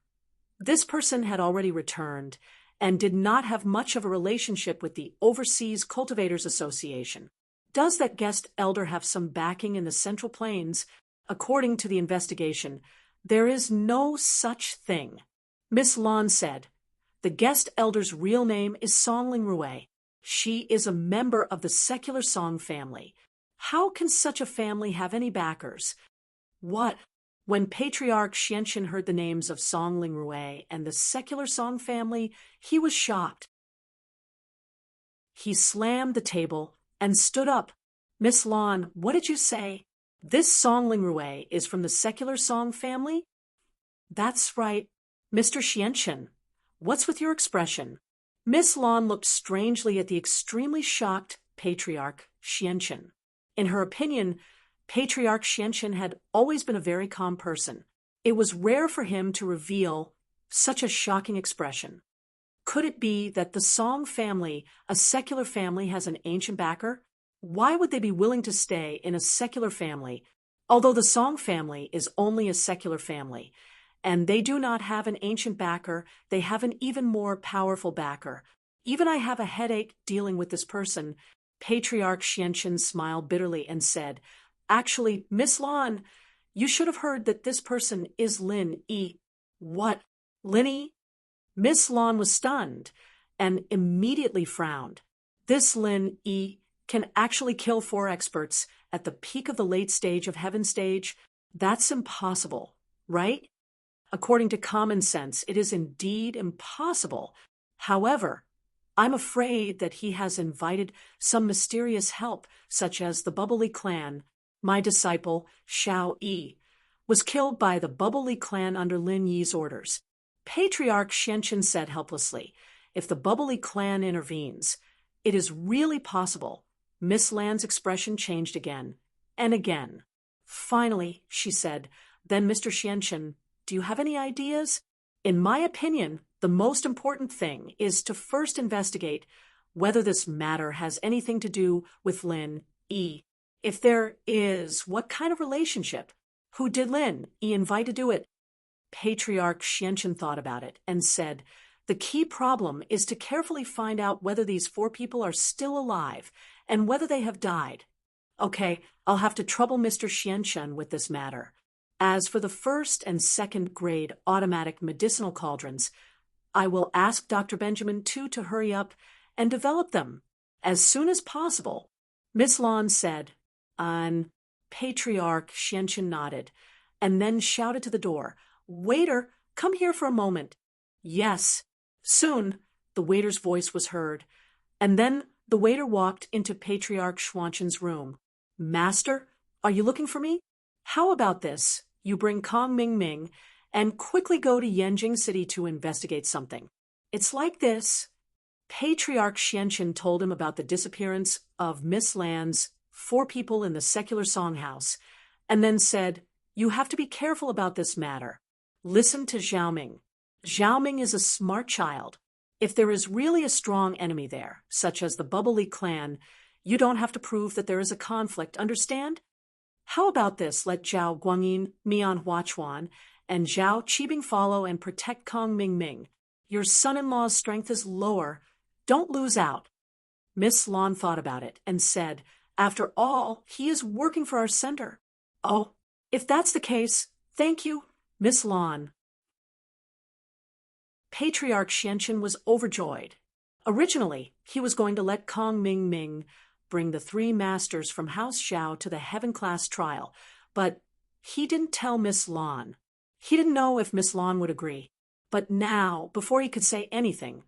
this person had already returned and did not have much of a relationship with the Overseas Cultivators Association. Does that guest elder have some backing in the Central Plains? According to the investigation, there is no such thing. Miss Lan said, the guest elder's real name is Songling Rui. She is a member of the secular Song family. How can such a family have any backers? What? When Patriarch Xianqian heard the names of Songling Rui and the secular Song family, he was shocked. He slammed the table and stood up. Miss Lan, what did you say? This Songling Rui is from the secular Song family? That's right. Mr. Xianqian, what's with your expression? Miss Lan looked strangely at the extremely shocked Patriarch Xianqian. In her opinion, Patriarch Xianqian had always been a very calm person. It was rare for him to reveal such a shocking expression. Could it be that the Song family, a secular family, has an ancient backer? Why would they be willing to stay in a secular family, although the Song family is only a secular family, and they do not have an ancient backer, they have an even more powerful backer. Even I have a headache dealing with this person. Patriarch Xianqian smiled bitterly and said, actually, Miss Lan, you should have heard that this person is Lin Yi. What? Lin Yi? Miss Lan was stunned and immediately frowned. This Lin Yi can actually kill 4 experts at the peak of the late stage of Heaven stage? That's impossible, right? According to common sense, it is indeed impossible. However, I'm afraid that he has invited some mysterious help, such as the Bubbly clan. My disciple, Xiao Yi, was killed by the Bubbly clan under Lin Yi's orders. Patriarch Xianqian said helplessly, if the Bubbly clan intervenes, it is really possible. Miss Lan's expression changed again and again. Finally, she said, then Mr. Xianqian, do you have any ideas? In my opinion, the most important thing is to first investigate whether this matter has anything to do with Lin Yi. If there is, what kind of relationship? Who did Lin Yi invite to do it? Patriarch Xianqian thought about it and said, the key problem is to carefully find out whether these 4 people are still alive and whether they have died. Okay, I'll have to trouble Mr. Xianqian with this matter. As for the 1st and 2nd grade automatic medicinal cauldrons, I will ask Dr. Benjamin too to hurry up and develop them as soon as possible. Miss Lan said, Patriarch Xianqian nodded, and then shouted to the door, waiter, come here for a moment. Yes. Soon, the waiter's voice was heard, and then the waiter walked into Patriarch Xianqian's room. Master, are you looking for me? How about this? You bring Kong Ming Ming and quickly go to Yanjing City to investigate something. It's like this. Patriarch Xianqian told him about the disappearance of Miss Lan's 4 people in the secular songhouse, and then said, you have to be careful about this matter. Listen to Xiaoming. Xiaoming is a smart child. If there is really a strong enemy there, such as the Bubbly clan, you don't have to prove that there is a conflict, understand? How about this? Let Zhao Guangyin, Mian Huachuan, and Zhao Qibing follow and protect Kong Ming Ming. Your son-in-law's strength is lower. Don't lose out. Miss Lan thought about it and said, after all, he is working for our center. Oh, if that's the case, thank you, Miss Lan. Patriarch Xianqian was overjoyed. Originally, he was going to let Kong Ming Ming bring the 3 masters from House Xiao to the Heaven class trial, but he didn't tell Miss Lan. He didn't know if Miss Lan would agree. But now, before he could say anything,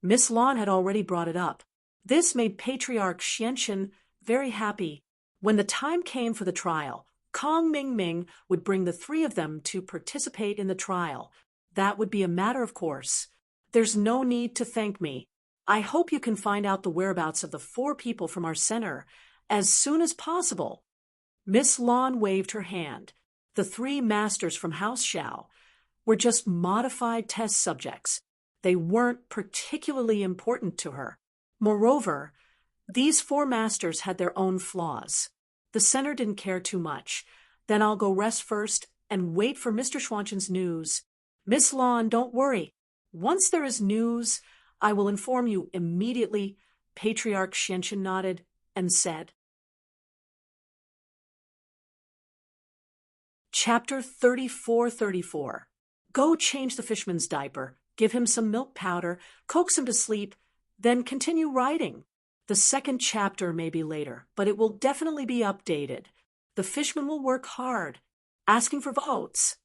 Miss Lan had already brought it up. This made Patriarch Xianqian very happy. When the time came for the trial, Kong Ming Ming would bring the 3 of them to participate in the trial. That would be a matter of course. There's no need to thank me. I hope you can find out the whereabouts of the 4 people from our center as soon as possible." Miss Lawn waved her hand. The 3 masters from House Xiao were just modified test subjects. They weren't particularly important to her. Moreover, these 4 masters had their own flaws. The center didn't care too much. "Then I'll go rest first and wait for Mr. Schwanchen's news." "Miss Lawn, don't worry. Once there is news, I will inform you immediately." Patriarch Xianchen nodded and said. Chapter 34:34. Go change the fisherman's diaper, give him some milk powder, coax him to sleep, then continue writing. The second chapter may be later, but it will definitely be updated. The fishman will work hard, asking for votes.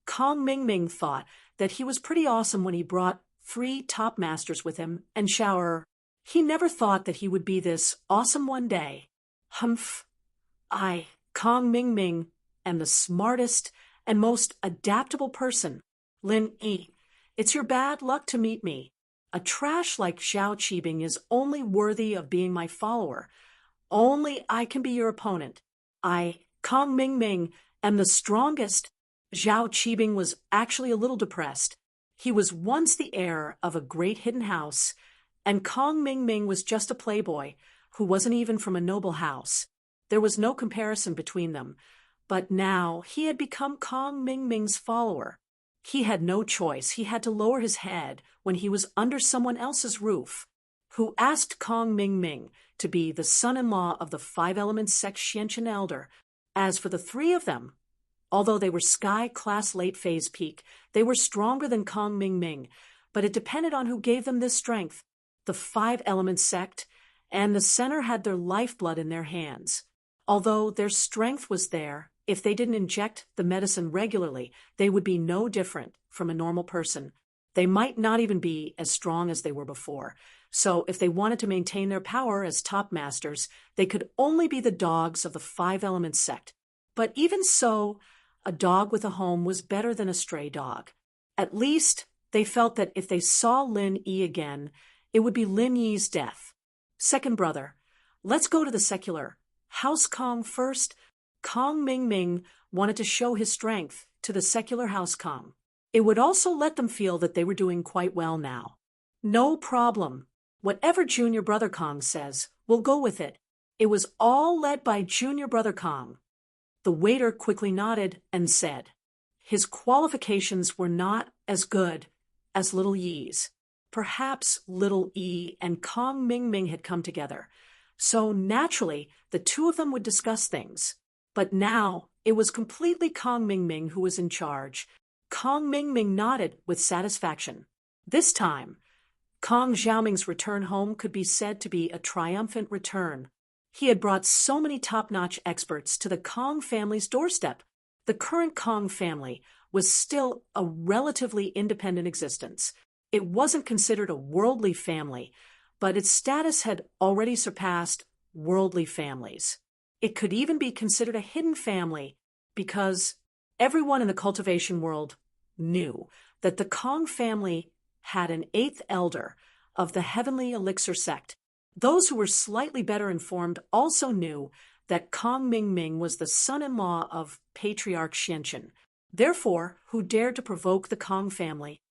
Kong Mingming thought that he was pretty awesome when he brought 3 top masters with him and shower. He never thought that he would be this awesome one day. Humph. Kong Mingming, am the smartest and most adaptable person. Lin Yi, it's your bad luck to meet me. A trash like Xiao Qibing is only worthy of being my follower. Only I can be your opponent. I, Kong Mingming, am the strongest. Xiao Qibing was actually a little depressed. He was once the heir of a great hidden house, and Kong Mingming was just a playboy who wasn't even from a noble house. There was no comparison between them, but now he had become Kong Mingming's follower. He had no choice. He had to lower his head when he was under someone else's roof, who asked Kong Mingming to be the son-in-law of the 5 Elements sect Xianchen elder. As for the 3 of them, although they were sky-class late-phase peak, they were stronger than Kong Mingming, but it depended on who gave them this strength. The 5 Elements sect and the center had their lifeblood in their hands. Although their strength was there, if they didn't inject the medicine regularly, they would be no different from a normal person. They might not even be as strong as they were before. So if they wanted to maintain their power as top masters, they could only be the dogs of the 5 Elements sect. But even so, a dog with a home was better than a stray dog. At least they felt that if they saw Lin Yi again, it would be Lin Yi's death. Second brother, let's go to the secular. House Kong first. Kong Mingming wanted to show his strength to the secular House Kong. It would also let them feel that they were doing quite well now. No problem. Whatever Junior Brother Kong says, we'll go with it. It was all led by Junior Brother Kong. The waiter quickly nodded and said, his qualifications were not as good as Little Yi's. Perhaps Little Yi and Kong Mingming had come together, so naturally the 2 of them would discuss things. But now it was completely Kong Mingming who was in charge. Kong Mingming nodded with satisfaction. This time, Kong Xiaoming's return home could be said to be a triumphant return. He had brought so many top-notch experts to the Kong family's doorstep. The current Kong family was still a relatively independent existence. It wasn't considered a worldly family, but its status had already surpassed worldly families. It could even be considered a hidden family because everyone in the cultivation world knew that the Kong family had an 8th elder of the Heavenly Elixir sect. Those who were slightly better informed also knew that Kong Mingming was the son-in-law of Patriarch Xianchen. Therefore, who dared to provoke the Kong family?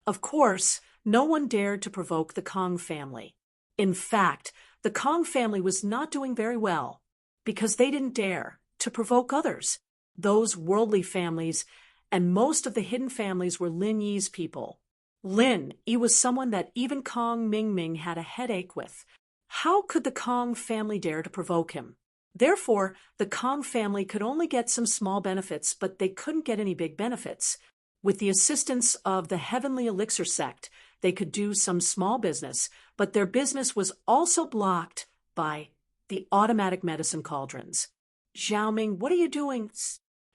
Of course, no one dared to provoke the Kong family. In fact, the Kong family was not doing very well because they didn't dare to provoke others. Those worldly families and most of the hidden families were Lin Yi's people. Lin Yi was someone that even Kong Mingming had a headache with. How could the Kong family dare to provoke him? Therefore, the Kong family could only get some small benefits, but they couldn't get any big benefits. With the assistance of the Heavenly Elixir sect, they could do some small business, but their business was also blocked by the automatic medicine cauldrons. Xiaoming, what are you doing?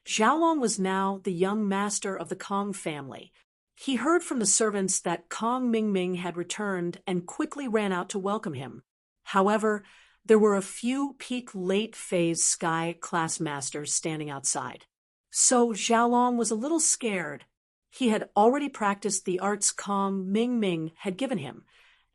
Xiaolong was now the young master of the Kong family. He heard from the servants that Kong Mingming had returned and quickly ran out to welcome him. However, there were a few peak late-phase sky class masters standing outside. So Xiaolong was a little scared. He had already practiced the arts Kong Ming Ming had given him,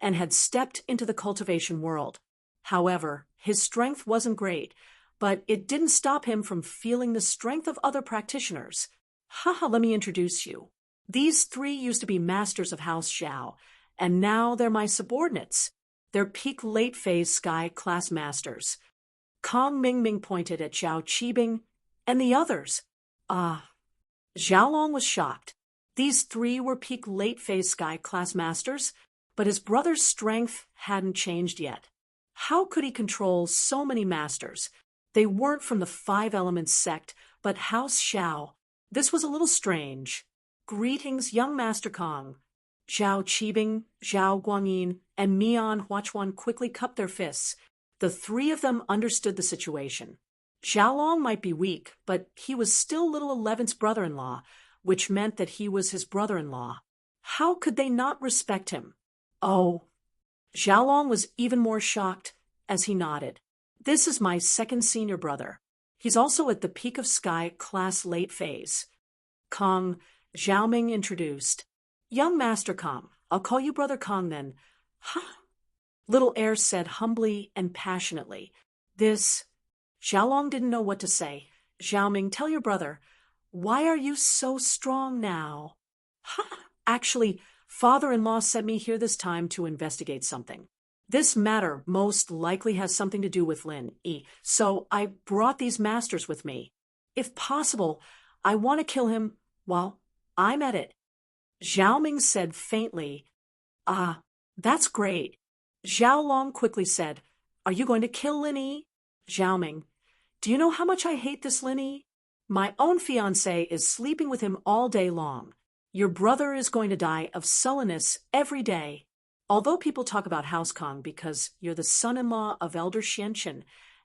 and had stepped into the cultivation world. However, his strength wasn't great, but it didn't stop him from feeling the strength of other practitioners. Haha, let me introduce you. These three used to be masters of House Xiao, and now they're my subordinates. They're peak late phase sky class masters. Kong Ming Ming pointed at Zhao Qibing and the others. Zhao Long was shocked. These three were peak late phase sky class masters, but his brother's strength hadn't changed yet. How could he control so many masters? They weren't from the Five Elements sect, but House Xiao. This was a little strange. Greetings, young Master Kong. Zhao Qibing, Zhao Guangyin, and Mian Huachuan quickly cupped their fists. The three of them understood the situation. Zhao Long might be weak, but he was still little 11's brother-in-law, which meant that he was his brother-in-law. How could they not respect him? Oh. Zhao Long was even more shocked as he nodded. This is my second senior brother. He's also at the peak of sky class late phase. Kong, Xiaoming introduced. Young Master Kong, I'll call you Brother Kong then. Huh? Little Heir said humbly and passionately. Zhao Long didn't know what to say. Xiaoming, tell your brother, why are you so strong now? Huh? Actually, father-in-law sent me here this time to investigate something. This matter most likely has something to do with Lin Yi, so I brought these masters with me. If possible, I want to kill him while I'm at it. Xiaoming said faintly, that's great. Zhao Long quickly said, are you going to kill Lin Yi? Xiaoming, do you know how much I hate this Lin Yi? My own fiancé is sleeping with him all day long. Your brother is going to die of sullenness every day. Although people talk about House Kong because you're the son-in-law of Elder Xianchen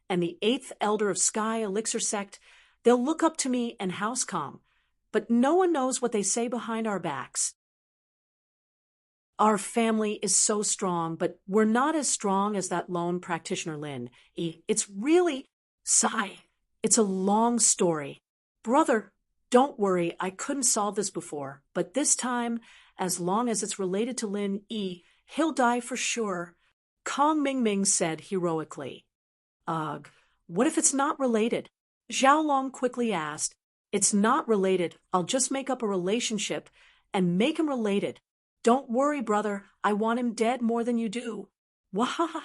and the 8th elder of Sky Elixir Sect, they'll look up to me and House Kong, but no one knows what they say behind our backs. Our family is so strong, but we're not as strong as that lone practitioner Lin Yi. It's really... Sigh. It's a long story. Brother, don't worry, I couldn't solve this before, but this time, as long as it's related to Lin Yi, he'll die for sure. Kong Ming Ming said heroically. Ugh, what if it's not related? Zhao Long quickly asked. It's not related. I'll just make up a relationship and make him related. Don't worry, brother. I want him dead more than you do. Wahaha.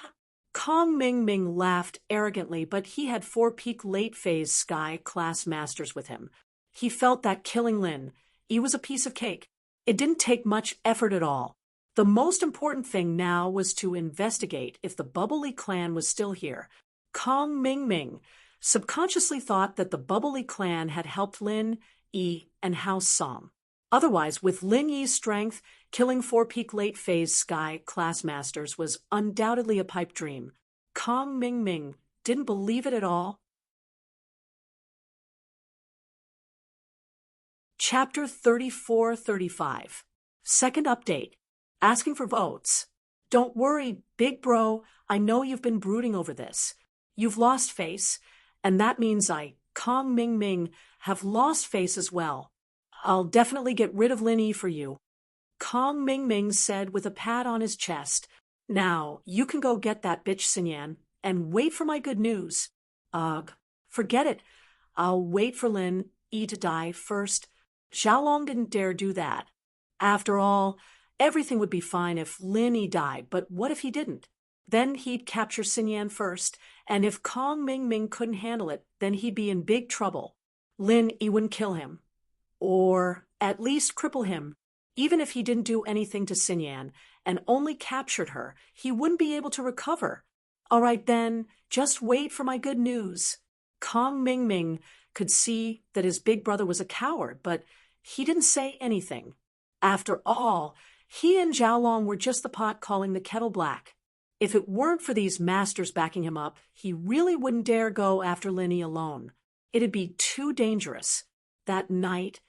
Kong Ming Ming laughed arrogantly, but he had 4 peak late phase sky class masters with him. He felt that killing Lin Yi was a piece of cake. It didn't take much effort at all. The most important thing now was to investigate if the Bubbly clan was still here. Kong Ming Ming subconsciously thought that the Bubbly clan had helped Lin Yi and House Song. Otherwise, with Lin Yi's strength, killing 4 peak late phase sky class masters was undoubtedly a pipe dream. Kong Ming Ming didn't believe it at all. Chapter 34-35. Second update. Asking for votes. Don't worry, big bro, I know you've been brooding over this. You've lost face, and that means I, Kong Ming Ming, have lost face as well. I'll definitely get rid of Lin Yi for you. Kong Ming Ming said with a pat on his chest. Now, you can go get that bitch Xinyan and wait for my good news. Ugh, forget it. I'll wait for Lin Yi to die first. Zhao Long didn't dare do that. After all, everything would be fine if Lin Yi died, but what if he didn't? Then he'd capture Xinyan first, and if Kong Ming Ming couldn't handle it, then he'd be in big trouble. Lin Yi wouldn't kill him. Or at least cripple him. Even if he didn't do anything to Xinyan and only captured her, he wouldn't be able to recover. All right then, just wait for my good news. Kong Ming Ming could see that his big brother was a coward, but he didn't say anything. After all, he and Zhao Long were just the pot calling the kettle black. If it weren't for these masters backing him up, he really wouldn't dare go after Lin Yi alone. It'd be too dangerous. That night,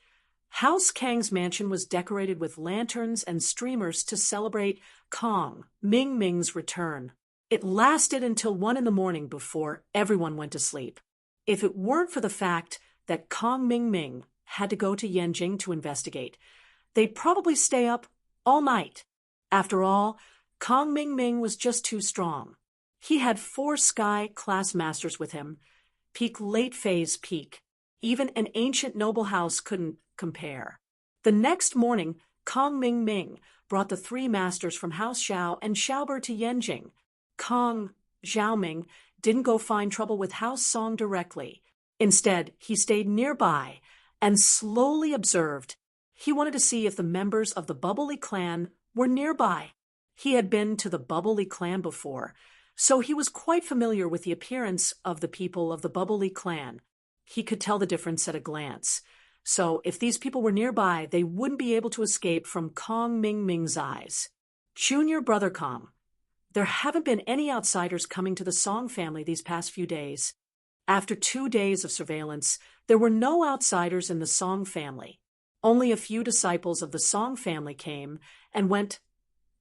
House Kang's mansion was decorated with lanterns and streamers to celebrate Kong Ming Ming's return. It lasted until 1 a.m. before everyone went to sleep. If it weren't for the fact that Kong Ming Ming had to go to Yanjing to investigate, They'd probably stay up all night. After all, Kong Ming Ming was just too strong. He had 4 sky class masters with him, peak late phase peak. Even an ancient noble house couldn't compare. The next morning, Kong Ming Ming brought the 3 masters from House Xiao and Xiaober to Yanjing. Kong Xiaoming didn't go find trouble with House Song directly. Instead, he stayed nearby and slowly observed. He wanted to see if the members of the Bubbly clan were nearby. He had been to the Bubbly clan before, so he was quite familiar with the appearance of the people of the Bubbly clan. He could tell the difference at a glance. So if these people were nearby, they wouldn't be able to escape from Kong Ming Ming's eyes. Junior brother Kong, there haven't been any outsiders coming to the Song family these past few days. After 2 days of surveillance, there were no outsiders in the Song family. Only a few disciples of the Song family came and went,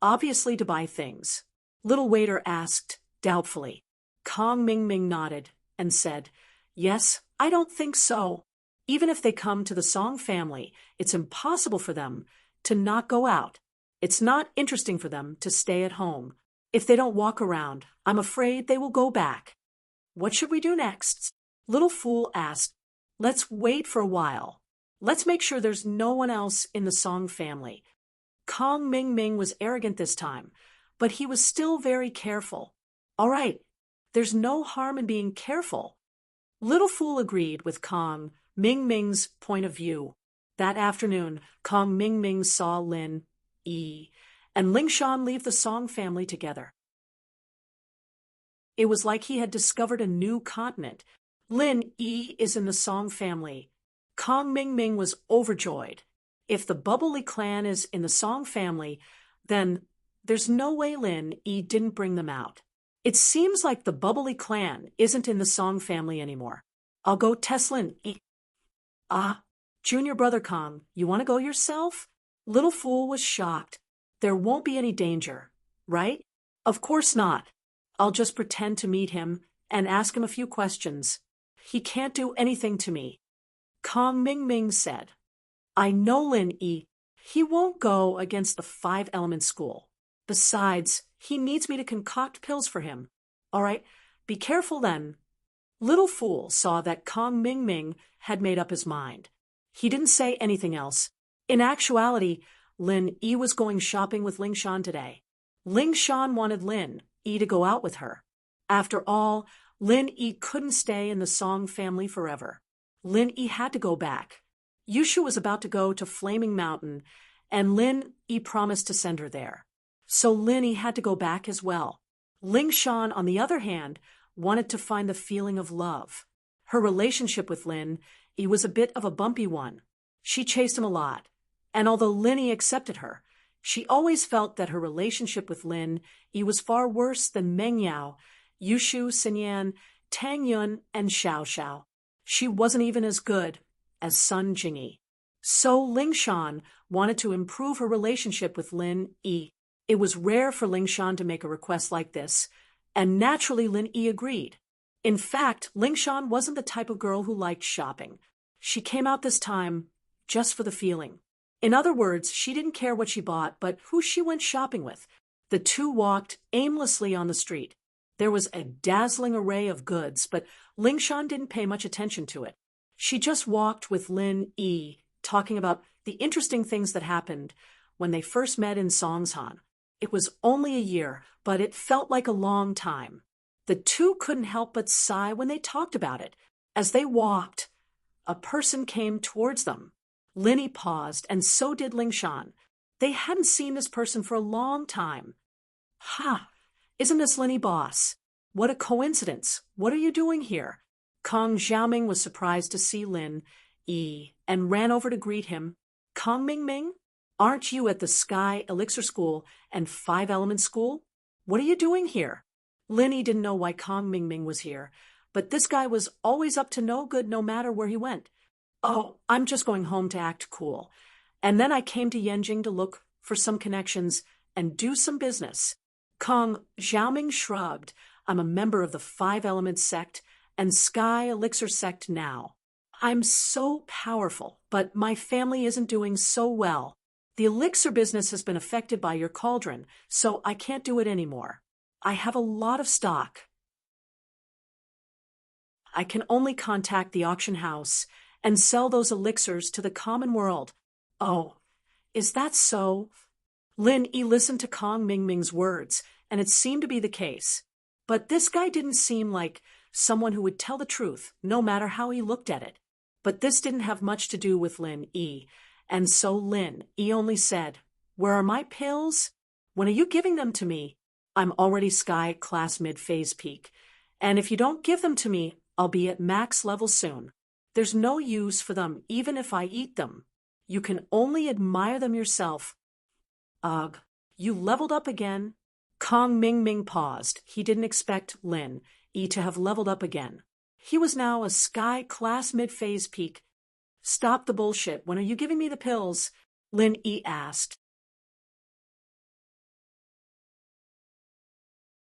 obviously to buy things. Little waiter asked, doubtfully. Kong Ming Ming nodded and said, "Yes, I don't think so. Even if they come to the Song family, it's impossible for them to not go out. It's not interesting for them to stay at home. If they don't walk around, I'm afraid they will go back." "What should we do next?" Little Fool asked. "Let's wait for a while. Let's make sure there's no one else in the Song family." Kong Ming Ming was arrogant this time, but he was still very careful. "All right, there's no harm in being careful." Little Fool agreed with Kong Ming Ming's point of view. That afternoon, Kong Ming Ming saw Lin Yi and Ling Shan leave the Song family together. It was like he had discovered a new continent. Lin Yi is in the Song family. Kong Ming Ming was overjoyed. If the Bubbly clan is in the Song family, then there's no way Lin Yi didn't bring them out. It seems like the Bubbly clan isn't in the Song family anymore. I'll go test Lin Yi. "Ah, junior brother Kong, you want to go yourself?" Little Fool was shocked. "There won't be any danger, right?" "Of course not. I'll just pretend to meet him and ask him a few questions. He can't do anything to me." Kong Ming Ming said, "I know Lin Yi. He won't go against the 5-element school. Besides, he needs me to concoct pills for him. All right, be careful then." Little Fool saw that Kong Ming Ming had made up his mind. He didn't say anything else. In actuality, Lin Yi was going shopping with Ling Shan today. Ling Shan wanted Lin Yi to go out with her. After all, Lin Yi couldn't stay in the Song family forever. Lin Yi had to go back. Yushu was about to go to Flaming Mountain, and Lin Yi promised to send her there. So Lin Yi had to go back as well. Ling Shan, on the other hand, wanted to find the feeling of love. Her relationship with Lin Yi was a bit of a bumpy one. She chased him a lot, and although Lin Yi accepted her, she always felt that her relationship with Lin Yi was far worse than Meng Yao, Yushu, Xinyan, Tang Yun, and Xiao Xiao. She wasn't even as good as Sun Jingyi. So Ling Shan wanted to improve her relationship with Lin Yi. It was rare for Ling Shan to make a request like this, and naturally Lin Yi agreed. In fact, Ling Shan wasn't the type of girl who liked shopping. She came out this time just for the feeling. In other words, she didn't care what she bought, but who she went shopping with. The two walked aimlessly on the street. There was a dazzling array of goods, but Ling Shan didn't pay much attention to it. She just walked with Lin Yi, talking about the interesting things that happened when they first met in Songshan. It was only a year, but it felt like a long time. The two couldn't help but sigh when they talked about it. As they walked, a person came towards them. Lin Yi paused, and so did Ling Shan. They hadn't seen this person for a long time. "Ha! Isn't this Lin Yi, boss? What a coincidence. What are you doing here?" Kong Xiaoming was surprised to see Lin Yi and ran over to greet him. "Kong Ming Ming? Aren't you at the Sky Elixir School and 5-Element School? What are you doing here?" Lin Yi didn't know why Kong Ming Ming was here, but this guy was always up to no good no matter where he went. "Oh, I'm just going home to act cool. And then I came to Yanjing to look for some connections and do some business." Kong Xiaoming shrugged. "I'm a member of the 5-Element sect and Sky Elixir sect now. I'm so powerful, but my family isn't doing so well. The elixir business has been affected by your cauldron, so I can't do it anymore. I have a lot of stock. I can only contact the auction house and sell those elixirs to the common world. Oh, is that so? Lin Yi listened to Kong Mingming's words, and it seemed to be the case. But this guy didn't seem like someone who would tell the truth, no matter how he looked at it. But this didn't have much to do with Lin Yi, and so Lin Yi only said, "Where are my pills? When are you giving them to me? I'm already Sky Class Mid-Phase Peak, and if you don't give them to me, I'll be at max level soon. There's no use for them even if I eat them. You can only admire them yourself." Ugh, you leveled up again? Kong Mingming paused. He didn't expect Lin Yi to have leveled up again. He was now a Sky Class Mid-Phase Peak. "Stop the bullshit. When are you giving me the pills?" Lin Yi asked.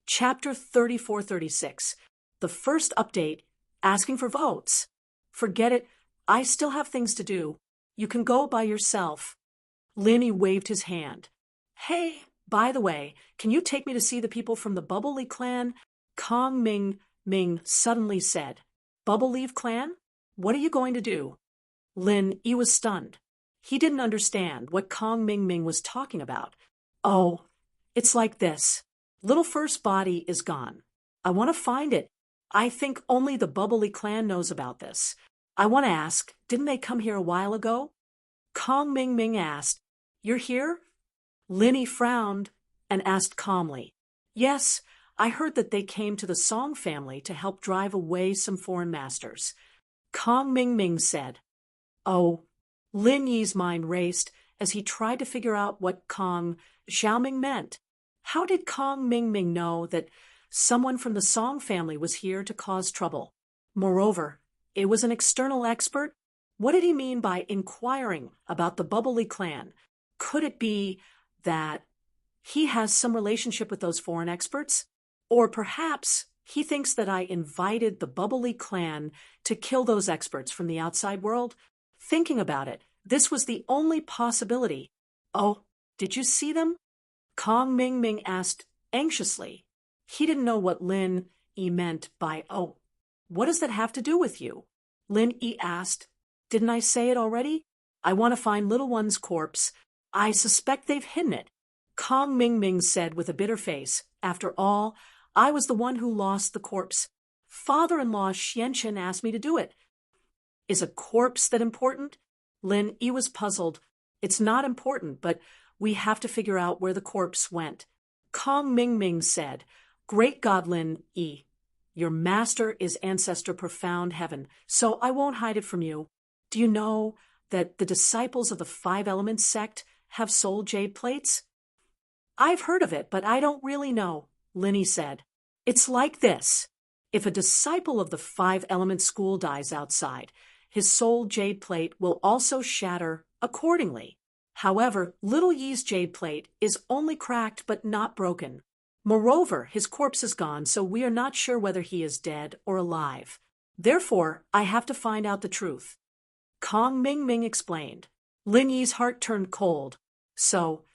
Chapter 34-36. The first update, asking for votes. "Forget it. I still have things to do. You can go by yourself." Lin Yi waved his hand. "Hey, by the way, can you take me to see the people from the Bubble Leaf clan?" Kong Ming suddenly said. "Bubble Leaf clan? What are you going to do?" Lin Yi was stunned. He didn't understand what Kong Ming was talking about. "Oh, it's like this. Little First Body is gone. I want to find it. I think only the Bubbly clan knows about this. I want to ask, didn't they come here a while ago?" Kong Ming asked. "You're here?" Lin Yi frowned and asked calmly. "Yes, I heard that they came to the Song family to help drive away some foreign masters." Kong Ming said. "Oh." Lin Yi's mind raced as he tried to figure out what Kong Xiaoming meant. How did Kong Ming know that someone from the Song family was here to cause trouble? Moreover, it was an external expert. What did he mean by inquiring about the Bubbly clan? Could it be that he has some relationship with those foreign experts? Or perhaps he thinks that I invited the Bubbly clan to kill those experts from the outside world? Thinking about it, this was the only possibility. "Oh, did you see them?" Kong Ming asked anxiously. He didn't know what Lin Yi meant by "oh." "What does that have to do with you?" Lin Yi asked. "Didn't I say it already? I want to find little one's corpse. I suspect they've hidden it." Kong Ming said with a bitter face. "After all, I was the one who lost the corpse. Father-in-law Xianchen asked me to do it." "Is a corpse that important?" Lin Yi was puzzled. "It's not important, but we have to figure out where the corpse went." Kong Ming said, "Great God, Lin Yi, your master is ancestor profound heaven, so I won't hide it from you. Do you know that the disciples of the Five Elements sect have soul jade plates?" "I've heard of it, but I don't really know," Lin Yi said. "It's like this. If a disciple of the Five Elements school dies outside, his soul jade plate will also shatter accordingly. However, little Yi's jade plate is only cracked but not broken. Moreover, his corpse is gone, so we are not sure whether he is dead or alive. Therefore, I have to find out the truth." Kong Ming explained. Lin Yi's heart turned cold. So,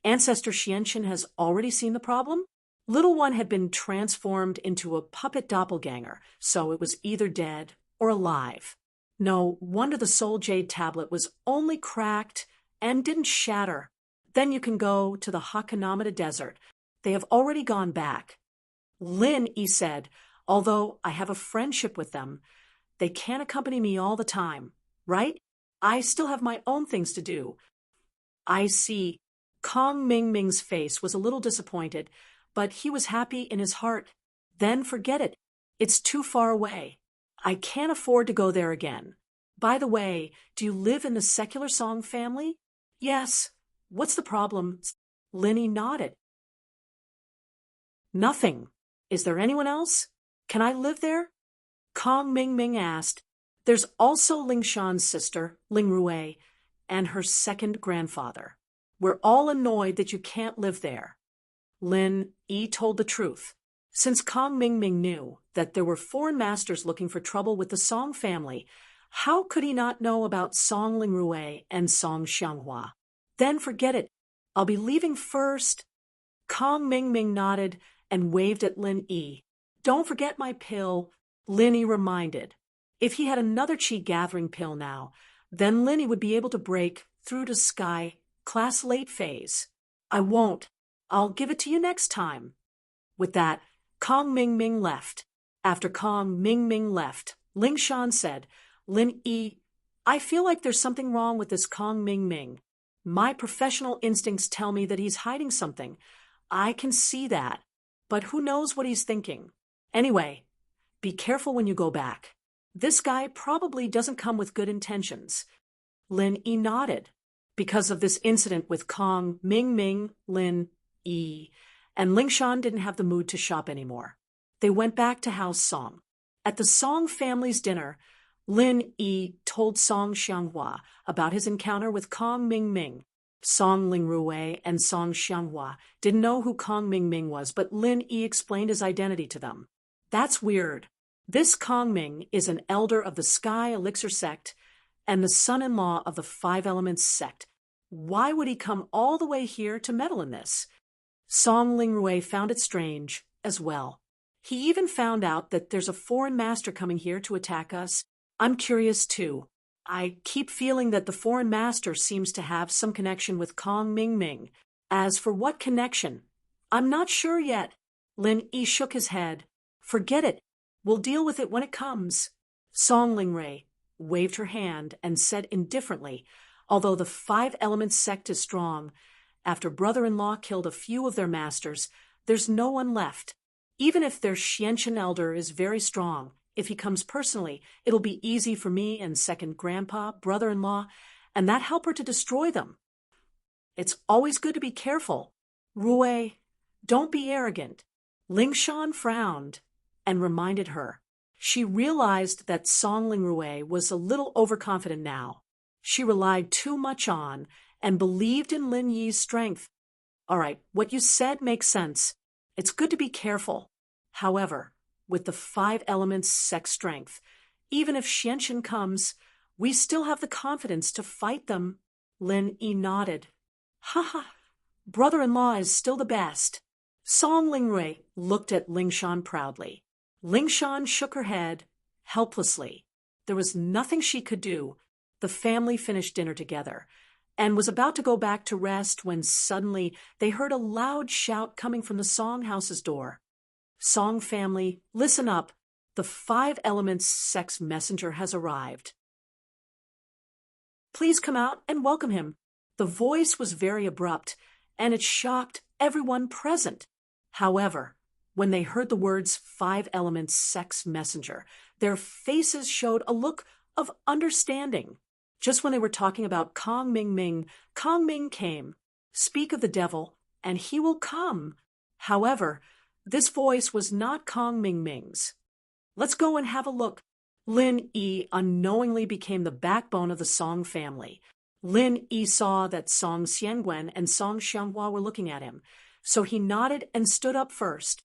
Ancestor Xianchen has already seen the problem? Little one had been transformed into a puppet doppelganger, so it was either dead or alive. No wonder the soul jade tablet was only cracked and didn't shatter. Then you can go to the Hakanamada Desert. They have already gone back. Lin Yi said, "Although I have a friendship with them, they can't accompany me all the time, right? I still have my own things to do." "I see." Kong Ming's face was a little disappointed, but he was happy in his heart. "Then forget it. It's too far away. I can't afford to go there again. By the way, do you live in the secular Song family?" "Yes." "What's the problem?" Lin Yi nodded. "Nothing. Is there anyone else? Can I live there?" Kong Ming asked. "There's also Ling Shan's sister, Ling Rui, and her second grandfather. We're all annoyed that you can't live there." Lin Yi told the truth. Since Kong Ming knew that there were foreign masters looking for trouble with the Song family, how could he not know about Song Ling Rui and Song Xianghua? Then forget it. I'll be leaving first. Kong Ming Ming nodded and waved at Lin Yi. Don't forget my pill, Lin Yi reminded. If he had another chi gathering pill now, then Lin Yi would be able to break through to Sky Class late phase. I won't. I'll give it to you next time. With that, Kong Ming Ming left. After Kong Ming Ming left, Ling Shan said, Lin Yi, I feel like there's something wrong with this Kong Ming Ming. My professional instincts tell me that he's hiding something. I can see that. But who knows what he's thinking? Anyway, be careful when you go back. This guy probably doesn't come with good intentions. Lin Yi nodded. Because of this incident with Kong Ming Ming, Lin Yi, and Ling Shan didn't have the mood to shop anymore. They went back to House Song. At the Song family's dinner, Lin Yi told Song Xianghua about his encounter with Kong Ming Ming. Song Lingrui and Song Xianghua didn't know who Kong Ming Ming was, but Lin Yi explained his identity to them. That's weird. This Kong Ming is an elder of the Sky Elixir sect and the son-in-law of the Five Elements sect. Why would he come all the way here to meddle in this? Song Lingrui found it strange as well. He even found out that there's a foreign master coming here to attack us. I'm curious too. I keep feeling that the foreign master seems to have some connection with Kong Ming Ming. As for what connection, I'm not sure yet. Lin Yi shook his head. Forget it. We'll deal with it when it comes. Song Lingrui waved her hand and said indifferently, although the Five Elements sect is strong, after brother-in-law killed a few of their masters, there's no one left. Even if their Xianqian elder is very strong, if he comes personally, it'll be easy for me and second grandpa, brother-in-law, and that helper to destroy them. It's always good to be careful. Rui, don't be arrogant. Ling Shan frowned and reminded her. She realized that Song Lingrui was a little overconfident now. She relied too much on and believed in Lin Yi's strength. All right, what you said makes sense. It's good to be careful. However, with the Five Elements sect strength, even if Xianqian comes, we still have the confidence to fight them. Lin Yi nodded. Ha, brother-in-law is still the best. Song Lingrui looked at Ling Shan proudly. Ling Shan shook her head, helplessly. There was nothing she could do. The family finished dinner together and was about to go back to rest when suddenly they heard a loud shout coming from the Song house's door. Song family, listen up. The Five Elements sect's messenger has arrived. Please come out and welcome him. The voice was very abrupt, and it shocked everyone present. However, when they heard the words Five Elements sect's messenger, their faces showed a look of understanding. Just when they were talking about Kong Ming Ming, Kong Ming came. Speak of the devil, and he will come. However, this voice was not Kong Ming Ming's. Let's go and have a look. Lin Yi unknowingly became the backbone of the Song family. Lin Yi saw that Song Xiangwen and Song Xianghua were looking at him, so he nodded and stood up first.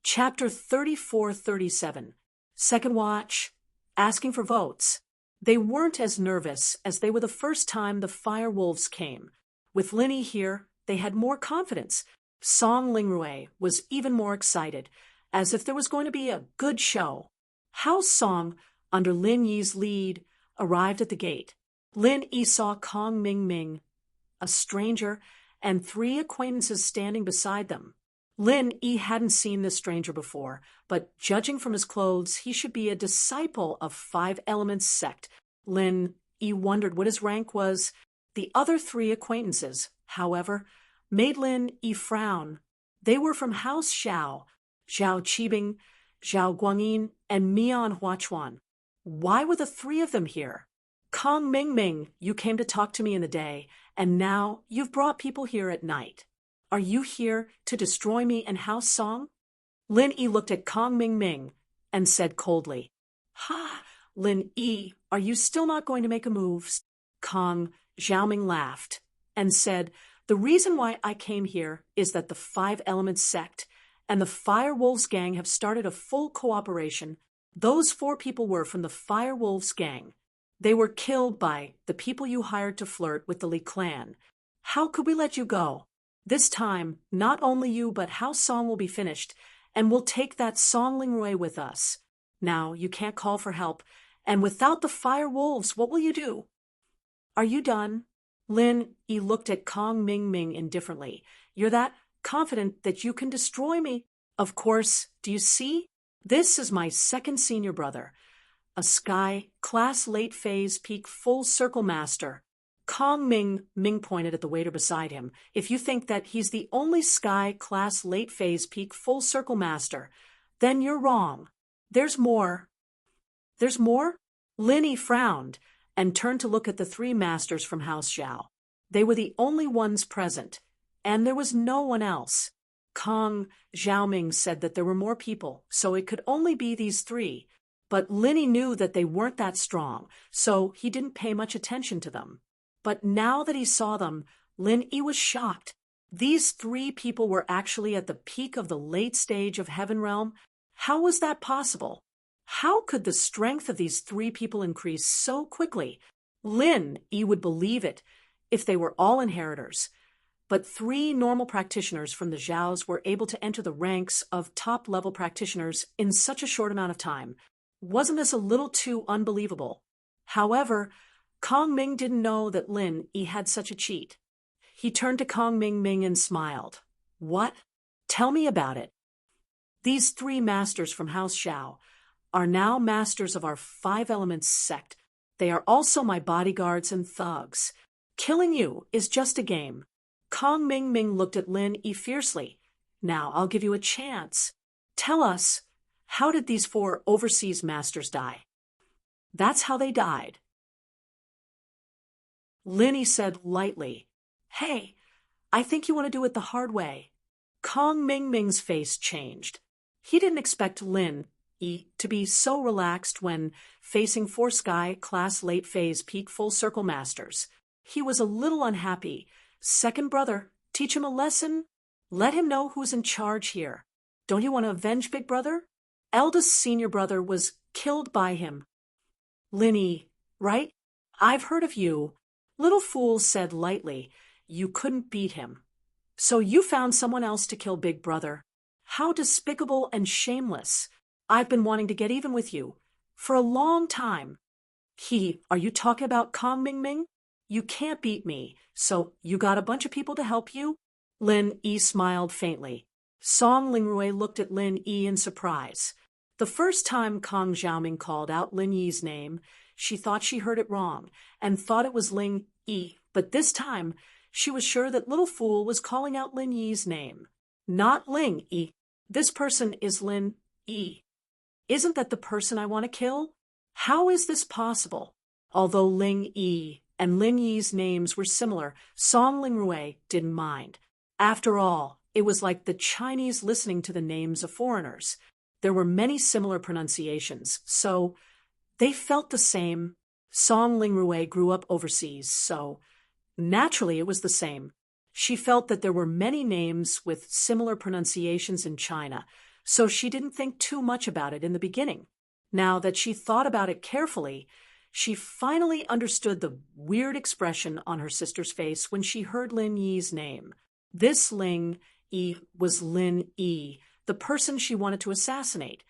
Chapter 34-37. Second watch. Asking for votes. They weren't as nervous as they were the first time the Fire Wolves came. With Lin Yi here, they had more confidence. Song Lingrui was even more excited, as if there was going to be a good show. House Song, under Lin Yi's lead, arrived at the gate. Lin Yi saw Kong Ming Ming, a stranger, and three acquaintances standing beside them. Lin Yi hadn't seen this stranger before, but judging from his clothes, he should be a disciple of Five Elements sect. Lin Yi wondered what his rank was. The other three acquaintances, however, made Lin Yi frown. They were from House Xiao, Zhao Qibing, Zhao Guangyin, and Mian Huachuan. Why were the three of them here? Kong Ming Ming, you came to talk to me in the day, and now you've brought people here at night. Are you here to destroy me and House Song? Lin Yi looked at Kong Ming Ming and said coldly, Ha! Lin Yi, are you still not going to make a move? Kong Xiaoming laughed and said, The reason why I came here is that the Five Elements sect and the Fire Wolves gang have started a full cooperation Those 4 people were from the Firewolves gang. They were killed by the people you hired to flirt with the Li clan. How could we let you go? This time, not only you but House Song will be finished, and we'll take that Song Lingrui with us. Now, you can't call for help, and without the Firewolves, what will you do? Are you done? Lin Yi looked at Kong Ming Ming indifferently. You're that confident that you can destroy me? Of course, do you see? This is my second senior brother, a Sky Class Late Phase Peak Full Circle Master. Kong Ming Ming pointed at the waiter beside him. If you think that he's the only Sky Class Late Phase Peak Full Circle Master, then you're wrong. There's more. There's more? Lin Yi frowned and turned to look at the 3 masters from House Zhao. They were the only ones present, and there was no one else. Kong Xiaoming said that there were more people, so it could only be these 3. But Lin Yi knew that they weren't that strong, so he didn't pay much attention to them. But now that he saw them, Lin Yi was shocked. These 3 people were actually at the peak of the late stage of Heaven Realm. How was that possible? How could the strength of these 3 people increase so quickly? Lin Yi would believe it if they were all inheritors. But 3 normal practitioners from the Zhaos were able to enter the ranks of top-level practitioners in such a short amount of time. Wasn't this a little too unbelievable? However, Kong Ming didn't know that Lin Yi had such a cheat. He turned to Kong Ming Ming and smiled. What? Tell me about it. These 3 masters from House Zhao are now masters of our 5 Elements sect. They are also my bodyguards and thugs. Killing you is just a game. Kong Ming Ming looked at Lin Yi fiercely. Now I'll give you a chance. Tell us, how did these 4 overseas masters die? That's how they died. Lin Yi said lightly. Hey, I think you want to do it the hard way. Kong Ming Ming's face changed. He didn't expect Lin Yi to be so relaxed when facing 4 Sky Class Late Phase Peak Full Circle Masters. He was a little unhappy. Second brother, teach him a lesson? Let him know who's in charge here. Don't you want to avenge Big Brother? Eldest senior brother was killed by him. Lin Yi, right? I've heard of you. Little Fool said lightly. You couldn't beat him. So you found someone else to kill Big Brother. How despicable and shameless. I've been wanting to get even with you for a long time. Are you talking about Kong Ming Ming? You can't beat me, so you got a bunch of people to help you? Lin Yi smiled faintly. Song Lingrui looked at Lin Yi in surprise. The first time Kong Xiaoming called out Lin Yi's name, she thought she heard it wrong and thought it was Lin Yi, but this time she was sure that Little Fool was calling out Lin Yi's name. Not Lin Yi. This person is Lin Yi. Isn't that the person I want to kill? How is this possible? Although Lin Yi and Lin Yi's names were similar, Song Lingrui didn't mind. After all, it was like the Chinese listening to the names of foreigners. There were many similar pronunciations, so they felt the same. Song Lingrui grew up overseas, so naturally it was the same. She felt that there were many names with similar pronunciations in China, so she didn't think too much about it in the beginning. Now that she thought about it carefully, she finally understood the weird expression on her sister's face when she heard Lin Yi's name. This Lin Yi was Lin Yi, the person she wanted to assassinate,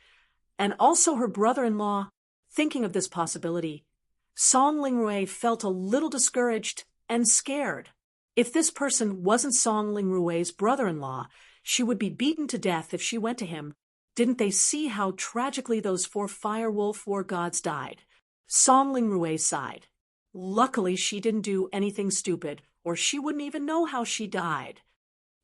and also her brother-in-law. Thinking of this possibility, Song Lingrui felt a little discouraged and scared. If this person wasn't Song Lingrui's brother-in-law, she would be beaten to death if she went to him. Didn't they see how tragically those 4 Firewolf war gods died? Song Lingrui sighed. Luckily she didn't do anything stupid, or she wouldn't even know how she died.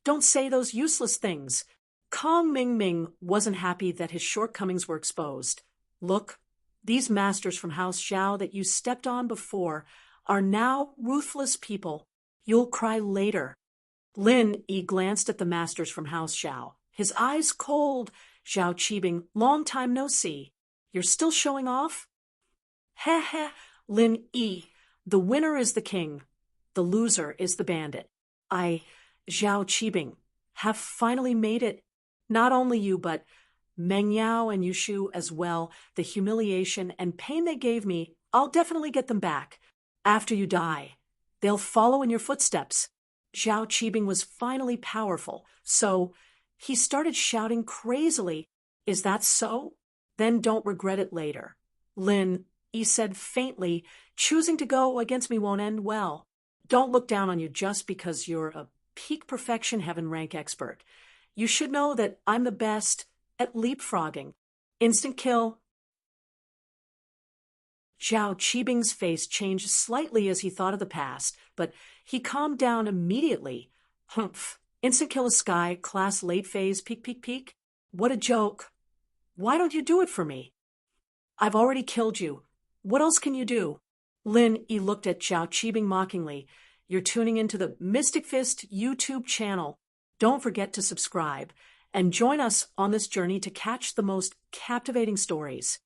Don't say those useless things. Kong Ming Ming wasn't happy that his shortcomings were exposed. Look, these masters from House Zhao that you stepped on before are now ruthless people. You'll cry later. Lin Yi glanced at the masters from House Zhao, his eyes cold. Zhao Qibing, long time no see. You're still showing off? Heh heh, Lin Yi. The winner is the king. The loser is the bandit. Zhao Qibing, have finally made it. Not only you, but Meng Yao and Yushu as well. The humiliation and pain they gave me, I'll definitely get them back. After you die, they'll follow in your footsteps. Zhao Qibing was finally powerful, so he started shouting crazily. Is that so? Then don't regret it later. Lin, he said faintly, choosing to go against me won't end well. Don't look down on you just because you're a peak perfection heaven rank expert. You should know that I'm the best at leapfrogging. Instant kill. Zhao Qibing's face changed slightly as he thought of the past, but he calmed down immediately. Humph. Instant kill a sky, class late phase, peek, peek, peek. What a joke. Why don't you do it for me? I've already killed you. What else can you do? Lin Yi looked at Zhao Qibing mockingly. You're tuning into the Mystic Fist YouTube channel. Don't forget to subscribe and join us on this journey to catch the most captivating stories.